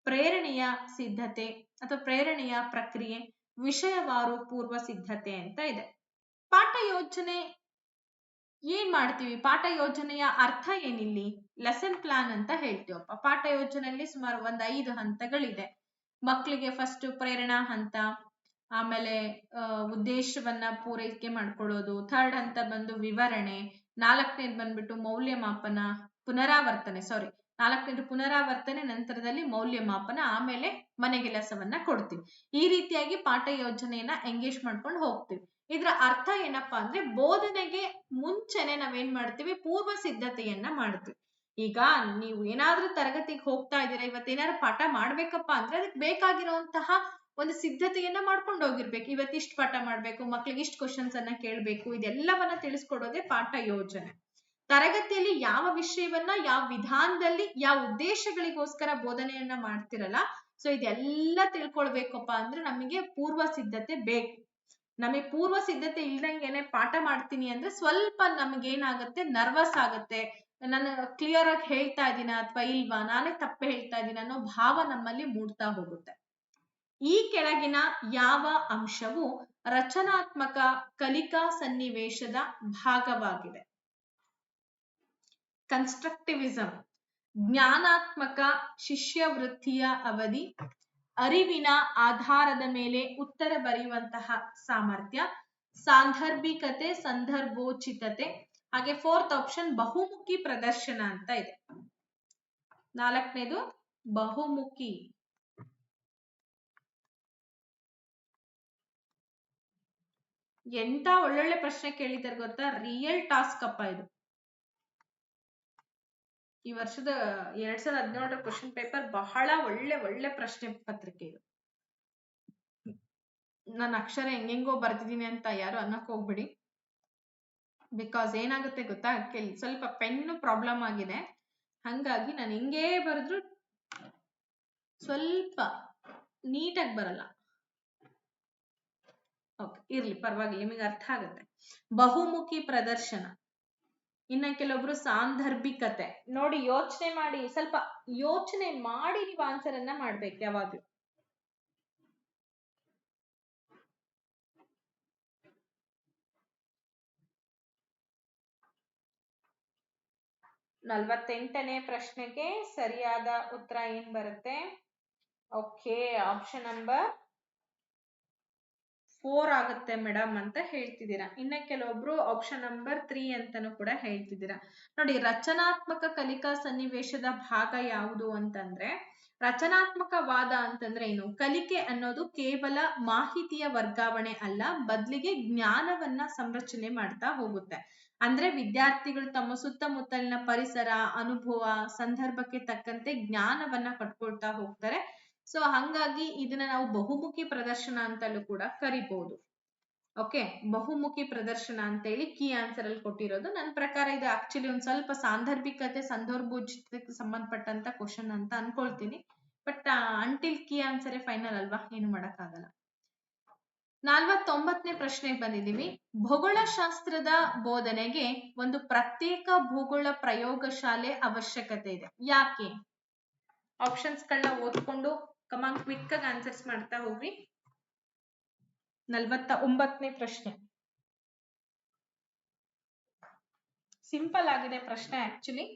ಪ್ರೇರಣೆಯ ಸಿದ್ಧತೆ ಅಥವಾ ಪ್ರೇರಣೆಯ ಪ್ರಕ್ರಿಯೆ, ವಿಷಯವಾರು ಪೂರ್ವ ಸಿದ್ಧತೆ ಅಂತ ಇದೆ. ಪಾಠ ಯೋಜನೆ ಏನ್ ಮಾಡ್ತೀವಿ? ಪಾಠ ಯೋಜನೆಯ ಅರ್ಥ ಏನಿಲ್ಲಿ? ಲೆಸನ್ ಪ್ಲಾನ್ ಅಂತ ಹೇಳ್ತೀವಪ್ಪ. ಪಾಠ ಯೋಜನೆಯಲ್ಲಿ ಸುಮಾರು 5 ಹಂತಗಳಿದೆ. ಮಕ್ಕಳಿಗೆ ಫಸ್ಟ್ ಪ್ರೇರಣಾ ಹಂತ, ಆಮೇಲೆ ಉದ್ದೇಶವನ್ನ ಪೂರೈಕೆ ಮಾಡ್ಕೊಳ್ಳೋದು, ಥರ್ಡ್ ಹಂತ ಬಂದು ವಿವರಣೆ, 4ನೇದು ಬಂದ್ಬಿಟ್ಟು ಮೌಲ್ಯಮಾಪನ, ಪುನರಾವರ್ತನೆ, ಪುನರಾವರ್ತನೆ, ನಂತರದಲ್ಲಿ ಮೌಲ್ಯಮಾಪನ, ಆಮೇಲೆ ಮನೆಗೆಲಸವನ್ನ ಕೊಡ್ತೀವಿ. ಈ ರೀತಿಯಾಗಿ ಪಾಠ ಯೋಜನೆಯನ್ನ ಎಂಗೇಜ್ ಮಾಡ್ಕೊಂಡು ಹೋಗ್ತೀವಿ. ಇದ್ರ ಅರ್ಥ ಏನಪ್ಪಾ ಅಂದ್ರೆ, ಬೋಧನೆಗೆ ಮುಂಚೆನೆ ನಾವೇನ್ ಮಾಡ್ತೀವಿ? ಪೂರ್ವ ಸಿದ್ಧತೆಯನ್ನ ಮಾಡ್ತೀವಿ. ಈಗ ನೀವು ಏನಾದ್ರೂ ತರಗತಿಗೆ ಹೋಗ್ತಾ ಇದ್ದೀರಾ, ಇವತ್ತೇನಾದ್ರು ಪಾಠ ಮಾಡ್ಬೇಕಪ್ಪ ಅಂದ್ರೆ ಅದಕ್ಕೆ ಬೇಕಾಗಿರುವಂತಹ ಒಂದು ಸಿದ್ಧತೆಯನ್ನ ಮಾಡ್ಕೊಂಡು ಹೋಗಿರ್ಬೇಕು. ಇವತ್ತಿಷ್ಟು ಪಾಠ ಮಾಡ್ಬೇಕು, ಮಕ್ಳಿಗೆ ಇಷ್ಟು ಕ್ವಶನ್ಸ್ ಅನ್ನ ಕೇಳ್ಬೇಕು, ಇದೆಲ್ಲವನ್ನ ತಿಳಿಸ್ಕೊಡೋದೇ ಪಾಠ ಯೋಜನೆ. ತರಗತಿಯಲ್ಲಿ ಯಾವ ವಿಷಯವನ್ನ ಯಾವ ವಿಧಾನದಲ್ಲಿ ಯಾವ ಉದ್ದೇಶಗಳಿಗೋಸ್ಕರ ಬೋಧನೆಯನ್ನ ಮಾಡ್ತಿರಲ್ಲ, ಸೊ ಇದೆಲ್ಲ ತಿಳ್ಕೊಳ್ಬೇಕಪ್ಪ ಅಂದ್ರೆ ನಮಗೆ ಪೂರ್ವ ಸಿದ್ಧತೆ ಬೇಕು. ನಮಗೆ ಪೂರ್ವ ಸಿದ್ಧತೆ ಇಲ್ದಂಗೆನೆ ಪಾಠ ಮಾಡ್ತೀನಿ ಅಂದ್ರೆ ಸ್ವಲ್ಪ ನಮ್ಗೆ ಏನಾಗುತ್ತೆ? ನರ್ವಸ್ ಆಗುತ್ತೆ. ನಾನು ಕ್ಲಿಯರ್ ಆಗಿ ಹೇಳ್ತಾ ಇದ್ದೀನ ಅಥವಾ ಇಲ್ವಾ, ನಾನೇ ತಪ್ಪು ಹೇಳ್ತಾ ಇದ್ದೀನಿ ಅನ್ನೋ ಭಾವ ನಮ್ಮಲ್ಲಿ ಮೂಡ್ತಾ ಹೋಗುತ್ತೆ. ಈ ಕೆಳಗಿನ ಯಾವ ಅಂಶವು ರಚನಾತ್ಮಕ ಕಲಿಕಾ ಸನ್ನಿವೇಶದ ಭಾಗವಾಗಿದೆ? ಕನ್ಸ್ಟ್ರಕ್ಟಿವಿಸಂ, ಜ್ಞಾನಾತ್ಮಕ ಶಿಷ್ಯವೃತ್ತಿಯ ಅವಧಿ, ಅರಿವಿನ ಆಧಾರದ ಮೇಲೆ ಉತ್ತರ ಬರೆಯುವಂತಹ ಸಾಮರ್ಥ್ಯ, ಸಾಂದರ್ಭಿಕತೆ, ಸಂದರ್ಭೋಚಿತತೆ, ಹಾಗೆ 4th ಆಪ್ಷನ್ ಬಹುಮುಖಿ ಪ್ರದರ್ಶನ ಅಂತ ಇದೆ. 4ನೇದು ಬಹುಮುಖಿ. ಎಂತ ಒಳ್ಳೊಳ್ಳೆ ಪ್ರಶ್ನೆ ಕೇಳಿದ್ದಾರೆ ಗೊತ್ತಾ? ರಿಯಲ್ ಟಾಸ್ಕ್ ಅಪ್ಪ ಇದು. ಈ ವರ್ಷದ 2017 ಕ್ವಶನ್ ಪೇಪರ್ ಬಹಳ ಒಳ್ಳೆ ಪ್ರಶ್ನೆ ಪತ್ರಿಕೆ ಇದು. ನಾನು ಅಕ್ಷರ ಹೆಂಗೆಂಗೋ ಬರ್ತಿದ್ದೀನಿ ಅಂತ ಯಾರು ಅನ್ನಕ್ ಹೋಗ್ಬಿಡಿ. ಬಿಕಾಸ್ ಏನಾಗುತ್ತೆ ಗೊತ್ತಾ, ಸ್ವಲ್ಪ ಪೆನ್ನು ಪ್ರಾಬ್ಲಮ್ ಆಗಿದೆ, ಹಂಗಾಗಿ ನಾನು ಹೆಂಗೇ ಬರೆದ್ರು ಸ್ವಲ್ಪ ನೀಟಾಗಿ ಬರಲ್ಲ. ಓಕೆ, ಇರ್ಲಿ, ಪರವಾಗಿಲ್ಲ, ನಿಮಗೆ ಅರ್ಥ ಆಗುತ್ತೆ. ಬಹುಮುಖಿ ಪ್ರದರ್ಶನ. ಇನ್ನ ಕೆಲವೊಬ್ರು ಸಾಂದರ್ಭಿಕತೆ. ನೋಡಿ, ಯೋಚನೆ ಮಾಡಿ, ಸ್ವಲ್ಪ ಯೋಚನೆ ಮಾಡಿ ನೀವು ಆನ್ಸರ್ ಅನ್ನ ಮಾಡ್ಬೇಕು ಯಾವಾಗ್ಲೂ. ನಲವತ್ತೆಂಟನೇ ಪ್ರಶ್ನೆಗೆ ಸರಿಯಾದ ಉತ್ತರ ಏನ್ ಬರುತ್ತೆ? ಓಕೆ, ಆಪ್ಷನ್ ನಂಬರ್ 4 ಆಗುತ್ತೆ ಮೇಡಮ್ ಅಂತ ಹೇಳ್ತಿದ್ದೀರಾ. ಇನ್ನ ಕೆಲವೊಬ್ರು ಆಪ್ಷನ್ ನಂಬರ್ 3 ಅಂತಾನು ಕೂಡ ಹೇಳ್ತಿದ್ದೀರಾ. ನೋಡಿ, ರಚನಾತ್ಮಕ ಕಲಿಕಾ ಸನ್ನಿವೇಶದ ಭಾಗ ಯಾವುದು ಅಂತಂದ್ರೆ, ರಚನಾತ್ಮಕವಾದ ಅಂತಂದ್ರೆ ಏನು? ಕಲಿಕೆ ಅನ್ನೋದು ಕೇವಲ ಮಾಹಿತಿಯ ವರ್ಗಾವಣೆ ಅಲ್ಲ, ಬದಲಿಗೆ ಜ್ಞಾನವನ್ನ ಸಂರಚನೆ ಮಾಡ್ತಾ ಹೋಗುತ್ತೆ. ಅಂದ್ರೆ ವಿದ್ಯಾರ್ಥಿಗಳು ತಮ್ಮ ಸುತ್ತಮುತ್ತಲಿನ ಪರಿಸರ, ಅನುಭವ, ಸಂದರ್ಭಕ್ಕೆ ತಕ್ಕಂತೆ ಜ್ಞಾನವನ್ನ ಕಟ್ಕೊಳ್ತಾ ಹೋಗ್ತಾರೆ. ಸೊ ಹಂಗಾಗಿ ಇದನ್ನ ನಾವು ಬಹುಮುಖಿ ಪ್ರದರ್ಶನ ಅಂತಲೂ ಕೂಡ ಕರಿಬಹುದು. ಓಕೆ, ಬಹುಮುಖಿ ಪ್ರದರ್ಶನ ಅಂತೇಳಿ ಕೀ ಆನ್ಸರ್ ಅಲ್ಲಿ ಕೊಟ್ಟಿರೋದು. ನನ್ನ ಪ್ರಕಾರ ಇದು ಆಕ್ಚುಲಿ ಒಂದ್ ಸ್ವಲ್ಪ ಸಾಂದರ್ಭಿಕತೆ, ಸಂದರ್ಭೋಚಿತಕ್ಕೆ ಸಂಬಂಧಪಟ್ಟಂತ ಕ್ವಶನ್ ಅಂತ ಅನ್ಕೊಳ್ತೀನಿ. ಬಟ್ ಅಂಟಿಲ್ ಕೀ ಆನ್ಸರೇ ಫೈನಲ್ ಅಲ್ವಾ, ಏನು ಮಾಡಕ್ಕಾಗಲ್ಲ. 49ನೇ ಪ್ರಶ್ನೆಗೆ ಬಂದಿದ್ದೀವಿ. ಭೂಗೋಳಶಾಸ್ತ್ರದ ಬೋಧನೆಗೆ ಒಂದು ಪ್ರತ್ಯೇಕ ಭೂಗೋಳ ಪ್ರಯೋಗಶಾಲೆ ಅವಶ್ಯಕತೆ ಇದೆ. ಯಾಕೆ? ಆಪ್ಷನ್ಸ್ ಗಳನ್ನ ಓದ್ಕೊಂಡು ಕಮಾನ್ ಕ್ವಿಕ್ ಆಗಿ ಆನ್ಸರ್ಸ್ ಮಾಡ್ತಾ ಹೋಗ್ರಿ. 49ನೇ ಪ್ರಶ್ನೆ ಸಿಂಪಲ್ ಆಗಿದೆ ಪ್ರಶ್ನೆ ಆಕ್ಚುಲಿ.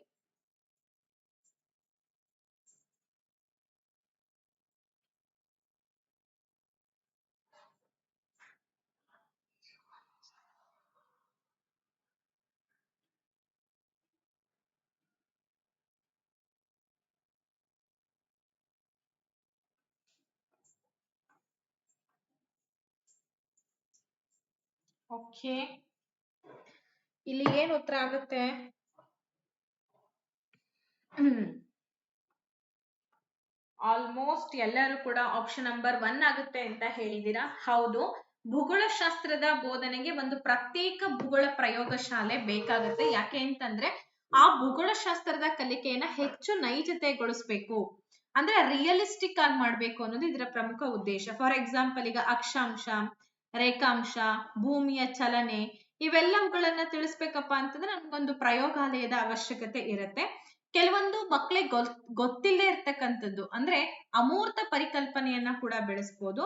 ಓಕೆ, ಇಲ್ಲಿ ಏನ್ ಉತ್ತರ ಆಗುತ್ತೆ? ಆಲ್ಮೋಸ್ಟ್ ಎಲ್ಲರೂ ಕೂಡ ಆಪ್ಷನ್ ನಂಬರ್ 1 ಆಗುತ್ತೆ ಅಂತ ಹೇಳಿದೀರಾ. ಹೌದು, ಭೂಗೋಳಶಾಸ್ತ್ರದ ಬೋಧನೆಗೆ ಒಂದು ಪ್ರತ್ಯೇಕ ಭೂಗೋಳ ಪ್ರಯೋಗಶಾಲೆ ಬೇಕಾಗುತ್ತೆ. ಯಾಕೆ ಅಂತಂದ್ರೆ ಆ ಭೂಗೋಳಶಾಸ್ತ್ರದ ಕಲಿಕೆಯನ್ನ ಹೆಚ್ಚು ನೈಜತೆಗೊಳಿಸ್ಬೇಕು, ಅಂದ್ರೆ ರಿಯಲಿಸ್ಟಿಕ್ ಆಗಿ ಮಾಡ್ಬೇಕು ಅನ್ನೋದು ಇದರ ಪ್ರಮುಖ ಉದ್ದೇಶ. ಫಾರ್ ಎಕ್ಸಾಂಪಲ್, ಈಗ ಅಕ್ಷಾಂಶ, ರೇಖಾಂಶ, ಭೂಮಿಯ ಚಲನೆ ಇವೆಲ್ಲವುಗಳನ್ನ ತಿಳಿಸ್ಬೇಕಪ್ಪ ಅಂತಂದ್ರೆ ನಮ್ಗೊಂದು ಪ್ರಯೋಗಾಲಯದ ಅವಶ್ಯಕತೆ ಇರುತ್ತೆ. ಕೆಲವೊಂದು ಮಕ್ಕಳಿಗೆ ಗೊತ್ತಿಲ್ಲದೆ ಇರ್ತಕ್ಕಂಥದ್ದು ಅಂದ್ರೆ ಅಮೂರ್ತ ಪರಿಕಲ್ಪನೆಯನ್ನ ಕೂಡ ಬೆಳೆಸ್ಬೋದು.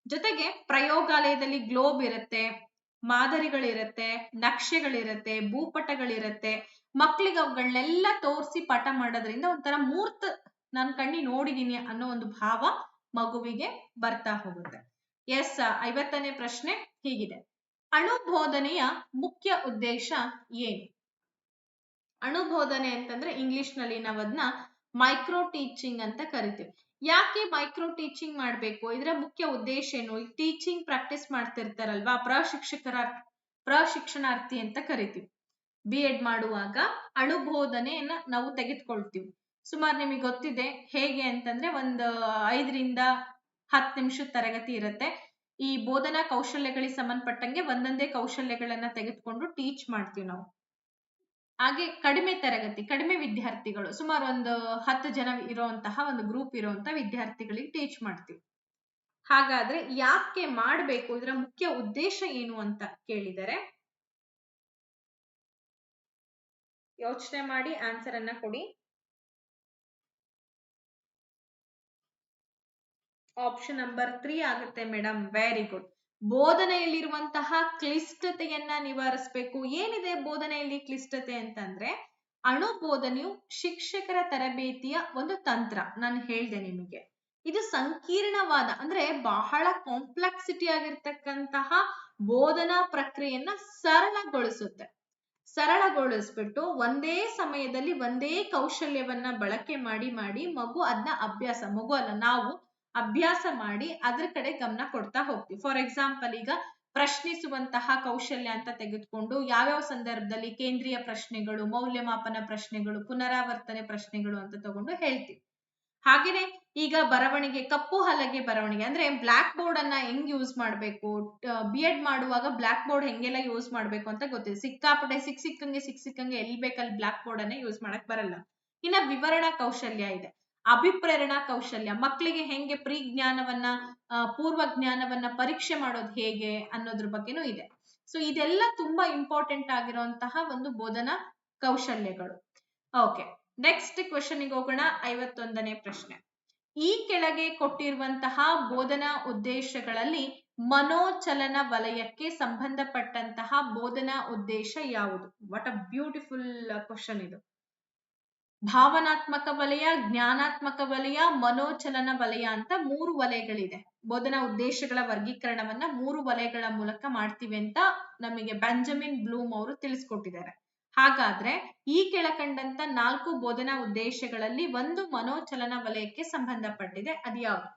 ಜೊತೆಗೆ ಪ್ರಯೋಗಾಲಯದಲ್ಲಿ ಗ್ಲೋಬ್ ಇರುತ್ತೆ, ಮಾದರಿಗಳಿರುತ್ತೆ, ನಕ್ಷೆಗಳಿರುತ್ತೆ, ಭೂಪಟಗಳಿರುತ್ತೆ. ಮಕ್ಕಳಿಗೆ ಅವುಗಳನ್ನೆಲ್ಲ ತೋರಿಸಿ ಪಾಠ ಮಾಡೋದ್ರಿಂದ ಒಂಥರ ಮೂರ್ತ ನಾನು ಕಣ್ಣಿ ನೋಡಿದೀನಿ ಅನ್ನೋ ಒಂದು ಭಾವ ಮಗುವಿಗೆ ಬರ್ತಾ ಹೋಗುತ್ತೆ. ಎಸ್, 50ನೇ ಪ್ರಶ್ನೆ ಹೀಗಿದೆ. ಅಣುಬೋಧನೆಯ ಮುಖ್ಯ ಉದ್ದೇಶ ಏನು? ಅಣುಬೋಧನೆ ಅಂತಂದ್ರೆ ಇಂಗ್ಲಿಷ್ ನಲ್ಲಿ ನಾವು ಅದನ್ನ ಮೈಕ್ರೋ ಟೀಚಿಂಗ್ ಅಂತ ಕರಿತೀವಿ. ಯಾಕೆ ಮೈಕ್ರೋ ಟೀಚಿಂಗ್ ಮಾಡ್ಬೇಕು? ಇದರ ಮುಖ್ಯ ಉದ್ದೇಶ ಏನು? ಟೀಚಿಂಗ್ ಪ್ರಾಕ್ಟೀಸ್ ಮಾಡ್ತಿರ್ತಾರಲ್ವಾ, ಪ್ರಶಿಕ್ಷಣಾರ್ಥಿ ಅಂತ ಕರಿತೀವಿ. B.Ed ಮಾಡುವಾಗ ಅಣುಬೋಧನೆಯನ್ನ ನಾವು ತೆಗೆದುಕೊಳ್ತೀವಿ. ಸುಮಾರು ನಿಮಗೆ ಗೊತ್ತಿದೆ ಹೇಗೆ ಅಂತಂದ್ರೆ ಒಂದು 5 ರಿಂದ 10 ನಿಮಿಷದ ತರಗತಿ ಇರುತ್ತೆ. ಈ ಬೋಧನಾ ಕೌಶಲ್ಯಗಳಿಗೆ ಸಂಬಂಧಪಟ್ಟಂಗೆ ಒಂದೊಂದೇ ಕೌಶಲ್ಯಗಳನ್ನ ತೆಗೆದುಕೊಂಡು ಟೀಚ್ ಮಾಡ್ತೀವಿ ನಾವು. ಹಾಗೆ ಕಡಿಮೆ ತರಗತಿ, ಕಡಿಮೆ ವಿದ್ಯಾರ್ಥಿಗಳು, ಸುಮಾರು ಒಂದು 10 ಜನ ಇರುವಂತಹ ಒಂದು ಗ್ರೂಪ್ ಇರುವಂತ ವಿದ್ಯಾರ್ಥಿಗಳಿಗೆ ಟೀಚ್ ಮಾಡ್ತೀವಿ. ಹಾಗಾದ್ರೆ ಯಾಕೆ ಮಾಡಬೇಕು, ಇದರ ಮುಖ್ಯ ಉದ್ದೇಶ ಏನು ಅಂತ ಕೇಳಿದರೆ ಯೋಚನೆ ಮಾಡಿ ಆನ್ಸರ್ ಅನ್ನ ಕೊಡಿ. ಆಪ್ಷನ್ ನಂಬರ್ 3 ಆಗುತ್ತೆ ಮೇಡಮ್. Very good. ಬೋಧನೆಯಲ್ಲಿರುವಂತಹ ಕ್ಲಿಷ್ಟತೆಯನ್ನ ನಿವಾರಿಸಬೇಕು. ಏನಿದೆ ಬೋಧನೆಯಲ್ಲಿ ಕ್ಲಿಷ್ಟತೆ ಅಂತಂದ್ರೆ ಅಣುಬೋಧನೆಯು ಶಿಕ್ಷಕರ ತರಬೇತಿಯ ಒಂದು ತಂತ್ರ. ನಾನು ಹೇಳ್ದೆ ನಿಮಗೆ, ಇದು ಸಂಕೀರ್ಣವಾದ ಅಂದ್ರೆ ಬಹಳ ಕಾಂಪ್ಲೆಕ್ಸಿಟಿ ಆಗಿರ್ತಕ್ಕಂತಹ ಬೋಧನಾ ಪ್ರಕ್ರಿಯೆಯನ್ನ ಸರಳಗೊಳಿಸ್ಬಿಟ್ಟು ಒಂದೇ ಸಮಯದಲ್ಲಿ ಒಂದೇ ಕೌಶಲ್ಯವನ್ನ ಬಳಕೆ ಮಾಡಿ ಮಗು ಅದನ್ನ ನಾವು ಅಭ್ಯಾಸ ಮಾಡಿ ಅದ್ರ ಕಡೆ ಗಮನ ಕೊಡ್ತಾ ಹೋಗ್ತೀವಿ. ಫಾರ್ ಎಕ್ಸಾಂಪಲ್, ಈಗ ಪ್ರಶ್ನಿಸುವಂತಹ ಕೌಶಲ್ಯ ಅಂತ ತೆಗೆದುಕೊಂಡು ಯಾವ್ಯಾವ ಸಂದರ್ಭದಲ್ಲಿ ಕೇಂದ್ರೀಯ ಪ್ರಶ್ನೆಗಳು, ಮೌಲ್ಯಮಾಪನ ಪ್ರಶ್ನೆಗಳು, ಪುನರಾವರ್ತನೆ ಪ್ರಶ್ನೆಗಳು ಅಂತ ತಗೊಂಡು ಹೇಳ್ತೀವಿ. ಹಾಗೇನೆ ಈಗ ಬರವಣಿಗೆ, ಕಪ್ಪು ಹಲಗೆ ಬರವಣಿಗೆ ಅಂದ್ರೆ ಬ್ಲಾಕ್ ಬೋರ್ಡ್ ಅನ್ನ ಹೆಂಗ್ ಯೂಸ್ ಮಾಡ್ಬೇಕು, B.Ed ಮಾಡುವಾಗ ಬ್ಲಾಕ್ ಬೋರ್ಡ್ ಹೆಂಗೆಲ್ಲ ಯೂಸ್ ಮಾಡ್ಬೇಕು ಅಂತ ಗೊತ್ತಿದೆ. ಸಿಕ್ಕಾಪಟ್ಟೆ ಸಿಕ್ಕಂಗೆ ಎಲ್ಲಿ ಬೇಕಲ್ಲಿ ಬ್ಲಾಕ್ ಬೋರ್ಡ್ ಅನ್ನ ಯೂಸ್ ಮಾಡಕ್ ಬರಲ್ಲ. ಇನ್ನ ವಿವರಣಾ ಕೌಶಲ್ಯ ಇದೆ, ಅಭಿಪ್ರೇರಣಾ ಕೌಶಲ್ಯ, ಮಕ್ಕಳಿಗೆ ಹೆಂಗೆ ಜ್ಞಾನವನ್ನ ಪೂರ್ವ ಜ್ಞಾನವನ್ನ ಪರೀಕ್ಷೆ ಮಾಡೋದು ಹೇಗೆ ಅನ್ನೋದ್ರ ಬಗ್ಗೆನೂ ಇದೆ. ಸೊ ಇದೆಲ್ಲ ತುಂಬಾ ಇಂಪಾರ್ಟೆಂಟ್ ಆಗಿರುವಂತಹ ಒಂದು ಬೋಧನಾ ಕೌಶಲ್ಯಗಳು. ಓಕೆ, ನೆಕ್ಸ್ಟ್ ಕ್ವೆಶ್ಚನ್ಗೆ ಹೋಗೋಣ. 51ನೇ ಪ್ರಶ್ನೆ. ಈ ಕೆಳಗೆ ಕೊಟ್ಟಿರುವಂತಹ ಬೋಧನಾ ಉದ್ದೇಶಗಳಲ್ಲಿ ಮನೋಚಲನ ವಲಯಕ್ಕೆ ಸಂಬಂಧಪಟ್ಟಂತಹ ಬೋಧನಾ ಉದ್ದೇಶ ಯಾವುದು? ವಾಟ್ ಅ ಬ್ಯೂಟಿಫುಲ್ ಕ್ವೆಶ್ಚನ್ ಇದು. ಭಾವನಾತ್ಮಕ ವಲಯ, ಜ್ಞಾನಾತ್ಮಕ ವಲಯ, ಮನೋಚಲನ ವಲಯ ಅಂತ 3 ವಲಯಗಳಿದೆ. ಬೋಧನಾ ಉದ್ದೇಶಗಳ ವರ್ಗೀಕರಣವನ್ನ 3 ವಲಯಗಳ ಮೂಲಕ ಮಾಡ್ತೀವಿ ಅಂತ ನಮಗೆ ಬೆಂಜಮಿನ್ ಬ್ಲೂಮ್ ಅವರು ತಿಳಿಸ್ಕೊಟ್ಟಿದ್ದಾರೆ. ಹಾಗಾದ್ರೆ ಈ ಕೆಳಕಂಡಂತ 4 ಬೋಧನಾ ಉದ್ದೇಶಗಳಲ್ಲಿ ಒಂದು ಮನೋಚಲನ ವಲಯಕ್ಕೆ ಸಂಬಂಧಪಟ್ಟಿದೆ. ಅದು ಯಾವುದು?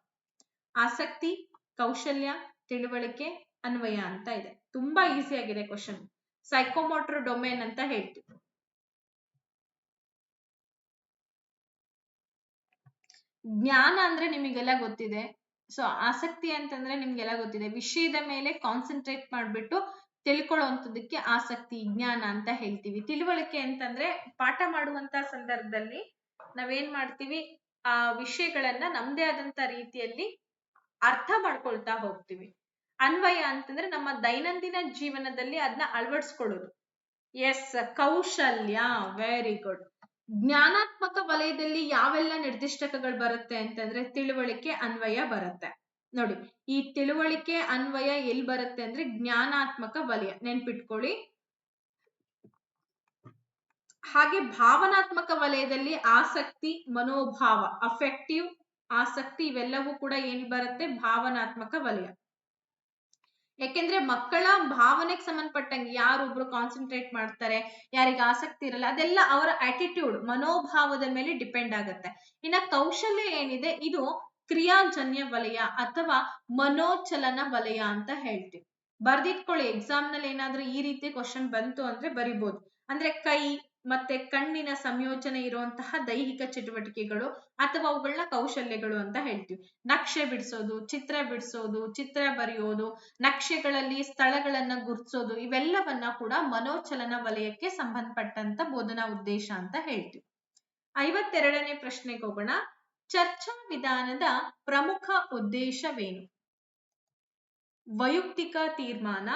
ಆಸಕ್ತಿ, ಕೌಶಲ್ಯ, ತಿಳುವಳಿಕೆ, ಅನ್ವಯ ಅಂತ ಇದೆ. ತುಂಬಾ ಈಸಿ ಆಗಿದೆ ಕ್ವಶನ್. ಸೈಕೋಮೋಟರ್ ಡೊಮೇನ್ ಅಂತ ಹೇಳ್ತೀವಿ. ಜ್ಞಾನ ಅಂದ್ರೆ ನಿಮಗೆಲ್ಲ ಗೊತ್ತಿದೆ. ಸೊ ಆಸಕ್ತಿ ಅಂತಂದ್ರೆ ನಿಮ್ಗೆಲ್ಲ ಗೊತ್ತಿದೆ, ವಿಷಯದ ಮೇಲೆ ಕಾನ್ಸಂಟ್ರೇಟ್ ಮಾಡ್ಬಿಟ್ಟು ತಿಳ್ಕೊಳ್ಳುವಂಥದ್ದಕ್ಕೆ ಆಸಕ್ತಿ, ಜ್ಞಾನ ಅಂತ ಹೇಳ್ತೀವಿ. ತಿಳುವಳಿಕೆ ಅಂತಂದ್ರೆ ಪಾಠ ಮಾಡುವಂತ ಸಂದರ್ಭದಲ್ಲಿ ನಾವೇನ್ ಮಾಡ್ತೀವಿ, ಆ ವಿಷಯಗಳನ್ನ ನಮ್ದೇ ಆದಂತ ರೀತಿಯಲ್ಲಿ ಅರ್ಥ ಮಾಡ್ಕೊಳ್ತಾ ಹೋಗ್ತೀವಿ. ಅನ್ವಯ ಅಂತಂದ್ರೆ ನಮ್ಮ ದೈನಂದಿನ ಜೀವನದಲ್ಲಿ ಅದನ್ನ ಅಳವಡಿಸ್ಕೊಳ್ಳೋದು. ಎಸ್, ಕೌಶಲ್ಯ. Very good. ಜ್ಞಾನಾತ್ಮಕ ವಲಯದಲ್ಲಿ ಯಾವೆಲ್ಲ ನಿರ್ದಿಷ್ಟಕಗಳು ಬರುತ್ತೆ ಅಂತಂದ್ರೆ ತಿಳುವಳಿಕೆ, ಅನ್ವಯ ಬರುತ್ತೆ. ನೋಡಿ, ಈ ತಿಳುವಳಿಕೆ, ಅನ್ವಯ ಎಲ್ಲಿ ಬರುತ್ತೆ ಅಂದ್ರೆ ಜ್ಞಾನಾತ್ಮಕ ವಲಯ, ನೆನ್ಪಿಟ್ಕೊಳ್ಳಿ. ಹಾಗೆ ಭಾವನಾತ್ಮಕ ವಲಯದಲ್ಲಿ ಆಸಕ್ತಿ, ಮನೋಭಾವ, ಅಫೆಕ್ಟಿವ್, ಆಸಕ್ತಿ ಇವೆಲ್ಲವೂ ಕೂಡ ಏನ್ ಬರುತ್ತೆ? ಭಾವನಾತ್ಮಕ ವಲಯ. ಯಾಕೆಂದ್ರೆ ಮಕ್ಕಳ ಭಾವನೆಗೆ ಸಂಬಂಧಪಟ್ಟಂಗೆ ಯಾರೊಬ್ರು ಕಾನ್ಸಂಟ್ರೇಟ್ ಮಾಡ್ತಾರೆ, ಯಾರಿಗೆ ಆಸಕ್ತಿ ಇರಲ್ಲ, ಅದೆಲ್ಲ ಅವರ ಆಟಿಟ್ಯೂಡ್, ಮನೋಭಾವದ ಮೇಲೆ ಡಿಪೆಂಡ್ ಆಗುತ್ತೆ. ಇನ್ನ ಕೌಶಲ್ಯ ಏನಿದೆ, ಇದು ಕ್ರಿಯಾಜನ್ಯ ವಲಯ ಅಥವಾ ಮನೋಚಲನ ವಲಯ ಅಂತ ಹೇಳ್ತೀವಿ. ಬರ್ದಿಟ್ಕೊಳ್ಳಿ, ಎಕ್ಸಾಮ್ ನಲ್ಲಿ ಏನಾದ್ರೂ ಈ ರೀತಿ ಕ್ವಶನ್ ಬಂತು ಅಂದ್ರೆ ಬರಿಬಹುದು. ಅಂದ್ರೆ ಕೈ, ಮತ್ತೆ ಕಣ್ಣಿನ ಸಂಯೋಜನೆ ಇರುವಂತಹ ದೈಹಿಕ ಚಟುವಟಿಕೆಗಳು ಅಥವಾ ಅವುಗಳನ್ನ ಕೌಶಲ್ಯಗಳು ಅಂತ ಹೇಳ್ತೀವಿ. ನಕ್ಷೆ ಬಿಡಿಸೋದು, ಚಿತ್ರ ಬಿಡಿಸೋದು, ಚಿತ್ರ ಬರೆಯೋದು, ನಕ್ಷೆಗಳಲ್ಲಿ ಸ್ಥಳಗಳನ್ನ ಗುರುತಿಸೋದು, ಇವೆಲ್ಲವನ್ನ ಕೂಡ ಮನೋಚಲನ ವಲಯಕ್ಕೆ ಸಂಬಂಧಪಟ್ಟಂತ ಬೋಧನಾ ಉದ್ದೇಶ ಅಂತ ಹೇಳ್ತೀವಿ. 52ನೇ ಪ್ರಶ್ನೆಗೆ ಹೋಗೋಣ. ಚರ್ಚಾ ವಿಧಾನದ ಪ್ರಮುಖ ಉದ್ದೇಶವೇನು? ವೈಯಕ್ತಿಕ ತೀರ್ಮಾನ,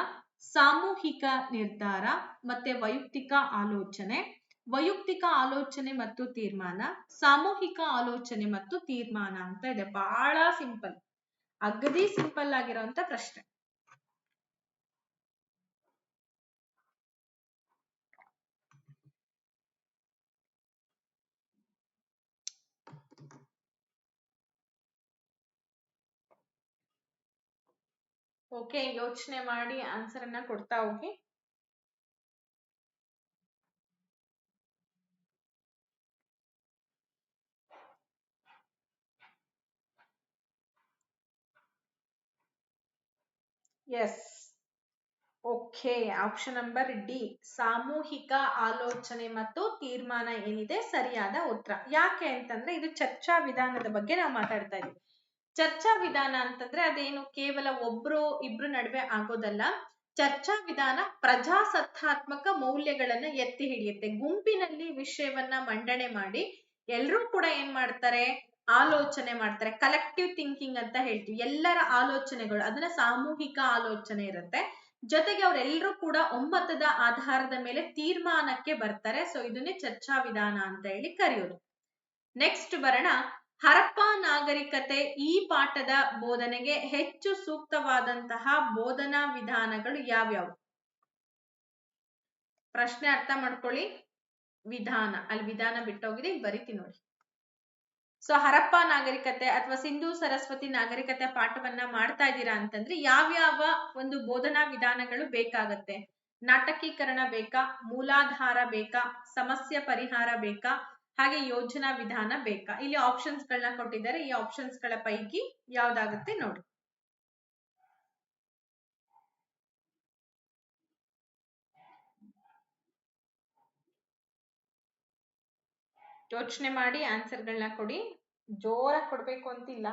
ಸಾಮೂಹಿಕ ನಿರ್ಧಾರ ಮತ್ತೆ ವೈಯಕ್ತಿಕ ಆಲೋಚನೆ, ವೈಯಕ್ತಿಕ ಆಲೋಚನೆ ಮತ್ತು ತೀರ್ಮಾನ, ಸಾಮೂಹಿಕ ಆಲೋಚನೆ ಮತ್ತು ತೀರ್ಮಾನ ಅಂತ ಇದೆ. ಬಹಳ ಸಿಂಪಲ್, ಅಗದಿ ಸಿಂಪಲ್ ಆಗಿರೋಂತ ಪ್ರಶ್ನೆ. ಓಕೆ, ಯೋಚನೆ ಮಾಡಿ ಆನ್ಸರ್ ಅನ್ನ ಕೊಡ್ತಾ ಹೋಗಿ. Yes, okay, option number D, ಸಾಮೂಹಿಕ ಆಲೋಚನೆ ಮತ್ತು ತೀರ್ಮಾನ ಏನಿದೆ ಸರಿಯಾದ ಉತ್ತರ. ಯಾಕೆ ಅಂತಂದ್ರೆ ಇದು ಚರ್ಚಾ ವಿಧಾನದ ಬಗ್ಗೆ ನಾವು ಮಾತಾಡ್ತಾ ಇದ್ದೀವಿ. ಚರ್ಚಾ ವಿಧಾನ ಅಂತಂದ್ರೆ ಅದೇನು ಕೇವಲ ಒಬ್ರು ಇಬ್ರು ನಡುವೆ ಆಗೋದಲ್ಲ. ಚರ್ಚಾ ವಿಧಾನ ಪ್ರಜಾಸತ್ತಾತ್ಮಕ ಮೌಲ್ಯಗಳನ್ನ ಎತ್ತಿ ಹಿಡಿಯುತ್ತೆ. ಗುಂಪಿನಲ್ಲಿ ವಿಷಯವನ್ನ ಮಂಡನೆ ಮಾಡಿ ಎಲ್ರೂ ಕೂಡ ಏನ್ ಮಾಡ್ತಾರೆ, ಆಲೋಚನೆ ಮಾಡ್ತಾರೆ. ಕಲೆಕ್ಟಿವ್ ಥಿಂಕಿಂಗ್ ಅಂತ ಹೇಳ್ತೀವಿ. ಎಲ್ಲರ ಆಲೋಚನೆಗಳು, ಅದನ್ನ ಸಾಮೂಹಿಕ ಆಲೋಚನೆ ಇರುತ್ತೆ. ಜೊತೆಗೆ ಅವರೆಲ್ಲರೂ ಕೂಡ ಒಮ್ಮತದ ಆಧಾರದ ಮೇಲೆ ತೀರ್ಮಾನಕ್ಕೆ ಬರ್ತಾರೆ. ಸೊ ಇದನ್ನೇ ಚರ್ಚಾ ವಿಧಾನ ಅಂತ ಹೇಳಿ ಕರೆಯೋದು. ನೆಕ್ಸ್ಟ್ ಬರೋಣ. ಹರಪ್ಪ ನಾಗರಿಕತೆ ಈ ಪಾಠದ ಬೋಧನೆಗೆ ಹೆಚ್ಚು ಸೂಕ್ತವಾದಂತಹ ಬೋಧನಾ ವಿಧಾನಗಳು ಯಾವ್ಯಾವು? ಪ್ರಶ್ನೆ ಅರ್ಥ ಮಾಡ್ಕೊಳ್ಳಿ. ವಿಧಾನ, ಅಲ್ಲಿ ವಿಧಾನ ಬಿಟ್ಟೋಗಿದೆ, ಬರಿತೀನಿ ನೋಡಿ. ಸೊ ಹರಪ್ಪ ನಾಗರಿಕತೆ ಅಥವಾ ಸಿಂಧೂ ಸರಸ್ವತಿ ನಾಗರಿಕತೆ ಪಾಠವನ್ನ ಮಾಡ್ತಾ ಇದ್ದೀರಾ ಅಂತಂದ್ರೆ ಯಾವ್ಯಾವ ಒಂದು ಬೋಧನಾ ವಿಧಾನಗಳು ಬೇಕಾಗತ್ತೆ? ನಾಟಕೀಕರಣ ಬೇಕಾ, ಮೂಲಾಧಾರ ಬೇಕಾ, ಸಮಸ್ಯೆ ಪರಿಹಾರ ಬೇಕಾ, ಹಾಗೆ ಯೋಜನಾ ವಿಧಾನ ಬೇಕಾ? ಇಲ್ಲಿ ಆಪ್ಷನ್ಸ್ ಗಳನ್ನ ಕೊಟ್ಟಿದ್ದಾರೆ. ಈ ಆಪ್ಷನ್ಸ್ ಗಳ ಪೈಕಿ ಯಾವ್ದಾಗುತ್ತೆ ನೋಡಿ. ಯೋಚನೆ ಮಾಡಿ ಆನ್ಸರ್ಗಳನ್ನ ಕೊಡಿ. ಜೋರಾಗಿ ಕೊಡ್ಬೇಕು ಅಂತಿಲ್ಲ,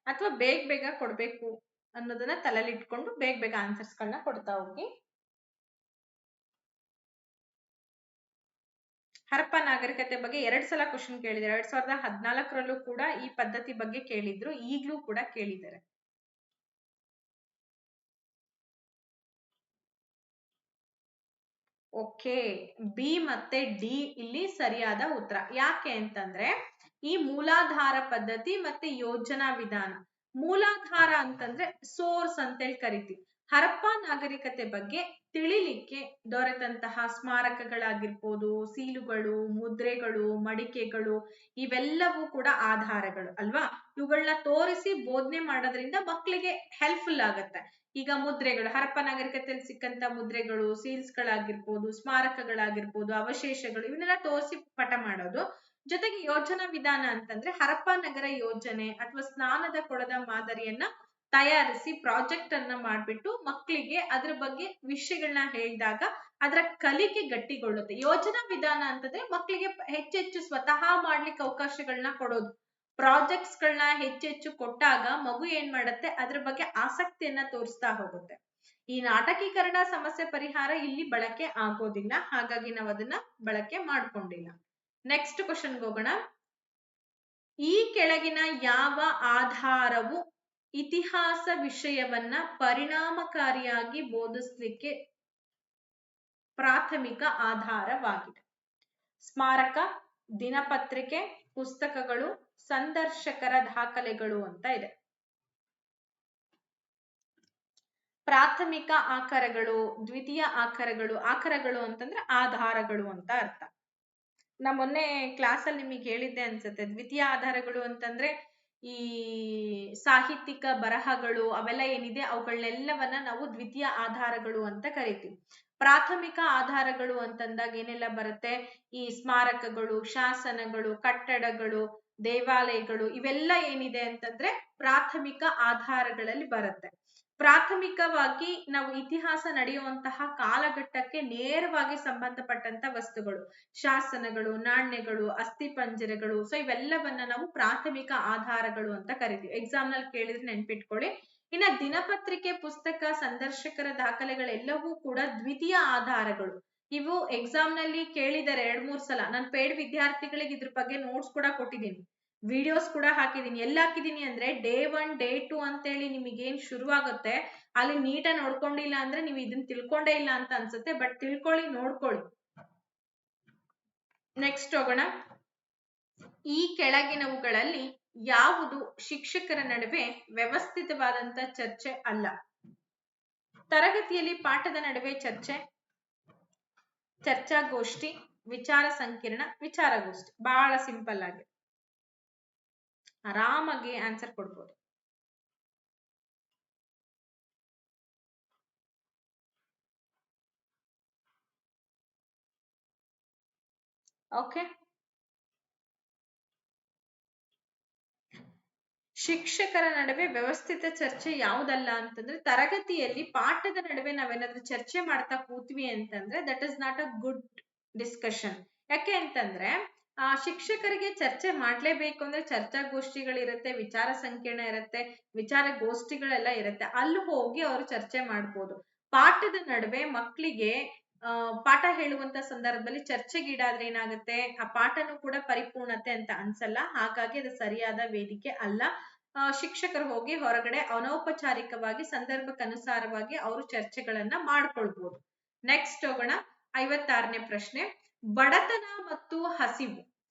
ಅಥವಾ ಬೇಗ ಬೇಗ ಕೊಡ್ಬೇಕು ಅನ್ನೋದನ್ನ ತಲೆಯಲ್ಲಿ ಇಟ್ಕೊಂಡು ಬೇಗ ಬೇಗ ಆನ್ಸರ್ಸ್ಗಳನ್ನ ಕೊಡ್ತಾ ಹೋಗಿ. ಹರಪ್ಪ ನಾಗರಿಕತೆ ಬಗ್ಗೆ 2 ಸಲ ಕ್ವಶನ್ ಕೇಳಿದ್ದಾರೆ. 2014ರಲ್ಲೂ ಕೂಡ ಈ ಪದ್ಧತಿ ಬಗ್ಗೆ ಕೇಳಿದ್ರು, ಈಗ್ಲೂ ಕೂಡ ಕೇಳಿದ್ದಾರೆ. ಓಕೆ, ಬಿ ಮತ್ತೆ ಡಿ ಇಲ್ಲಿ ಸರಿಯಾದ ಉತ್ತರ. ಯಾಕೆ ಅಂತಂದ್ರೆ ಈ ಮೂಲಾಧಾರ ಪದ್ಧತಿ ಮತ್ತೆ ಯೋಜನಾ ವಿಧಾನ. ಮೂಲಾಧಾರ ಅಂತಂದ್ರೆ ಸೋರ್ಸ್ ಅಂತೇಳಿ ಕರಿತೀವಿ. ಹರಪ್ಪ ನಾಗರಿಕತೆ ಬಗ್ಗೆ ತಿಳಿಲಿಕ್ಕೆ ದೊರೆತಂತಹ ಸ್ಮಾರಕಗಳಾಗಿರ್ಬೋದು, ಸೀಲುಗಳು, ಮುದ್ರೆಗಳು, ಮಡಿಕೆಗಳು, ಇವೆಲ್ಲವೂ ಕೂಡ ಆಧಾರಗಳು ಅಲ್ವಾ. ಇವುಗಳನ್ನ ತೋರಿಸಿ ಬೋಧನೆ ಮಾಡೋದ್ರಿಂದ ಮಕ್ಕಳಿಗೆ ಹೆಲ್ಪ್ಫುಲ್ ಆಗತ್ತೆ. ಈಗ ಮುದ್ರೆಗಳು, ಹರಪ್ಪ ನಾಗರಿಕತೆಯಲ್ಲಿ ಸಿಕ್ಕಂತ ಮುದ್ರೆಗಳು, ಸೀಲ್ಸ್ ಗಳಾಗಿರ್ಬೋದು, ಸ್ಮಾರಕಗಳಾಗಿರ್ಬೋದು, ಅವಶೇಷಗಳು, ಇವನ್ನೆಲ್ಲ ತೋರಿಸಿ ಪಾಠ ಮಾಡೋದು. ಜೊತೆಗೆ ಯೋಜನಾ ವಿಧಾನ ಅಂತಂದ್ರೆ ಹರಪ್ಪ ನಗರ ಯೋಜನೆ ಅಥವಾ ಸ್ನಾನದ ಕೊಳದ ಮಾದರಿಯನ್ನ ತಯಾರಿಸಿ ಪ್ರಾಜೆಕ್ಟ್ ಅನ್ನ ಮಾಡ್ಬಿಟ್ಟು ಮಕ್ಕಳಿಗೆ ಅದ್ರ ಬಗ್ಗೆ ವಿಷಯಗಳನ್ನ ಹೇಳಿದಾಗ ಅದರ ಕಲಿಕೆ ಗಟ್ಟಿಗೊಳ್ಳುತ್ತೆ. ಯೋಜನಾ ವಿಧಾನ ಅಂತಂದ್ರೆ ಮಕ್ಕಳಿಗೆ ಹೆಚ್ಚೆಚ್ಚು ಸ್ವತಃ ಮಾಡ್ಲಿಕ್ಕೆ ಅವಕಾಶಗಳನ್ನ ಕೊಡೋದು. ಪ್ರಾಜೆಕ್ಟ್ಸ್ ಗಳನ್ನ ಹೆಚ್ಚೆಚ್ಚು ಕೊಟ್ಟಾಗ ಮಗು ಏನ್ ಮಾಡತ್ತೆ, ಅದ್ರ ಬಗ್ಗೆ ಆಸಕ್ತಿಯನ್ನ ತೋರಿಸ್ತಾ ಹೋಗುತ್ತೆ. ಈ ನಾಟಕೀಕರಣ, ಸಮಸ್ಯೆ ಪರಿಹಾರ ಇಲ್ಲಿ ಬಳಕೆ ಆಗೋದಿಲ್ಲ, ಹಾಗಾಗಿ ನಾವು ಅದನ್ನ ಬಳಕೆ ಮಾಡ್ಕೊಂಡಿಲ್ಲ. ನೆಕ್ಸ್ಟ್ ಕ್ವಶನ್ಗೆ ಹೋಗೋಣ. ಈ ಕೆಳಗಿನ ಯಾವ ಆಧಾರವು ಇತಿಹಾಸ ವಿಷಯವನ್ನ ಪರಿಣಾಮಕಾರಿಯಾಗಿ ಬೋಧಿಸ್ಲಿಕ್ಕೆ ಪ್ರಾಥಮಿಕ ಆಧಾರವಾಗಿದೆ? ಸ್ಮಾರಕ, ದಿನಪತ್ರಿಕೆ, ಪುಸ್ತಕಗಳು, ಸಂದರ್ಶಕರ ದಾಖಲೆಗಳು ಅಂತ ಇದೆ. ಪ್ರಾಥಮಿಕ ಆಕಾರಗಳು, ದ್ವಿತೀಯ ಆಕಾರಗಳು. ಆಕಾರಗಳು ಅಂತಂದ್ರೆ ಆಧಾರಗಳು ಅಂತ ಅರ್ಥ. ನಾ ಮೊನ್ನೆ ಕ್ಲಾಸಲ್ಲಿ ನಿಮಗೆ ಹೇಳಿದ್ದೆ ಅನ್ಸುತ್ತೆ. ದ್ವಿತೀಯ ಆಧಾರಗಳು ಅಂತಂದ್ರೆ ಈ ಸಾಹಿತ್ಯಿಕ ಬರಹಗಳು ಅವೆಲ್ಲ ಏನಿದೆ ಅವುಗಳನ್ನೆಲ್ಲವನ್ನ ನಾವು ದ್ವಿತೀಯ ಆಧಾರಗಳು ಅಂತ ಕರಿತೀವಿ. ಪ್ರಾಥಮಿಕ ಆಧಾರಗಳು ಅಂತಂದಾಗ ಏನೆಲ್ಲ ಬರುತ್ತೆ, ಈ ಸ್ಮಾರಕಗಳು, ಶಾಸನಗಳು, ಕಟ್ಟಡಗಳು, ದೇವಾಲಯಗಳು, ಇವೆಲ್ಲ ಏನಿದೆ ಅಂತಂದ್ರೆ ಪ್ರಾಥಮಿಕ ಆಧಾರಗಳಲ್ಲಿ ಬರುತ್ತೆ. ಪ್ರಾಥಮಿಕವಾಗಿ ನಾವು ಇತಿಹಾಸ ನಡೆಯುವಂತಹ ಕಾಲಘಟ್ಟಕ್ಕೆ ನೇರವಾಗಿ ಸಂಬಂಧಪಟ್ಟಂತ ವಸ್ತುಗಳು, ಶಾಸನಗಳು, ನಾಣ್ಯಗಳು, ಅಸ್ಥಿಪಂಜರಗಳು. ಸೊ ಇವೆಲ್ಲವನ್ನ ನಾವು ಪ್ರಾಥಮಿಕ ಆಧಾರಗಳು ಅಂತ ಕರಿತೀವಿ. ಎಕ್ಸಾಮ್ ನಲ್ಲಿ ಕೇಳಿದ್ರೆ ನೆನ್ಪಿಟ್ಕೊಳ್ಳಿ. ಇನ್ನ ದಿನಪತ್ರಿಕೆ, ಪುಸ್ತಕ, ಸಂದರ್ಶಕರ ದಾಖಲೆಗಳೆಲ್ಲವೂ ಕೂಡ ದ್ವಿತೀಯ ಆಧಾರಗಳು. ಇವು ಎಕ್ಸಾಮ್ ನಲ್ಲಿ ಕೇಳಿದರೆ 2-3 ಸಲ. ನಾನು ಪೇಯ್ಡ್ ವಿದ್ಯಾರ್ಥಿಗಳಿಗೆ ಇದ್ರ ಬಗ್ಗೆ ನೋಟ್ಸ್ ಕೂಡ ಕೊಟ್ಟಿದ್ದೀನಿ, ವಿಡಿಯೋಸ್ ಕೂಡ ಹಾಕಿದೀನಿ. ಎಲ್ಲಿ ಹಾಕಿದೀನಿ ಅಂದ್ರೆ ಡೇ 1 ಡೇ 2 ಅಂತೇಳಿ ನಿಮಗೇನ್ ಶುರುವಾಗುತ್ತೆ ಅಲ್ಲಿ ನೀಟಾಗಿ ನೋಡ್ಕೊಂಡಿಲ್ಲ ಅಂದ್ರೆ ನೀವು ಇದನ್ನ ತಿಳ್ಕೊಂಡೇ ಇಲ್ಲ ಅಂತ ಅನ್ಸುತ್ತೆ. ಬಟ್ ತಿಳ್ಕೊಳ್ಳಿ, ನೋಡ್ಕೊಳ್ಳಿ. ನೆಕ್ಸ್ಟ್ ಹೋಗೋಣ. ಈ ಕೆಳಗಿನವುಗಳಲ್ಲಿ ಯಾವುದು ಶಿಕ್ಷಕರ ನಡುವೆ ವ್ಯವಸ್ಥಿತವಾದಂತ ಚರ್ಚೆ ಅಲ್ಲ? ತರಗತಿಯಲ್ಲಿ ಪಾಠದ ನಡುವೆ ಚರ್ಚೆ, ಚರ್ಚಾಗೋಷ್ಠಿ, ವಿಚಾರ ಸಂಕಿರಣ, ವಿಚಾರಗೋಷ್ಠಿ. ಬಹಳ ಸಿಂಪಲ್ ಆಗಿ ಆರಾಮಾಗಿ ಆನ್ಸರ್ ಕೊಡ್ಬೋದು. ಓಕೆ, ಶಿಕ್ಷಕರ ನಡುವೆ ವ್ಯವಸ್ಥಿತ ಚರ್ಚೆ ಯಾವುದಲ್ಲ ಅಂತಂದ್ರೆ, ತರಗತಿಯಲ್ಲಿ ಪಾಠದ ನಡುವೆ ನಾವೇನಾದ್ರೂ ಚರ್ಚೆ ಮಾಡ್ತಾ ಕೂತ್ವಿ ಅಂತಂದ್ರೆ that is not a good discussion. ಯಾಕೆ ಅಂತಂದ್ರೆ ಶಿಕ್ಷಕರಿಗೆ ಚರ್ಚೆ ಮಾಡ್ಲೇಬೇಕು ಅಂದ್ರೆ ಚರ್ಚಾಗೋಷ್ಠಿಗಳಿರುತ್ತೆ, ವಿಚಾರ ಸಂಕಿರಣ ಇರುತ್ತೆ, ವಿಚಾರಗೋಷ್ಠಿಗಳೆಲ್ಲ ಇರುತ್ತೆ. ಅಲ್ಲಿ ಹೋಗಿ ಅವರು ಚರ್ಚೆ ಮಾಡ್ಬೋದು. ಪಾಠದ ನಡುವೆ ಮಕ್ಕಳಿಗೆ ಪಾಠ ಹೇಳುವಂತ ಸಂದರ್ಭದಲ್ಲಿ ಚರ್ಚೆಗೀಡಾದ್ರೆ ಏನಾಗುತ್ತೆ, ಆ ಪಾಠನೂ ಕೂಡ ಪರಿಪೂರ್ಣತೆ ಅಂತ ಅನ್ಸಲ್ಲ. ಹಾಗಾಗಿ ಅದು ಸರಿಯಾದ ವೇದಿಕೆ ಅಲ್ಲ. ಶಿಕ್ಷಕರು ಹೋಗಿ ಹೊರಗಡೆ ಅನೌಪಚಾರಿಕವಾಗಿ ಸಂದರ್ಭಕ್ಕನುಸಾರವಾಗಿ ಅವರು ಚರ್ಚೆಗಳನ್ನ ಮಾಡ್ಕೊಳ್ಬಹುದು. ನೆಕ್ಸ್ಟ್ ಹೋಗೋಣ. 56ನೇ ಪ್ರಶ್ನೆ. ಬಡತನ ಮತ್ತು ಹಸಿವು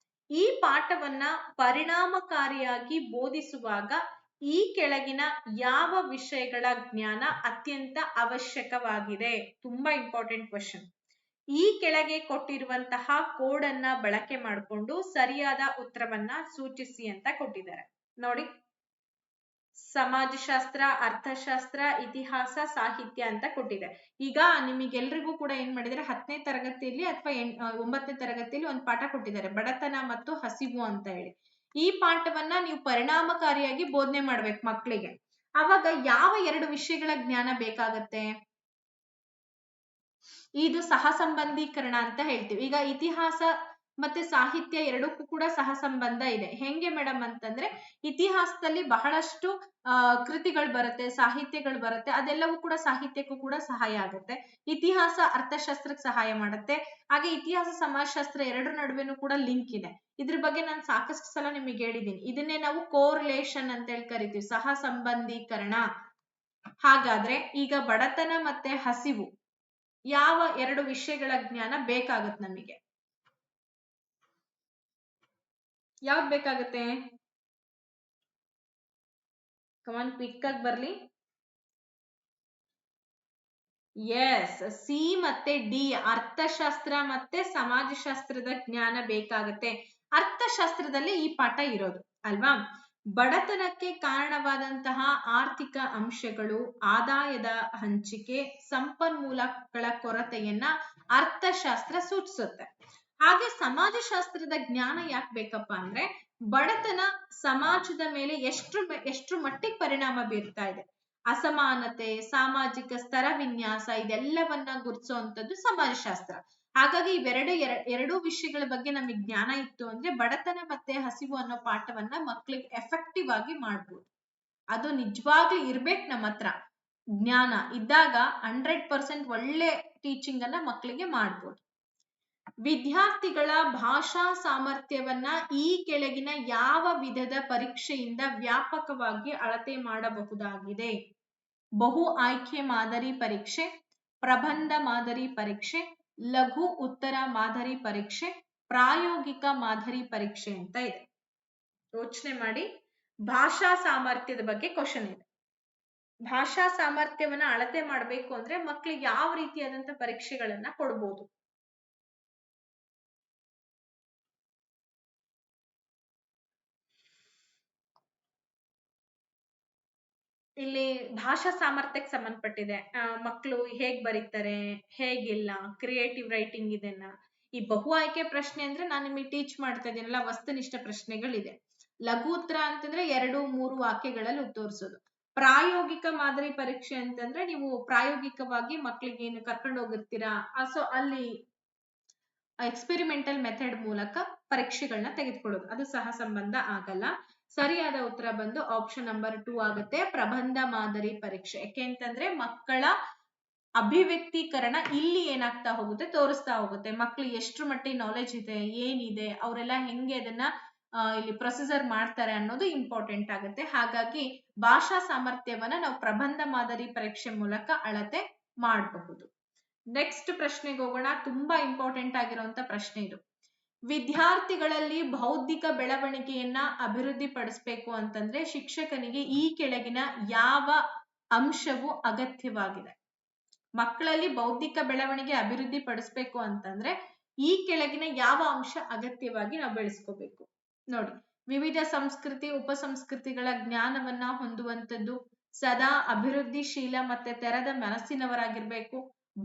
ಈ ಪಾಠವನ್ನ ಪರಿಣಾಮಕಾರಿಯಾಗಿ ಬೋಧಿಸುವಾಗ ಈ ಕೆಳಗಿನ ಯಾವ ವಿಷಯಗಳ ಜ್ಞಾನ ಅತ್ಯಂತ ಅವಶ್ಯಕವಾಗಿದೆ? ತುಂಬಾ ಇಂಪಾರ್ಟೆಂಟ್ ಕ್ವಶನ್. ಈ ಕೆಳಗೆ ಕೊಟ್ಟಿರುವಂತಹ ಕೋಡ್ ಅನ್ನ ಬಳಕೆ ಮಾಡಿಕೊಂಡು ಸರಿಯಾದ ಉತ್ತರವನ್ನ ಸೂಚಿಸಿ ಅಂತ ಕೊಟ್ಟಿದ್ದಾರೆ ನೋಡಿ. ಸಮಾಜಶಾಸ್ತ್ರ, ಅರ್ಥಶಾಸ್ತ್ರ, ಇತಿಹಾಸ, ಸಾಹಿತ್ಯ ಅಂತ ಕೊಟ್ಟಿದೆ. ಈಗ ನಿಮಗೆಲ್ರಿಗೂ ಕೂಡ ಏನ್ ಮಾಡಿದ್ರೆ 10ನೇ ತರಗತಿಯಲ್ಲಿ ಅಥವಾ 9ನೇ ತರಗತಿಯಲ್ಲಿ ಒಂದು ಪಾಠ ಕೊಟ್ಟಿದ್ದಾರೆ, ಬಡತನ ಮತ್ತು ಹಸಿವು ಅಂತ ಹೇಳಿ. ಈ ಪಾಠವನ್ನ ನೀವು ಪರಿಣಾಮಕಾರಿಯಾಗಿ ಬೋಧನೆ ಮಾಡ್ಬೇಕು ಮಕ್ಕಳಿಗೆ. ಅವಾಗ ಯಾವ 2 ವಿಷಯಗಳ ಜ್ಞಾನ ಬೇಕಾಗತ್ತೆ? ಇದು ಸಹ ಸಂಬಂಧೀಕರಣ ಅಂತ ಹೇಳ್ತೀವಿ. ಈಗ ಇತಿಹಾಸ ಮತ್ತೆ ಸಾಹಿತ್ಯ ಎರಡಕ್ಕೂ ಕೂಡ ಸಹ ಸಂಬಂಧ ಇದೆ. ಹೆಂಗೆ ಮೇಡಮ್ ಅಂತಂದ್ರೆ, ಇತಿಹಾಸದಲ್ಲಿ ಬಹಳಷ್ಟು ಕೃತಿಗಳು ಬರುತ್ತೆ, ಸಾಹಿತ್ಯಗಳು ಬರುತ್ತೆ. ಅದೆಲ್ಲವೂ ಕೂಡ ಸಾಹಿತ್ಯಕ್ಕೂ ಕೂಡ ಸಹಾಯ ಆಗುತ್ತೆ. ಇತಿಹಾಸ ಅರ್ಥಶಾಸ್ತ್ರಕ್ಕೆ ಸಹಾಯ ಮಾಡುತ್ತೆ. ಹಾಗೆ ಇತಿಹಾಸ ಸಮಾಜಶಾಸ್ತ್ರ ಎರಡರ ನಡುವೆನೂ ಕೂಡ ಲಿಂಕ್ ಇದೆ. ಇದ್ರ ಬಗ್ಗೆ ನಾನು ಸಾಕಷ್ಟು ಸಲ ನಿಮಗೆ ಹೇಳಿದ್ದೀನಿ. ಇದನ್ನೇ ನಾವು ಕೋರಿಲೇಷನ್ ಅಂತ ಹೇಳಿ ಕರಿತೀವಿ, ಸಹ ಸಂಬಂಧೀಕರಣ. ಹಾಗಾದ್ರೆ ಈಗ ಬಡತನ ಮತ್ತೆ ಹಸಿವು ಯಾವ 2 ವಿಷಯಗಳ ಜ್ಞಾನ ಬೇಕಾಗುತ್ತೆ ನಮಗೆ? ಯಾವ್ದು ಬೇಕಾಗುತ್ತೆ? ಕಮಾನ್, ಕ್ವಿಕ್ ಆಗಿ ಬರ್ಲಿ. ಎಸ್, ಸಿ ಮತ್ತೆ ಡಿ, ಅರ್ಥಶಾಸ್ತ್ರ ಮತ್ತೆ ಸಮಾಜಶಾಸ್ತ್ರದ ಜ್ಞಾನ ಬೇಕಾಗುತ್ತೆ. ಅರ್ಥಶಾಸ್ತ್ರದಲ್ಲಿ ಈ ಪಾಠ ಇರೋದು ಅಲ್ವಾ? ಬಡತನಕ್ಕೆ ಕಾರಣವಾದಂತಹ ಆರ್ಥಿಕ ಅಂಶಗಳು, ಆದಾಯದ ಹಂಚಿಕೆ, ಸಂಪನ್ಮೂಲಗಳ ಕೊರತೆಯನ್ನ ಅರ್ಥಶಾಸ್ತ್ರ ಸೂಚಿಸುತ್ತೆ. ಹಾಗೆ ಸಮಾಜಶಾಸ್ತ್ರದ ಜ್ಞಾನ ಯಾಕೆ ಬೇಕಪ್ಪ ಅಂದ್ರೆ, ಬಡತನ ಸಮಾಜದ ಮೇಲೆ ಎಷ್ಟು ಮಟ್ಟಿಗೆ ಪರಿಣಾಮ ಬೀರ್ತಾ ಇದೆ, ಅಸಮಾನತೆ, ಸಾಮಾಜಿಕ ಸ್ತರ ವಿನ್ಯಾಸ, ಇದೆಲ್ಲವನ್ನ ಗುರುತಿಸುವಂತದ್ದು ಸಮಾಜಶಾಸ್ತ್ರ. ಹಾಗಾಗಿ ಇವೆರಡು ವಿಷಯಗಳ ಬಗ್ಗೆ ನಮಗೆ ಜ್ಞಾನ ಇತ್ತು ಅಂದ್ರೆ ಬಡತನ ಮತ್ತೆ ಹಸಿವು ಅನ್ನೋ ಪಾಠವನ್ನ ಮಕ್ಕಳಿಗೆ ಎಫೆಕ್ಟಿವ್ ಆಗಿ ಮಾಡ್ಬೋದು. ಅದು ನಿಜವಾಗ್ಲೂ ಇರ್ಬೇಕು ನಮ್ಮ ಹತ್ರ. ಜ್ಞಾನ ಇದ್ದಾಗ 100% ಒಳ್ಳೆ ಟೀಚಿಂಗ್ ಅನ್ನ ಮಕ್ಕಳಿಗೆ ಮಾಡ್ಬೋದು. ವಿದ್ಯಾರ್ಥಿಗಳ ಭಾಷಾ ಸಾಮರ್ಥ್ಯವನ್ನ ಈ ಕೆಳಗಿನ ಯಾವ ವಿಧದ ಪರೀಕ್ಷೆಯಿಂದ ವ್ಯಾಪಕವಾಗಿ ಅಳತೆ ಮಾಡಬಹುದಾಗಿದೆ? ಬಹು ಆಯ್ಕೆ ಮಾದರಿ ಪರೀಕ್ಷೆ, ಪ್ರಬಂಧ ಮಾದರಿ ಪರೀಕ್ಷೆ, ಲಘು ಉತ್ತರ ಮಾದರಿ ಪರೀಕ್ಷೆ, ಪ್ರಾಯೋಗಿಕ ಮಾದರಿ ಪರೀಕ್ಷೆ ಅಂತ ಇದೆ. ಯೋಚನೆ ಮಾಡಿ. ಭಾಷಾ ಸಾಮರ್ಥ್ಯದ ಬಗ್ಗೆ ಕ್ವಶನ್ ಇದೆ. ಭಾಷಾ ಸಾಮರ್ಥ್ಯವನ್ನ ಅಳತೆ ಮಾಡಬೇಕು ಅಂದ್ರೆ ಮಕ್ಕಳಿಗೆ ಯಾವ ರೀತಿಯಾದಂತ ಪರೀಕ್ಷೆಗಳನ್ನ ಕೊಡ್ಬೋದು? ಇಲ್ಲಿ ಭಾಷಾ ಸಾಮರ್ಥ್ಯಕ್ಕೆ ಸಂಬಂಧಪಟ್ಟಿದೆ. ಮಕ್ಕಳು ಹೇಗ್ ಬರೀತಾರೆ, ಹೇಗಿಲ್ಲ, ಕ್ರಿಯೇಟಿವ್ ರೈಟಿಂಗ್ ಇದನ್ನ. ಈ ಬಹು ಆಯ್ಕೆ ಪ್ರಶ್ನೆ ಅಂದ್ರೆ ನಾನು ನಿಮಗೆ ಟೀಚ್ ಮಾಡ್ತಾ ಇದ್ದೀನಲ್ಲ, ವಸ್ತುನಿಷ್ಠ ಪ್ರಶ್ನೆಗಳಿದೆ. ಲಘು ಉತ್ತರ ಅಂತಂದ್ರೆ 2-3 ವಾಕ್ಯಗಳಲ್ಲಿ ಉತ್ತರಿಸೋದು. ಪ್ರಾಯೋಗಿಕ ಮಾದರಿ ಪರೀಕ್ಷೆ ಅಂತಂದ್ರೆ ನೀವು ಪ್ರಾಯೋಗಿಕವಾಗಿ ಮಕ್ಕಳಿಗೆ ಏನು ಕರ್ಕೊಂಡು ಹೋಗಿರ್ತೀರಾ, ಸೊ ಅಲ್ಲಿ ಎಕ್ಸ್ಪೆರಿಮೆಂಟಲ್ ಮೆಥಡ್ ಮೂಲಕ ಪರೀಕ್ಷೆಗಳನ್ನ ತೆಗೆದುಕೊಳ್ಳೋದು, ಅದು ಸಹ ಸಂಬಂಧ ಆಗಲ್ಲ. ಸರಿಯಾದ ಉತ್ತರ ಬಂದು ಆಪ್ಷನ್ ನಂಬರ್ 2 ಆಗುತ್ತೆ, ಪ್ರಬಂಧ ಮಾದರಿ ಪರೀಕ್ಷೆ. ಯಾಕೆ ಅಂತಂದ್ರೆ ಮಕ್ಕಳ ಅಭಿವ್ಯಕ್ತೀಕರಣ ಇಲ್ಲಿ ಏನಾಗ್ತಾ ಹೋಗುತ್ತೆ, ತೋರಿಸ್ತಾ ಹೋಗುತ್ತೆ. ಮಕ್ಳು ಎಷ್ಟ್ರ ಮಟ್ಟಿಗೆ ನಾಲೆಜ್ ಇದೆ, ಏನಿದೆ, ಅವರೆಲ್ಲ ಹೆಂಗೆ ಅದನ್ನ ಇಲ್ಲಿ ಪ್ರೊಸೀಜರ್ ಮಾಡ್ತಾರೆ ಅನ್ನೋದು ಇಂಪಾರ್ಟೆಂಟ್ ಆಗುತ್ತೆ. ಹಾಗಾಗಿ ಭಾಷಾ ಸಾಮರ್ಥ್ಯವನ್ನ ನಾವು ಪ್ರಬಂಧ ಮಾದರಿ ಪರೀಕ್ಷೆ ಮೂಲಕ ಅಳತೆ ಮಾಡಬಹುದು. ನೆಕ್ಸ್ಟ್ ಪ್ರಶ್ನೆಗೆ ಹೋಗೋಣ. ತುಂಬಾ ಇಂಪಾರ್ಟೆಂಟ್ ಆಗಿರುವಂತ ಪ್ರಶ್ನೆ ಇದು. ವಿದ್ಯಾರ್ಥಿಗಳಲ್ಲಿ ಬೌದ್ಧಿಕ ಬೆಳವಣಿಗೆಯನ್ನ ಅಭಿವೃದ್ಧಿ ಪಡಿಸಬೇಕು ಅಂತಂದ್ರೆ ಶಿಕ್ಷಕನಿಗೆ ಈ ಕೆಳಗಿನ ಯಾವ ಅಂಶವು ಅಗತ್ಯವಾಗಿದೆ? ಮಕ್ಕಳಲ್ಲಿ ಬೌದ್ಧಿಕ ಬೆಳವಣಿಗೆ ಅಭಿವೃದ್ಧಿ ಪಡಿಸಬೇಕು ಅಂತಂದ್ರೆ ಈ ಕೆಳಗಿನ ಯಾವ ಅಂಶ ಅಗತ್ಯವಾಗಿ ನಾವು ಬೆಳೆಸ್ಕೋಬೇಕು? ನೋಡಿ, ವಿವಿಧ ಸಂಸ್ಕೃತಿ ಉಪಸಂಸ್ಕೃತಿಗಳ ಜ್ಞಾನವನ್ನ ಹೊಂದುವಂಥದ್ದು, ಸದಾ ಅಭಿವೃದ್ಧಿಶೀಲ ಮತ್ತೆ ತೆರೆದ ಮನಸ್ಸಿನವರಾಗಿರ್ಬೇಕು,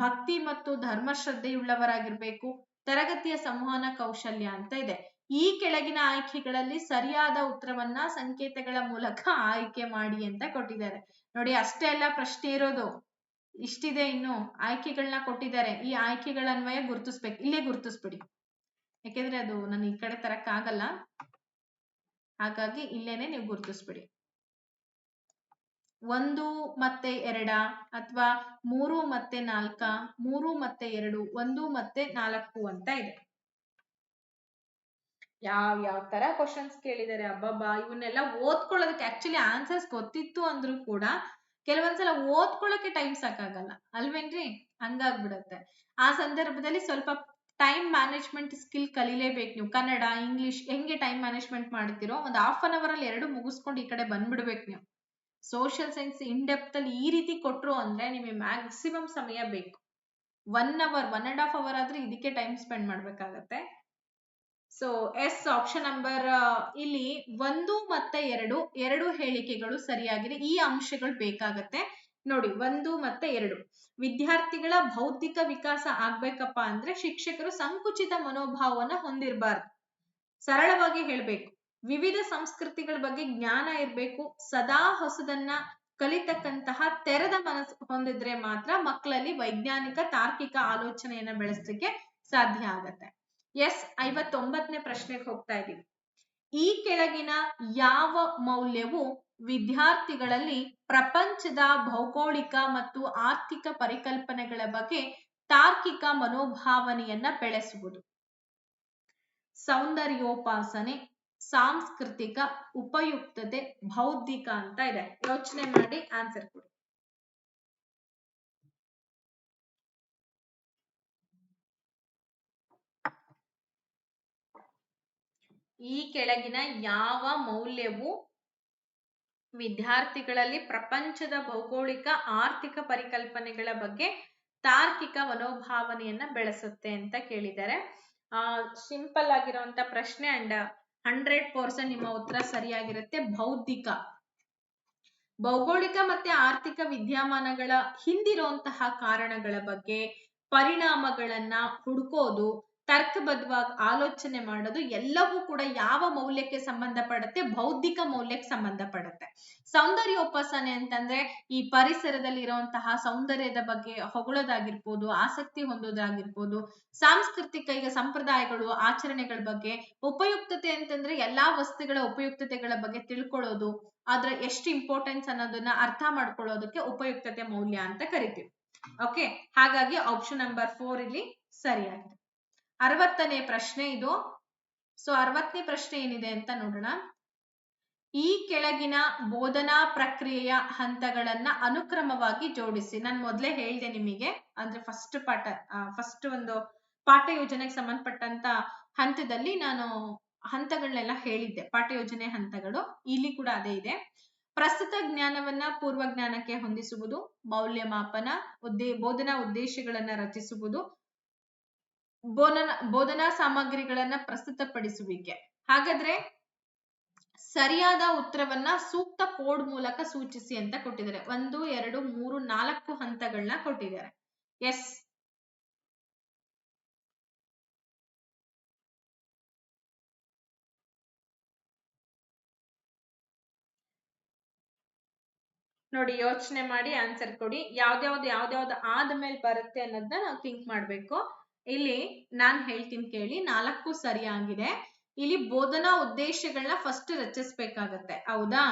ಭಕ್ತಿ ಮತ್ತು ಧರ್ಮಶ್ರದ್ಧೆಯುಳ್ಳವರಾಗಿರ್ಬೇಕು, ತರಗತಿಯ ಸಂವಹನ ಕೌಶಲ್ಯ ಅಂತ ಇದೆ. ಈ ಕೆಳಗಿನ ಆಯ್ಕೆಗಳಲ್ಲಿ ಸರಿಯಾದ ಉತ್ತರವನ್ನ ಸಂಕೇತಗಳ ಮೂಲಕ ಆಯ್ಕೆ ಮಾಡಿ ಅಂತ ಕೊಟ್ಟಿದ್ದಾರೆ. ನೋಡಿ, ಅಷ್ಟೇ ಅಲ್ಲ ಪ್ರಶ್ನೆ ಇರೋದು, ಇಷ್ಟಿದೆ, ಇನ್ನು ಆಯ್ಕೆಗಳನ್ನ ಕೊಟ್ಟಿದ್ದಾರೆ. ಈ ಆಯ್ಕೆಗಳ ಅನ್ವಯ ಗುರುತಿಸ್ಬೇಕು, ಇಲ್ಲೇ ಗುರುತಿಸ್ಬಿಡಿ. ಯಾಕೆಂದ್ರೆ ಅದು ನಾನು ಈ ಕಡೆ ತರಕ್ ಆಗಲ್ಲ, ಹಾಗಾಗಿ ಇಲ್ಲೇನೆ ನೀವು ಗುರುತಿಸ್ಬಿಡಿ. 1 ಮತ್ತೆ 2 ಅಥವಾ 3 ಮತ್ತೆ 4, 3 ಮತ್ತೆ 2, 1 ಮತ್ತೆ 4 ಅಂತ ಇದೆ. ಯಾವ ತರ ಕ್ವಶನ್ಸ್ ಕೇಳಿದ್ದಾರೆ ಅಬ್ಬಬ್ಬಾ. ಇವನ್ನೆಲ್ಲ ಓದ್ಕೊಳ್ಳೋದಕ್ಕೆ ಆಕ್ಚುಲಿ ಆನ್ಸರ್ಸ್ ಗೊತ್ತಿತ್ತು ಅಂದ್ರೂ ಕೂಡ ಕೆಲವೊಂದ್ಸಲ ಓದ್ಕೊಳ್ಳೋಕೆ ಟೈಮ್ ಸಾಕಾಗಲ್ಲ ಅಲ್ವೇನ್ರಿ? ಹಂಗಾಗ್ಬಿಡತ್ತೆ. ಆ ಸಂದರ್ಭದಲ್ಲಿ ಸ್ವಲ್ಪ ಟೈಮ್ ಮ್ಯಾನೇಜ್ಮೆಂಟ್ ಸ್ಕಿಲ್ ಕಲಿಲೇಬೇಕು ನೀವು. ಕನ್ನಡ ಇಂಗ್ಲಿಷ್ ಹೆಂಗೆ ಟೈಮ್ ಮ್ಯಾನೇಜ್ಮೆಂಟ್ ಮಾಡ್ತಿರೋ ಒಂದು ½ an hour ಅಲ್ಲಿ 2 ಮುಗಿಸ್ಕೊಂಡು ಈ ಕಡೆ ಬಂದ್ಬಿಡ್ಬೇಕು ನೀವು. ಸೋಷಿಯಲ್ ಸೈನ್ಸ್ ಇನ್ ಡೆಪ್ತ್ ಅಲ್ಲಿ ಈ ರೀತಿ ಕೊಟ್ರು ಅಂದ್ರೆ ನಿಮಗೆ ಮ್ಯಾಕ್ಸಿಮಮ್ ಸಮಯ ಬೇಕು. 1 hour 1.5 hour ಆದ್ರೆ ಇದಕ್ಕೆ ಟೈಮ್ ಸ್ಪೆಂಡ್ ಮಾಡ್ಬೇಕಾಗತ್ತೆ. ಸೊ ಎಸ್ ಆಪ್ಷನ್ ನಂಬರ್ ಇಲ್ಲಿ 1 ಮತ್ತೆ 2 ಹೇಳಿಕೆಗಳು ಸರಿಯಾಗಿದೆ. ಈ ಅಂಶಗಳು ಬೇಕಾಗತ್ತೆ. ನೋಡಿ, 1 ಮತ್ತೆ 2 ವಿದ್ಯಾರ್ಥಿಗಳ ಬೌದ್ಧಿಕ ವಿಕಾಸ ಆಗ್ಬೇಕಪ್ಪ ಅಂದ್ರೆ ಶಿಕ್ಷಕರು ಸಂಕುಚಿತ ಮನೋಭಾವನ ಹೊಂದಿರಬಾರ್ದು. ಸರಳವಾಗಿ ಹೇಳ್ಬೇಕು, ವಿವಿಧ ಸಂಸ್ಕೃತಿಗಳ ಬಗ್ಗೆ ಜ್ಞಾನ ಇರ್ಬೇಕು, ಸದಾ ಹೊಸದನ್ನ ಕಲಿತಕ್ಕಂತಹ ತೆರೆದ ಮನಸ್ಸು ಹೊಂದಿದ್ರೆ ಮಾತ್ರ ಮಕ್ಕಳಲ್ಲಿ ವೈಜ್ಞಾನಿಕ ತಾರ್ಕಿಕ ಆಲೋಚನೆಯನ್ನ ಬೆಳೆಸಲಿಕ್ಕೆ ಸಾಧ್ಯ ಆಗತ್ತೆ. ಎಸ್ 59ನೇ ಪ್ರಶ್ನೆಗೆ ಹೋಗ್ತಾ ಇದೀವಿ. ಈ ಕೆಳಗಿನ ಯಾವ ಮೌಲ್ಯವು ವಿದ್ಯಾರ್ಥಿಗಳಲ್ಲಿ ಪ್ರಪಂಚದ ಭೌಗೋಳಿಕ ಮತ್ತು ಆರ್ಥಿಕ ಪರಿಕಲ್ಪನೆಗಳ ಬಗ್ಗೆ ತಾರ್ಕಿಕ ಮನೋಭಾವನೆಯನ್ನ ಬೆಳೆಸುವುದು? ಸೌಂದರ್ಯೋಪಾಸನೆ, ಸಾಂಸ್ಕೃತಿಕ, ಉಪಯುಕ್ತತೆ, ಬೌದ್ಧಿಕ ಅಂತ ಇದೆ. ಯೋಚನೆ ಮಾಡಿ ಆನ್ಸರ್ ಕೊಡಿ. ಈ ಕೆಳಗಿನ ಯಾವ ಮೌಲ್ಯವು ವಿದ್ಯಾರ್ಥಿಗಳಲ್ಲಿ ಪ್ರಪಂಚದ ಭೌಗೋಳಿಕ ಆರ್ಥಿಕ ಪರಿಕಲ್ಪನೆಗಳ ಬಗ್ಗೆ ತಾರ್ಕಿಕ ಮನೋಭಾವನೆಯನ್ನ ಬೆಳೆಸುತ್ತೆ ಅಂತ ಕೇಳಿದ್ದಾರೆ. ಸಿಂಪಲ್ ಆಗಿರುವಂತ ಪ್ರಶ್ನೆ ಅಂಡ್ 100% ನಿಮ್ಮ ಉತ್ತರ ಸರಿಯಾಗಿರುತ್ತೆ. ಬೌದ್ಧಿಕ. ಭೌಗೋಳಿಕ ಮತ್ತೆ ಆರ್ಥಿಕ ವಿದ್ಯಮಾನಗಳ ಹಿಂದಿರುವಂತಹ ಕಾರಣಗಳ ಬಗ್ಗೆ ಪರಿಣಾಮಗಳನ್ನ ಹುಡುಕೋದು, ತರ್ಕಬದ್ಧವಾಗಿ ಆಲೋಚನೆ ಮಾಡೋದು ಎಲ್ಲವೂ ಕೂಡ ಯಾವ ಮೌಲ್ಯಕ್ಕೆ ಸಂಬಂಧಪಡುತ್ತೆ? ಬೌದ್ಧಿಕ ಮೌಲ್ಯಕ್ಕೆ ಸಂಬಂಧಪಡುತ್ತೆ. ಸೌಂದರ್ಯೋಪಾಸನೆ ಅಂತಂದ್ರೆ ಈ ಪರಿಸರದಲ್ಲಿ ಇರುವಂತಹ ಸೌಂದರ್ಯದ ಬಗ್ಗೆ ಹೊಗಳೋದಾಗಿರ್ಬೋದು, ಆಸಕ್ತಿ ಹೊಂದೋದಾಗಿರ್ಬೋದು. ಸಾಂಸ್ಕೃತಿಕ ಈಗ ಸಂಪ್ರದಾಯಗಳು ಆಚರಣೆಗಳ ಬಗ್ಗೆ. ಉಪಯುಕ್ತತೆ ಅಂತಂದ್ರೆ ಎಲ್ಲಾ ವಸ್ತುಗಳ ಉಪಯುಕ್ತತೆಗಳ ಬಗ್ಗೆ ತಿಳ್ಕೊಳ್ಳೋದು, ಅದ್ರ ಎಷ್ಟು ಇಂಪಾರ್ಟೆನ್ಸ್ ಅನ್ನೋದನ್ನ ಅರ್ಥ ಮಾಡ್ಕೊಳ್ಳೋದಕ್ಕೆ ಉಪಯುಕ್ತತೆ ಮೌಲ್ಯ ಅಂತ ಕರಿತೀವಿ. ಓಕೆ, ಹಾಗಾಗಿ ಆಪ್ಷನ್ ನಂಬರ್ 4 ಇಲ್ಲಿ ಸರಿಯಾಗಿದೆ. 60ನೇ ಪ್ರಶ್ನೆ ಇದು. ಸೊ 60ನೇ ಪ್ರಶ್ನೆ ಏನಿದೆ ಅಂತ ನೋಡೋಣ. ಈ ಕೆಳಗಿನ ಬೋಧನಾ ಪ್ರಕ್ರಿಯೆಯ ಹಂತಗಳನ್ನ ಅನುಕ್ರಮವಾಗಿ ಜೋಡಿಸಿ. ನಾನು ಮೊದಲೇ ಹೇಳಿದೆ ನಿಮಗೆ, ಅಂದ್ರೆ ಫಸ್ಟ್ ಒಂದು ಪಾಠ ಯೋಜನೆಗೆ ಸಂಬಂಧಪಟ್ಟಂತ ಹಂತದಲ್ಲಿ ನಾನು ಹಂತಗಳನ್ನೆಲ್ಲ ಹೇಳಿದ್ದೆ, ಪಾಠ ಯೋಜನೆ ಹಂತಗಳು. ಇಲ್ಲಿ ಕೂಡ ಅದೇ ಇದೆ. ಪ್ರಸ್ತುತ ಜ್ಞಾನವನ್ನ ಪೂರ್ವ ಜ್ಞಾನಕ್ಕೆ ಹೊಂದಿಸುವುದು, ಮೌಲ್ಯಮಾಪನ, ಬೋಧನಾ ಉದ್ದೇಶಗಳನ್ನ ರಚಿಸುವುದು, ಬೋಧನಾ ಸಾಮಗ್ರಿಗಳನ್ನ ಪ್ರಸ್ತುತಪಡಿಸುವಿಕೆ. ಹಾಗಾದ್ರೆ ಸರಿಯಾದ ಉತ್ತರವನ್ನ ಸೂಕ್ತ ಕೋಡ್ ಮೂಲಕ ಸೂಚಿಸಿ ಅಂತ ಕೊಟ್ಟಿದ್ದಾರೆ. 1, 2, 3, 4 ಹಂತಗಳನ್ನ ಕೊಟ್ಟಿದ್ದಾರೆ. ಎಸ್, ನೋಡಿ ಯೋಚನೆ ಮಾಡಿ ಆನ್ಸರ್ ಕೊಡಿ. ಯಾವ್ದ್ಯಾವ್ದು ಆದ್ಮೇಲೆ ಬರುತ್ತೆ ಅನ್ನೋದನ್ನ ನಾವು ಥಿಂಕ್ ಮಾಡ್ಬೇಕು. ಇಲ್ಲಿ ನಾನ್ ಹೇಳ್ತೀನಿ ಕೇಳಿ, 4 ಸರಿಯಾಗಿದೆ. ಇಲ್ಲಿ ಬೋಧನಾ ಉದ್ದೇಶಗಳನ್ನ ಫಸ್ಟ್ ರಚಿಸ್ಬೇಕಾಗತ್ತೆ, ಹೌದಾ?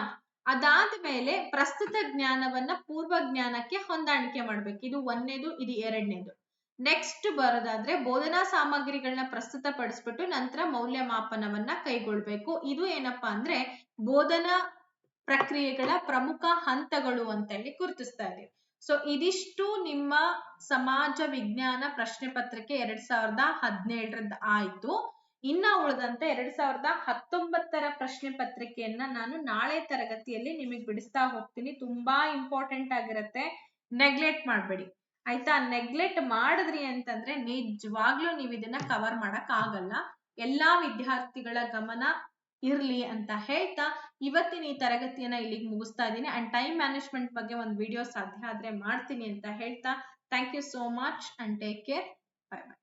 ಅದಾದ್ಮೇಲೆ ಪ್ರಸ್ತುತ ಜ್ಞಾನವನ್ನ ಪೂರ್ವ ಜ್ಞಾನಕ್ಕೆ ಹೊಂದಾಣಿಕೆ ಮಾಡ್ಬೇಕು. ಇದು 1ನೇದು, ಇದು 2ನೇದು. ನೆಕ್ಸ್ಟ್ ಬರೋದಾದ್ರೆ ಬೋಧನಾ ಸಾಮಗ್ರಿಗಳನ್ನ ಪ್ರಸ್ತುತಪಡಿಸ್ಬಿಟ್ಟು ನಂತರ ಮೌಲ್ಯಮಾಪನವನ್ನ ಕೈಗೊಳ್ಬೇಕು. ಇದು ಏನಪ್ಪಾ ಅಂದ್ರೆ ಬೋಧನಾ ಪ್ರಕ್ರಿಯೆಗಳ ಪ್ರಮುಖ ಹಂತಗಳು ಅಂತ ಹೇಳಿ ಗುರುತಿಸ್ತಾ ಇದೆ. ಸೊ ಇದಿಷ್ಟು ನಿಮ್ಮ ಸಮಾಜ ವಿಜ್ಞಾನ ಪ್ರಶ್ನೆ ಪತ್ರಿಕೆ 2017 ಆಯ್ತು. ಇನ್ನ ಉಳಿದಂತೆ 2019 ಪ್ರಶ್ನೆ ಪತ್ರಿಕೆಯನ್ನ ನಾನು ನಾಳೆ ತರಗತಿಯಲ್ಲಿ ನಿಮಗೆ ಬಿಡಿಸ್ತಾ ಹೋಗ್ತೀನಿ. ತುಂಬಾ ಇಂಪಾರ್ಟೆಂಟ್ ಆಗಿರುತ್ತೆ, ನೆಗ್ಲೆಕ್ಟ್ ಮಾಡ್ಬೇಡಿ ಆಯ್ತಾ. ನೆಗ್ಲೆಕ್ಟ್ ಮಾಡಿದ್ರಿ ಅಂತಂದ್ರೆ ನಿಜವಾಗ್ಲೂ ನೀವು ಇದನ್ನ ಕವರ್ ಮಾಡಕ್ ಆಗಲ್ಲ. ಎಲ್ಲಾ ವಿದ್ಯಾರ್ಥಿಗಳ ಗಮನ ಇರ್ಲಿ ಅಂತ ಹೇಳ್ತಾ ಇವತ್ತಿನ ಈ ತರಗತಿಯನ್ನ ಇಲ್ಲಿಗೆ ಮುಗಿಸ್ತಾ ಇದ್ದೀನಿ. ಅಂಡ್ ಟೈಮ್ ಮ್ಯಾನೇಜ್ಮೆಂಟ್ ಬಗ್ಗೆ ಒಂದು ವಿಡಿಯೋ ಸಾಧ್ಯ ಆದ್ರೆ ಮಾಡ್ತೀನಿ ಅಂತ ಹೇಳ್ತಾ thank you so much and take care. Bye by.